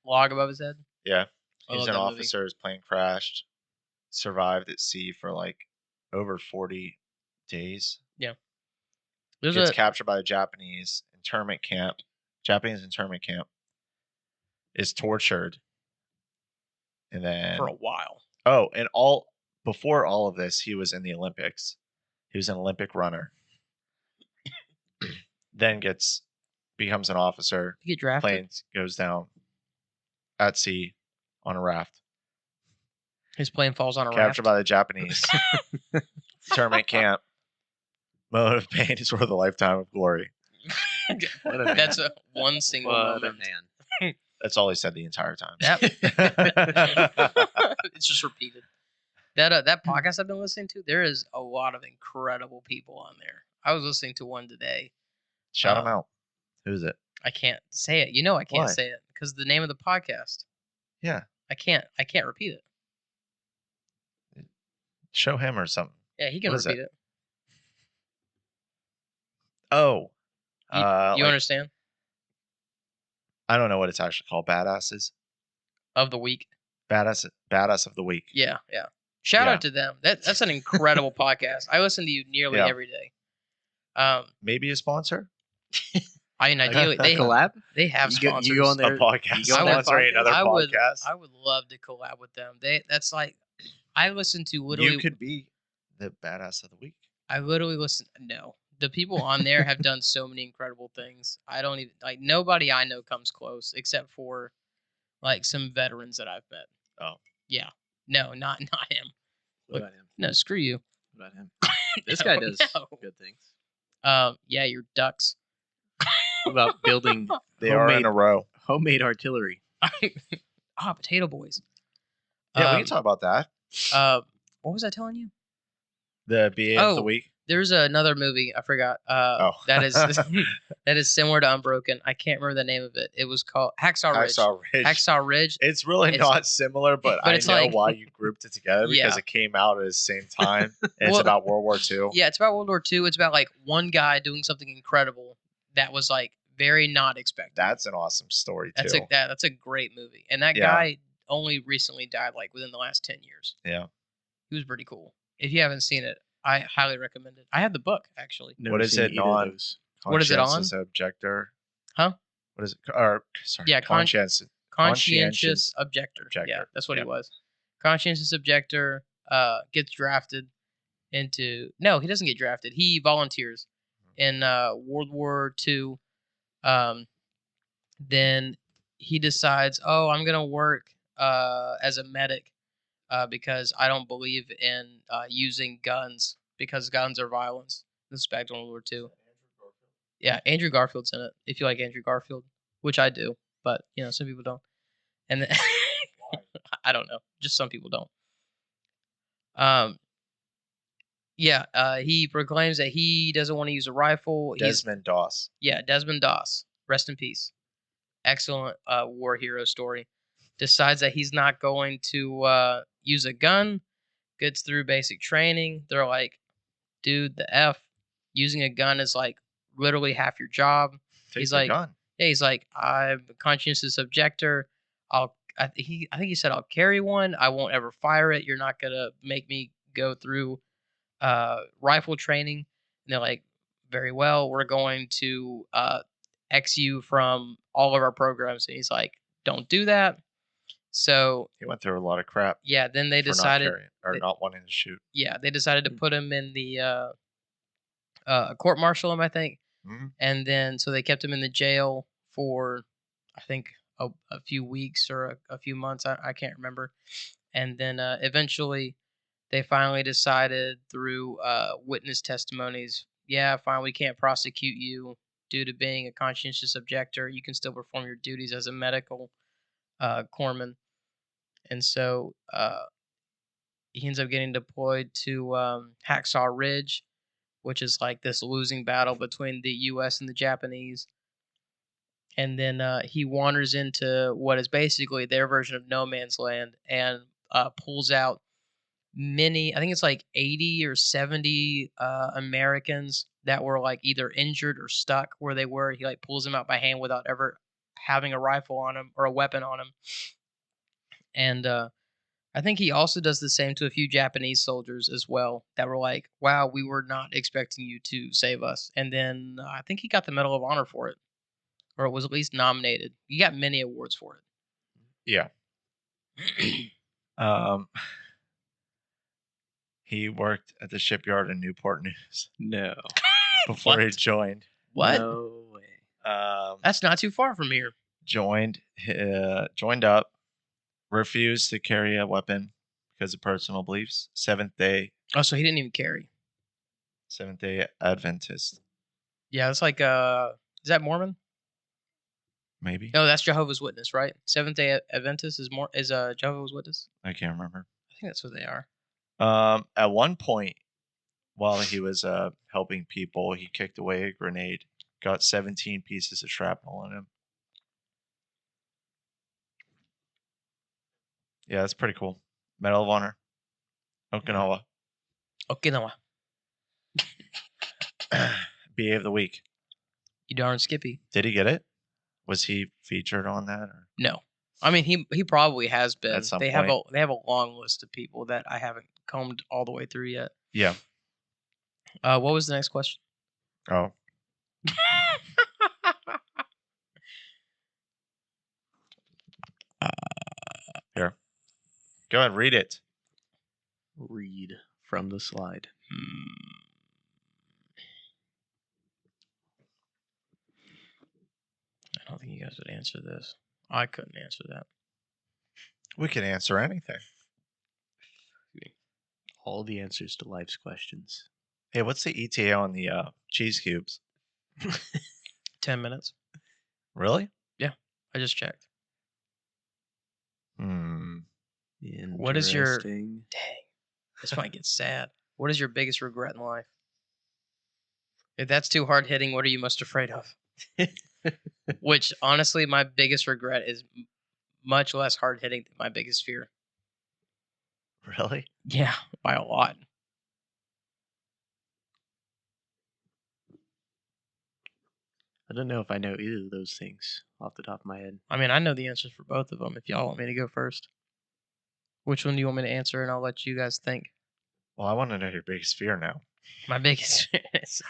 A: log above his head.
C: Yeah,
A: I
C: he's
A: love
C: an
A: that movie.
C: officer. His plane crashed. Survived at sea for like over 40 days.
A: There's
C: Gets
A: a
C: captured by the Japanese internment camp. Japanese internment camp. Is tortured. And then
A: for a while.
C: oh, and before all of this, he was in the Olympics. He was an Olympic runner. Then becomes an officer.
A: You get drafted.
C: Plane goes down at sea on a raft.
A: His plane falls on a
C: Captured
A: raft.
C: by the Japanese. Internment camp. Moment of pain is worth a lifetime of glory.
B: What a man.
A: That's one single
B: What a
A: moment.
B: man.
C: That's all he said the entire time.
A: It's just repeated. That podcast I've been listening to, there is a lot of incredible people on there. I was listening to one today.
C: Shout him out. Who's it?
A: I can't say it. You know I can't
C: Why?
A: say it because the name of the podcast.
C: Yeah.
A: I can't repeat it.
C: Show him or something.
A: Yeah, he can
C: What is
A: repeat it.
C: Oh.
A: You
C: like,
A: understand?
C: I don't know what it's actually called. Badasses.
A: Of the week.
C: Badass of the week.
A: Yeah. Shout
C: Yeah.
A: out to them. That's an incredible podcast. I listen to you nearly
C: Yeah.
A: every day.
C: Maybe a sponsor.
A: I mean, ideally, they
B: collab.
A: they have
B: You go-
A: sponsors.
B: you go on
C: A
B: there.
C: podcast.
B: you go on their
C: Sponsoring
B: podcast?
C: another
A: I would,
C: podcast.
A: I would love to collab with them. That's like, I listen to literally.
C: You could be the badass of the week.
A: I literally listen. No, the people on there have done so many incredible things. I don't even like nobody I know comes close except for like some veterans that I've met.
C: Oh.
A: Yeah. No, not him.
B: What about him?
A: No, screw you.
B: What about him? This
A: No,
B: guy does
A: no.
B: good things.
A: Yeah, your ducks.
B: What about building
C: They are in
B: Homemade-
C: a row.
B: homemade artillery?
A: Potato Boys.
C: Yeah, we
A: Um,
C: can talk about that.
A: What was I telling you?
C: The BA of the
A: Oh.
C: week.
A: There's another movie I forgot. That is that is similar to Unbroken. I can't remember the name of it. It was called Hacksaw Ridge.
C: Hacksaw Ridge.
A: Hacksaw Ridge.
C: It's really
A: It's-
C: not similar, but I
A: it's
C: know
A: like-
C: why you grouped it together because
A: Yeah.
C: it came out at the same time. And it's
A: Well-
C: about World War II.
A: Yeah, it's about World War II. It's about like one guy doing something incredible that was like very not expected.
C: That's an awesome story too.
A: That's a great movie. And that
C: Yeah.
A: guy only recently died like within the last 10 years.
C: Yeah.
A: He was pretty cool. If you haven't seen it, I highly recommend it. I have the book actually.
B: Never
C: is
B: seen
C: it
B: either of
C: on?
B: those.
A: What is it on?
C: Conscientious Objector.
A: Huh?
C: What is it? Or sorry.
A: Yeah,
C: Conscientious.
A: Conscientious Objector. Yeah,
C: Objector.
A: that's what
C: Yeah.
A: he was. Conscientious Objector gets drafted into he doesn't get drafted. He volunteers in World War II. Then he decides, I'm gonna work as a medic because I don't believe in using guns because guns are violence. This is back to World War II. Yeah, Andrew Garfield's in it. If you like Andrew Garfield, which I do, but some people don't. And then, I don't know, just some people don't. He proclaims that he doesn't want to use a rifle.
C: Desmond Doss.
A: Desmond Doss. Rest in peace. Excellent war hero story. Decides that he's not going to use a gun. Gets through basic training. They're like, dude, the F. Using a gun is like literally half your job.
C: Take
A: He's
C: the
A: like-
C: gun.
A: Yeah, he's like, I'm a conscientious objector. I think he said I'll carry one. I won't ever fire it. You're not gonna make me go through rifle training. And they're like, very well. We're going to X you from all of our programs. And he's like, don't do that. So
C: He went through a lot of crap.
A: yeah, then they
C: for not
A: decided.
C: carrying, or
A: they-
C: not wanting to shoot.
A: Yeah, they decided to put him in the court martial him, I think.
C: Mhm.
A: And then so they kept him in the jail for I think a few weeks or a few months. I can't remember. And then eventually they finally decided through witness testimonies, yeah, fine, we can't prosecute you due to being a conscientious objector. You can still perform your duties as a medical corpsman. And so he ends up getting deployed to Hacksaw Ridge, which is like this losing battle between the U.S. and the Japanese. And then he wanders into what is basically their version of no man's land and pulls out many, I think it's like 80 or 70 Americans that were like either injured or stuck where they were. He like pulls them out by hand without ever having a rifle on him or a weapon on him. And I think he also does the same to a few Japanese soldiers as well that were like, wow, we were not expecting you to save us. And then I think he got the Medal of Honor for it, or it was at least nominated. He got many awards for it.
C: Yeah. He worked at the shipyard in Newport News
B: No.
C: before he
A: What?
C: joined.
A: What?
B: No way.
A: That's not too far from here.
C: Joined up, refused to carry a weapon because of personal beliefs. Seventh Day
A: Oh, so he didn't even carry.
C: Adventist,
A: Yeah, it's like, is that Mormon?
C: maybe.
A: No, that's Jehovah's Witness, right? Seventh Day Adventist is Jehovah's Witness.
C: I can't remember.
A: I think that's what they are.
C: At one point, while he was helping people, he kicked away a grenade, got 17 pieces of shrapnel in him. Yeah, that's pretty cool. Medal of Honor, Okinawa.
A: Okinawa.
C: BA of the week.
A: You darn Skippy.
C: Did he get it? Was he featured on that? Or?
A: No. I mean, he probably has been.
C: At some
A: they
C: point.
A: have a long list of people that I haven't combed all the way through yet.
C: Yeah.
A: What was the next question?
C: Oh. Here. Go ahead, read it.
B: Read from the slide.
A: I don't think you guys would answer this. I couldn't answer that.
C: We can answer anything.
B: All the answers to life's questions.
C: Hey, what's the ETA on the cheese cubes?
A: 10 minutes.
C: Really?
A: I just checked. What is your-
B: Interesting.
A: Dang. This might get sad. What is your biggest regret in life? If that's too hard hitting, what are you most afraid of? Which, honestly, my biggest regret is much less hard hitting than my biggest fear.
C: Really?
A: Yeah, by a lot.
B: I don't know if I know either of those things off the top of my head.
A: I mean, I know the answers for both of them if y'all want me to go first. Which one do you want me to answer, and I'll let you guys think.
C: Well, I want to know your biggest fear now.
A: My biggest fear is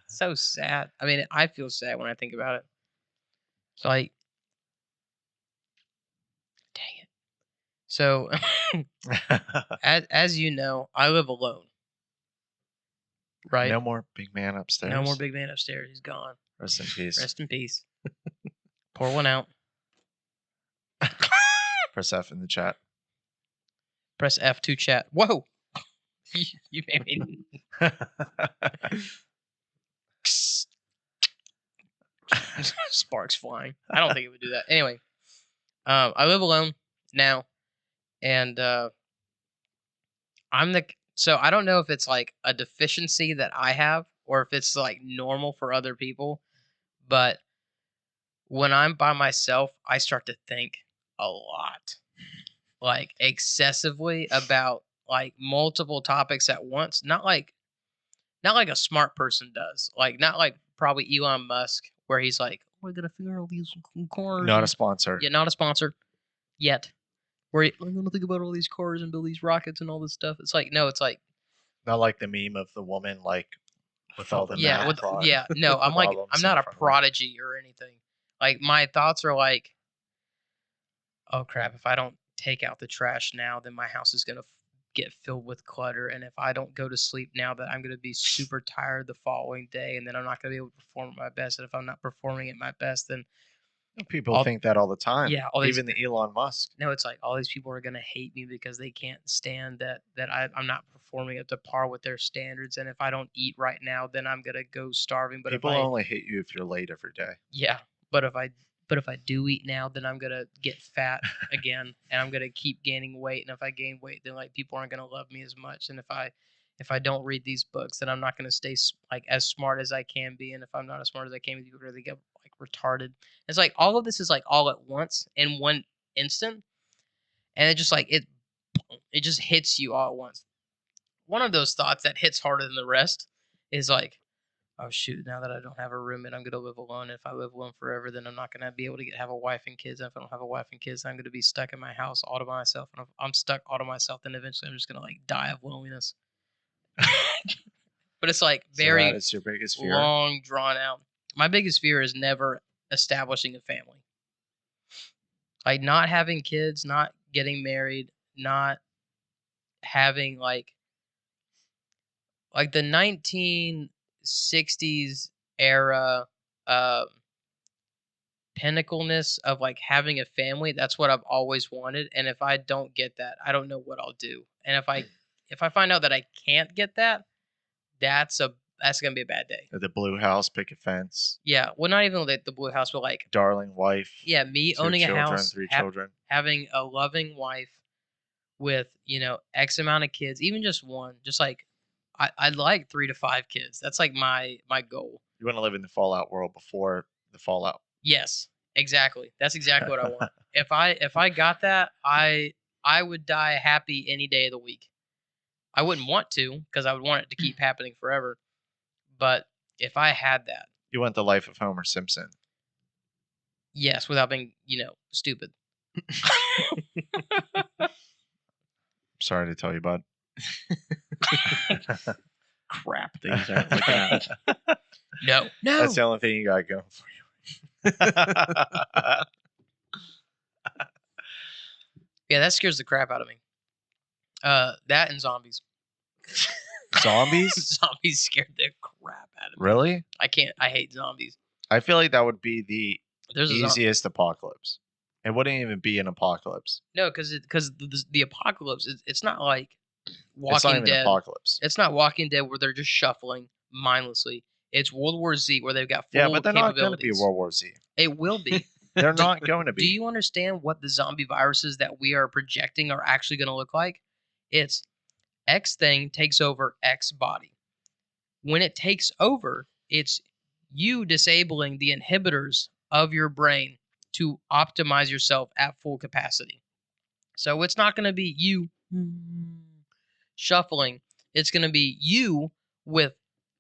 A: so sad. I mean, I feel sad when I think about it. So, like, dang it. So, as you know, I live alone. Right?
C: No more big man upstairs.
A: No more big man upstairs. He's gone.
C: Rest in peace.
A: Rest in peace. Pour one out.
C: Press F in the chat.
A: Press F to chat. Whoa! You made me. Sparks flying. I don't think it would do that. Anyway, I live alone now, and so I don't know if it's like a deficiency that I have or if it's like normal for other people, but when I'm by myself, I start to think a lot, like excessively about like multiple topics at once. Not like a smart person does. Like not like probably Elon Musk, where he's like, "We're gonna figure out these cars."
C: Not a sponsor.
A: Yeah, not a sponsor yet. Where I'm gonna think about all these cars and build these rockets and all this stuff. It's like no, it's like
C: Not like the meme of the woman like with all the
A: yeah,
C: math
A: with
C: prod-
A: yeah. No, I'm like
C: problems
A: I'm
C: in
A: not a
C: front of her.
A: prodigy or anything. Like my thoughts are like, oh crap! If I don't take out the trash now, then my house is gonna get filled with clutter. And if I don't go to sleep now, that I'm gonna be super tired the following day, and then I'm not gonna be able to perform at my best. And if I'm not performing at my best, then
C: People
A: all-
C: think that all the time.
A: yeah, all these
C: Even the Elon Musk.
A: no, it's like all these people are gonna hate me because they can't stand that I'm not performing up to par with their standards. And if I don't eat right now, then I'm gonna go starving. But
C: People
A: if I
C: only hate you if you're late every day.
A: yeah, but if I do eat now, then I'm gonna get fat again, and I'm gonna keep gaining weight. And if I gain weight, then like people aren't gonna love me as much. And if I don't read these books, then I'm not gonna stay like as smart as I can be. And if I'm not as smart as I can be, people really get like retarded. It's like all of this is like all at once in one instant, and it just like it just hits you all at once. One of those thoughts that hits harder than the rest is like, oh shoot, now that I don't have a roommate, I'm gonna live alone. And if I live alone forever, then I'm not gonna be able to have a wife and kids. And if I don't have a wife and kids, I'm gonna be stuck in my house all to myself. And if I'm stuck all to myself, then eventually I'm just gonna like die of loneliness. But it's like
C: So
A: very
C: that is your biggest fear.
A: long, drawn out. My biggest fear is never establishing a family. Like not having kids, not getting married, not having like the 1960s era pinnacleness of like having a family. That's what I've always wanted. And if I don't get that, I don't know what I'll do. And if I find out that I can't get that, that's gonna be a bad day.
C: The blue house, picket fence,
A: Yeah, well, not even like the blue house, but like
C: darling wife.
A: yeah, me
C: 2
A: owning
C: children,
A: a house,
C: 3 children.
A: having a loving wife with X amount of kids, even just one, just like I'd like 3 to 5 kids. That's like my goal.
C: You want to live in the Fallout world before the Fallout.
A: Yes, exactly. That's exactly what I want. If I got that, I would die happy any day of the week. I wouldn't want to because I would want it to keep happening forever. But if I had that,
C: You want the life of Homer Simpson.
A: yes, without being, stupid.
C: Sorry to tell you, bud.
B: Crap, things aren't looking out.
A: No.
C: That's the only thing you got going for you.
A: Yeah, that scares the crap out of me. That and zombies.
C: Zombies?
A: Zombies scared the crap out of me.
C: Really?
A: I hate zombies.
C: I feel like that would be the
A: There's a
C: easiest apocalypse. It wouldn't even be an apocalypse.
A: No, because the apocalypse, it's not like
C: It's not
A: Walking
C: even
A: Dead.
C: an apocalypse.
A: It's not Walking Dead where they're just shuffling mindlessly. It's World War Z where they've got full
C: Yeah, but they're not going to be
A: capabilities.
C: World War Z.
A: It will be.
C: They're not going to be.
A: Do you understand what the zombie viruses that we are projecting are actually going to look like? It's X thing takes over X body. When it takes over, it's you disabling the inhibitors of your brain to optimize yourself at full capacity. So it's not going to be you shuffling. It's going to be you with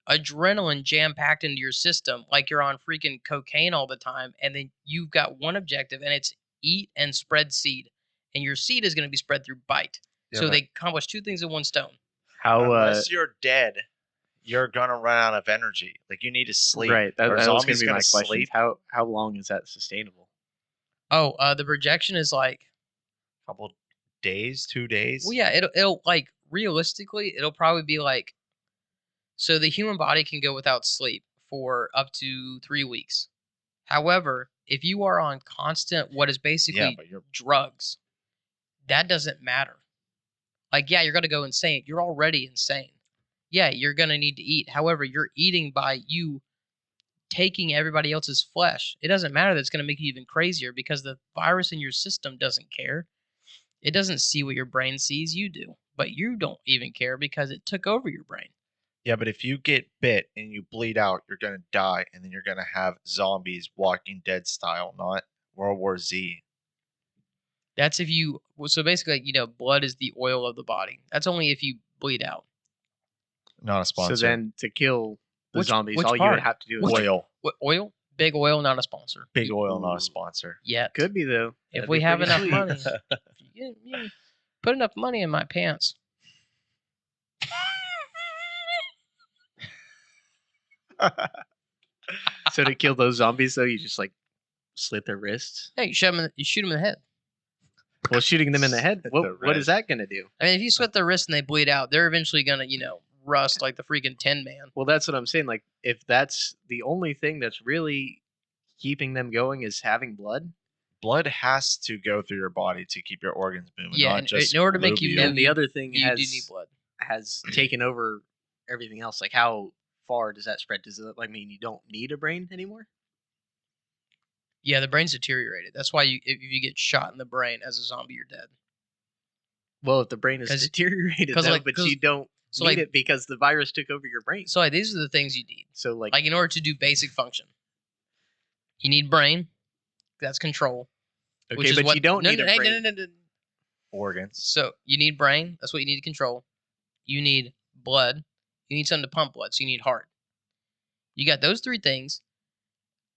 A: adrenaline jam-packed into your system like you're on freaking cocaine all the time, and then you've got one objective, and it's eat and spread seed. And your seed is going to be spread through bite.
C: Yeah,
A: So
C: but
A: they accomplish 2 things in one stone.
B: How
C: unless you're dead, you're gonna run out of energy. Like you need to sleep.
B: right? That
C: Are
B: was going
C: zombies
B: to be my
C: gonna
B: question.
C: sleep?
B: How long is that sustainable?
A: Oh, the projection is like,
C: Couple days, 2 days.
A: well, yeah, it'll like realistically, it'll probably be like, so the human body can go without sleep for up to 3 weeks. However, if you are on constant, what is
C: Yeah,
A: basically
C: but you're
A: drugs, that doesn't matter. Like, yeah, you're going to go insane. You're already insane. Yeah, you're going to need to eat. However, you're eating by you taking everybody else's flesh. It doesn't matter that it's going to make you even crazier because the virus in your system doesn't care. It doesn't see what your brain sees. You do. But you don't even care because it took over your brain.
C: Yeah, but if you get bit and you bleed out, you're gonna die, and then you're gonna have zombies, Walking Dead style, not World War Z.
A: That's if you, so basically, blood is the oil of the body. That's only if you bleed out.
C: Not a sponsor.
B: So then, to kill the
A: Which-
B: zombies,
A: which
B: all you
A: part?
B: would have to do is
C: oil,
A: What, oil? Big oil, not a sponsor.
C: big oil, not
B: Ooh.
C: a sponsor.
A: Yet.
B: could be though.
A: If
B: That'd
A: we
B: be
A: have
B: pretty
A: enough
B: sweet.
A: money. You put enough money in my pants.
B: So to kill those zombies, though, you just like slit their wrists.
A: Hey, you shoot them in the head.
B: Well, shooting them in the head,
C: Slit
B: what
C: their
B: is that going to do?
A: I mean, if you slit their wrists and they bleed out, they're eventually gonna, rust like the freaking Tin Man.
B: Well, that's what I'm saying. Like, if that's the only thing that's really keeping them going is having blood,
C: Blood has to go through your body to keep your organs moving.
A: Yeah,
C: not
A: in
C: just
A: order to make you
C: lube
A: move,
B: and the other thing
A: You
B: has
A: do need blood.
B: has taken over everything else. Like, how far does that spread? Does it mean you don't need a brain anymore?
A: Yeah, the brain's deteriorated. That's why if you get shot in the brain as a zombie, you're dead.
B: Well, if the brain is
A: 'Cause-
B: deteriorated,
A: 'cause,
B: though,
A: like,
B: but
A: 'cause-
B: you don't
A: So
B: need
A: like,
B: it because the virus took over your brain.
A: so like, these are the things you need.
B: So like
A: Like in order to do basic function, you need brain. That's control. which
B: okay,
A: is
B: but
A: what,
B: you don't
A: no,
B: need
A: no,
B: a brain.
A: no.
C: organs.
A: So you need brain. That's what you need to control. You need blood. You need something to pump blood. So you need heart. You got those 3 things.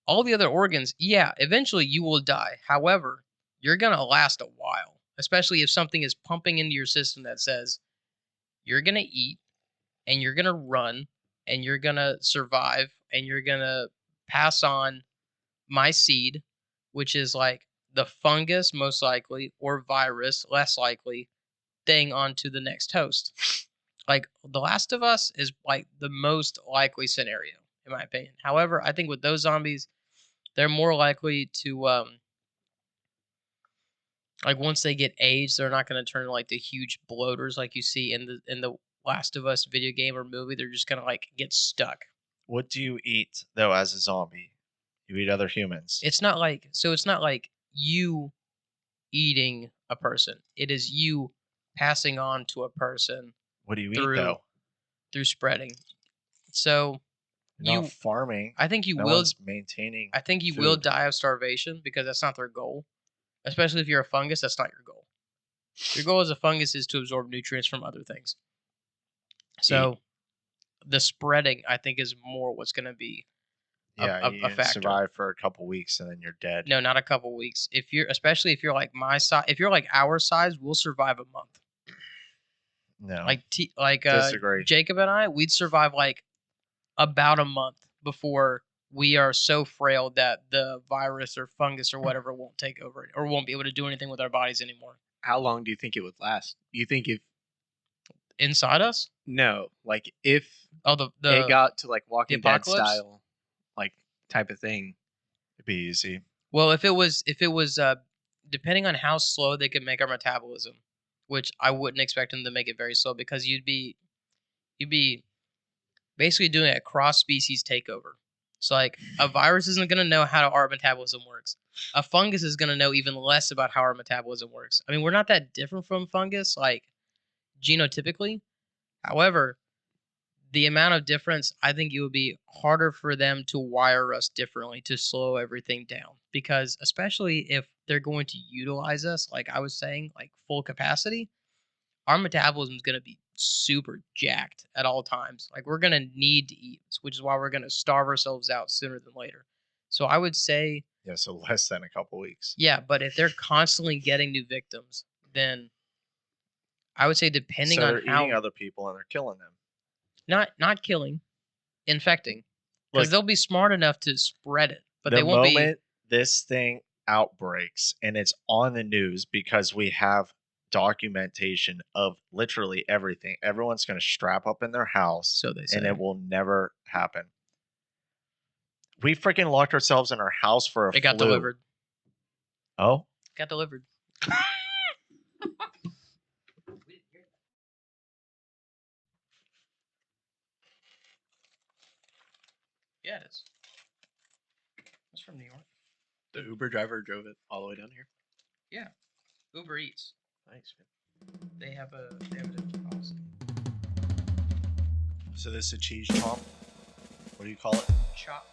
A: All the other organs, yeah, eventually you will die. However, you're going to last a while, especially if something is pumping into your system that says you're going to eat and you're going to run and you're going to survive and you're going to pass on my seed, which is like the fungus, most likely, or virus, less likely, thing onto the next host. Like, The Last of Us is like the most likely scenario, in my opinion. However, I think with those zombies, they're more likely to, like, once they get aged, they're not going to turn into like the huge bloaters like you see in the Last of Us video game or movie. They're just going to like get stuck.
C: What do you eat though as a zombie? You eat other humans.
A: It's not like you eating a person. It is you passing on to a person
C: What do you
A: through-
C: eat though?
A: through spreading. So
C: You're
A: you,
C: not farming.
A: I think you
C: No
A: will.
C: one's maintaining.
A: I think you will
C: food.
A: die of starvation because that's not their goal. Especially if you're a fungus, that's not your goal. Your goal as a fungus is to absorb nutrients from other things. So the spreading, I think, is more what's going to be
C: Yeah,
A: a
C: you
A: factor.
C: survive for a couple weeks and then you're dead.
A: No, not a couple weeks. Especially if you're like my size, if you're like our size, we'll survive a month.
C: No.
A: Like
C: Disagree.
A: Jacob and I, we'd survive like about a month before we are so frail that the virus or fungus or whatever won't take over or won't be able to do anything with our bodies anymore.
B: How long do you think it would last? Do you think if
A: Inside us?
B: no, like if
A: Oh,
B: it got to like Walking Dead
A: apocalypse?
B: style, like type of thing?
C: It'd be easy.
A: Well, if it was depending on how slow they could make our metabolism, which I wouldn't expect them to make it very slow because you'd be basically doing a cross species takeover. So like a virus isn't going to know how our metabolism works. A fungus is going to know even less about how our metabolism works. I mean, we're not that different from fungus, like genotypically. However, the amount of difference, I think it would be harder for them to wire us differently to slow everything down. Because especially if they're going to utilize us, like I was saying, like full capacity, our metabolism is going to be super jacked at all times. Like we're going to need to eat, which is why we're going to starve ourselves out sooner than later. So I would say,
C: Yeah, so less than a couple weeks.
A: yeah, but if they're constantly getting new victims, then I would say depending
C: so
A: on
C: they're
A: how
C: eating other people and they're killing them.
A: not killing, infecting, because
C: Look,
A: they'll be smart enough to spread it, but
C: the
A: they won't be.
C: moment this thing outbreaks and it's on the news because we have documentation of literally everything, everyone's going to strap up in their house
A: So they say.
C: and it will never happen. We freaking locked ourselves in our house for a
A: It got
C: flu.
A: delivered.
C: Oh,
A: Got delivered. Yeah, it is. It's from New York.
B: The Uber driver drove it all the way down here.
A: Uber Eats.
B: Nice, man.
A: They have a different policy.
C: so this is a cheese chomp. What do you call it?
A: Chop.